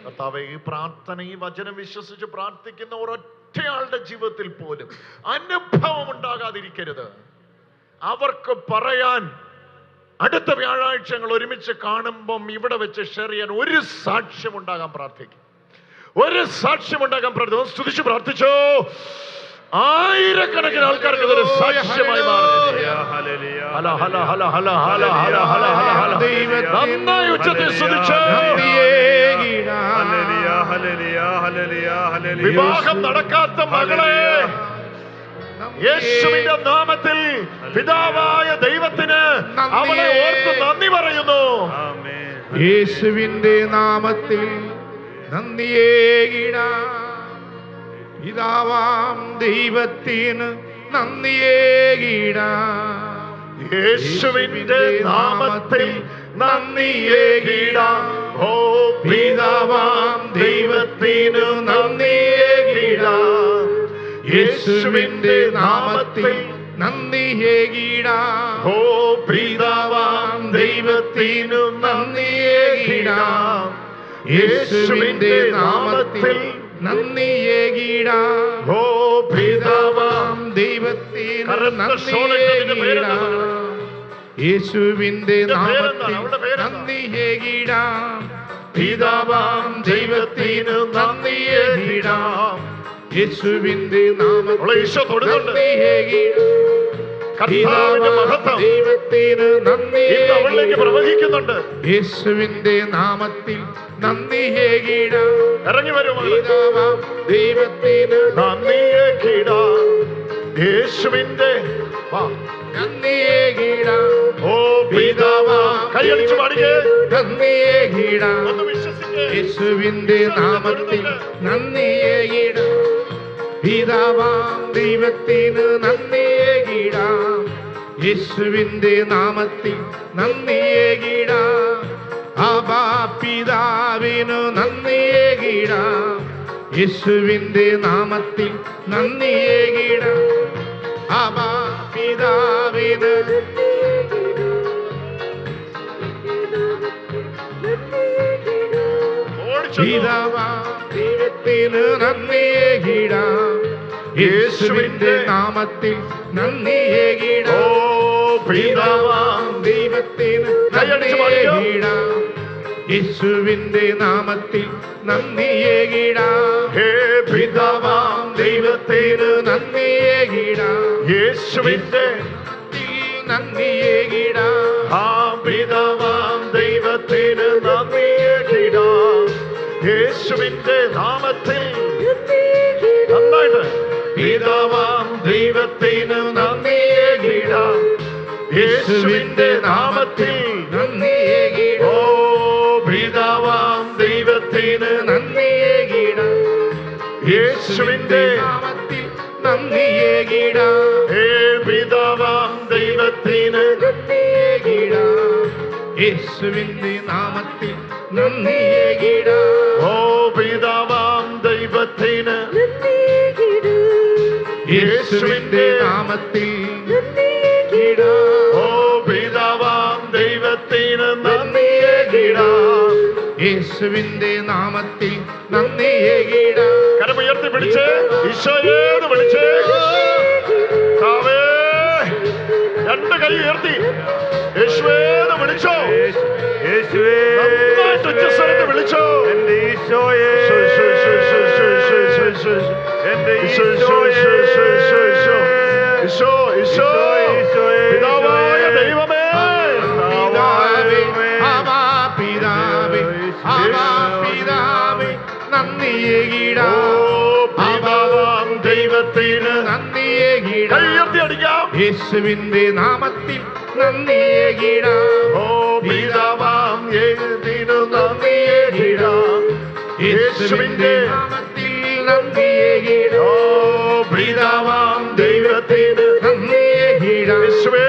കർത്താവേ, ഈ പ്രാർത്ഥന, ഈ വചനം വിശ്വസിച്ച് പ്രാർത്ഥിക്കുന്ന ഒരൊറ്റയാളുടെ ജീവിതത്തിൽ പോലും അനുഭവം ഉണ്ടാകാതിരിക്കരുത്. അവർക്ക് പറയാൻ അടുത്ത വ്യാഴാഴ്ച ഞങ്ങൾ ഒരുമിച്ച് കാണുമ്പം ഇവിടെ വെച്ച് ഷെയർ ചെയ്യാൻ ഒരു സാക്ഷ്യം ഉണ്ടാകാൻ പ്രാർത്ഥിക്കും. സ്തുതിച്ച് പ്രാർത്ഥിച്ചോ. ആയിരക്കണക്കിന് ആൾക്കാർക്ക് ഇതൊരു സാക്ഷ്യമായി മാറും. നന്നായി ഉച്ചത്തിൽ സ്തുതിച്ചോ. വിവാഹം നടക്കാത്ത മകളെ യേശുവിന്റെ നാമത്തിൽ പിതാവായ ദൈവത്തിന് അവളെ ഓർത്ത് നന്ദി പറയുന്നു. യേശുവിന്റെ നാമത്തിൽ നന്ദിയേകിടാം. പിതാവാം ദൈവത്തിന് നന്ദിയേകിടാം. യേശുവിന്റെ നാമത്തിൽ നന്ദിയേകിടാം. ഓ പിതാവാം ദൈവത്തിന് നന്ദിയേകിടാം. യേശുവിന്റെ നാമത്തിൽ നന്ദിയേകിടാം. ഓ പിതാവാം ദൈവത്തിന് നന്ദിയേകിടാം. യേശുവിന്റെ നാമത്തിൽ നന്ദിയേകിടാം. ഓ പിതാവാം ദൈവത്തിന് കറുത്ത ഷോളിട്ടതിന്റെ പേരെന്താ? യേശുവിന്റെ ഇതിന്റെ പേരെന്താണ്? നാമത്തിൽ അവളുടെ പേരെന്താ? നന്ദിയേകിടാം. പിതാവാം ദൈവത്തിന് നന്ദിയേകിടാം. യേശുവിന്റെ നാമത്തിൽ അവളെ ഈശോ തൊടുന്നുണ്ട്. നന്ദിയേകിടാം. കർത്താവിന്റെ മഹത്വം ദൈവത്തിന് ഇന്ന് അവളിലേക്ക് പ്രവഹിക്കുന്നുണ്ട്. യേശുവിന്റെ നാമത്തിൽ നന്ദിയേകിടാം. ഇറങ്ങി വരും മകളെ. പിതാവാം ദൈവത്തിന് നന്ദിയേകിടാം. യേശുവിന്റെ നന്ദിയേകിടാം. ഓ പിതാവാം കൈയടിച്ചു പാടിക്കേ. നന്ദിയേകിടാം. ഒന്ന് വിശ്വസിക്കേ. യേശുവിന്റെ നാമത്തിൽ നന്ദിയേകിടാം. പിതാവാം ദൈവത്തിന് നന്ദിയേകിടാം. യേശുവിന്റെ നാമത്തിൽ നന്ദിയേകിടാം. ആബാ പിതാവിനു നന്ദിയേകിടാം. യേശുവിന്റെ നാമത്തിൽ നന്ദിയേകിടാം. ആബാ പിതാവിന് ഓടിച്ചെന്നു. പിതാവാം ദൈവത്തിന് നന്ദിയേകിടാം. യേശുവിന്റെ നാമത്തിൽ ഓ നന്ദിയേകിടാം. പിതാവാം ദൈവത്തിന് കൈയടിച്ച് പാടിക്കോ. നന്ദിയേകിടാം. യേശുവിന്റെ നാമത്തിൽ നന്ദിയേകിടാം. ഹേ പിതാവാം ദൈവത്തിന് നന്ദിയേകിടാം. യേശുവിന്റെ നന്ദിയേകിടാം. ആ പിതാവാം ദൈവത്തിന് നന്ദിയേകിടാം. യേശുവിന്റെ നാമത്തിൽ നന്നായിട്ട് പിതാവാം ദൈവത്തിന് നന്ദിയേകിടാം. യേശുവിന്റെ നാമത്തിൽ നന്ദിയേകിടാം. ഓ പിതാവാം ദൈവത്തിന് നന്ദിയേകിടാം. യേശുവിന്റെ നാമത്തിൽ നന്ദിയേകിടാം. ഹേ പിതാവാം ദൈവത്തിന് നന്ദിയേകിടാം. യേശുവിന്റെ നാമത്തിൽ നന്ദിയേകിടാം. ഓ പിതാവാം ദൈവത്തിന് യേശുവിന്റെ നാമത്തിൽ നന്ദിയേകിടാം. ഓ പിതാവാം ദൈവത്തിന് നന്ദിയേകിടാം. യേശുവിന്റെ നാമത്തിൽ നന്ദിയേകിടാം. കരമുയർത്തി പിടിച്ച് ഈശോയേന്ന് വിളിച്ച് കർത്താവേ, രണ്ട് കൈ ഉയർത്തി യേശുവേന്ന് വിളിച്ചോ. യേശുവേ നന്നായിട്ട് ഉച്ചസ്വരത്തിൽ വിളിച്ചോ. എന്റെ ഈശോയേ ഈശോ, ഈശോ, ഈശോ, ഈശോ, ഈശോ, ഈശോ, ഈശോ, ഈശോ, ഈശോ. എന്റെ ഈശോ, ഈശോ, ഈശോ, ഈശോ, ഈശോ, ഈശോ. ഈശോ, ഈശോ. ഈശോയേ, പിതാവായ ദൈവമേ, പിതാവേ, ആവാ പിതാവേ, ആവാ പിതാവേ, നന്ദിയേകിടാം. ഓ പിതാവാം ദൈവത്തിന് നന്ദിയേകിടാം. കൈയുയർത്തി അടിക്കാം. യേശുവിന്റെ നാമത്തിൽ നന്ദിയേകിടാം. ഓ പിതാവാം യേശുവിന് നന്ദിയേകിടാം. യേശുവിന്റെ നാമത്തിൽ നന്ദിയേകിടാം. ഓ പിതാവാം ദൈവത്തിന് നന്ദിയേകിടാം. യേശുവേ,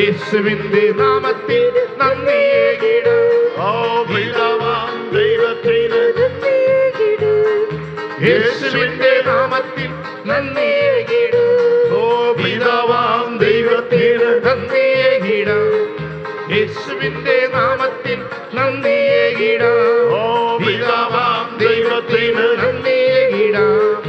യേശുവിന്റെ നാമത്തിൽ നന്ദിയേകിടാം. ഓ പിതാവാം ദൈവത്തിന് യേശുവിന്റെ നാമത്തിൽ നന്ദിയേകിടാം. ഓ പിതാവാം ദൈവത്തിന് നന്ദിയേകിടാം. യേശുവിന്റെ നാമത്തിൽ നന്ദിയേകിടാം. ഓ പിതാവാം ദൈവത്തിന് നന്ദിയേകിടാം.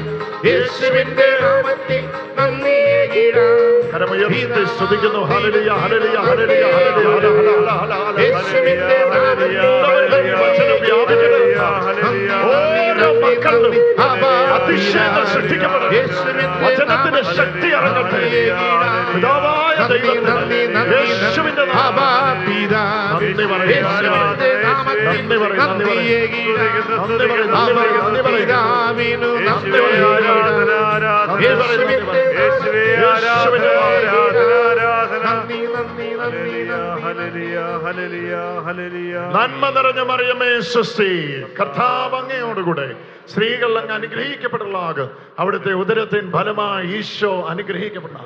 യേശുവിന്റെ നാമത്തിൽ നന്ദിയേകിടാം. കരമുയർത്തി സ്തുതിക്കുന്നു. Hallelujah, hallelujah, hallelujah, hallelujah, hallelujah, hallelujah. യേശുവിന്റെ നാമത്തിൽ വചനം വ്യാപിക്കട്ടെ. ഓരോ മക്കളിലും അതിശയങ്ങൾ സൃഷ്ടിക്കപ്പെടട്ടെ. വചനത്തിന്റെ ശക്തി ഇറങ്ങട്ടെ. പിതാവായ ദൈവത്തിന് യേശുവിന്റെ നാമത്തിൽ നന്ദി പറയും, നന്ദി പറയും, നന്ദി പറയും, നന്ദി പറയും, നന്ദി പറയും, നന്ദി പറയും, നന്ദി പറയും, പിതാവിനു നന്ദി പറയും, ആരാധന ആരാധന യേശുവേ ആരാധന ആരാധന ആരാധന നന്ദി നന്ദി നന്ദി ഹല്ലേലൂയ ഹല്ലേലൂയ ഹല്ലേലൂയ. നന്മ നിറഞ്ഞ മറിയമേ സ്വസ്തി, കർത്താവ് അങ്ങയോടുകൂടെ സ്ത്രീകൾ അങ്ങ് അനുഗ്രഹിക്കപ്പെട്ടുള്ളാകും. അവിടുത്തെ ഉദരത്തിൻ ഫലമായി ഈശോ അനുഗ്രഹിക്കപ്പെട്ട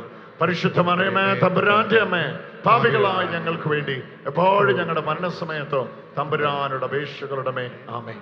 പരിശുദ്ധ മറിയമേ തമ്പുരാന്റെ അമ്മേ, പാപികളായ ഞങ്ങൾക്ക് വേണ്ടി എപ്പോഴും ഞങ്ങളുടെ മരണസമയത്തോ തമ്പുരാനുടെ അപേക്ഷകളുടെ മേ ആമേൻ.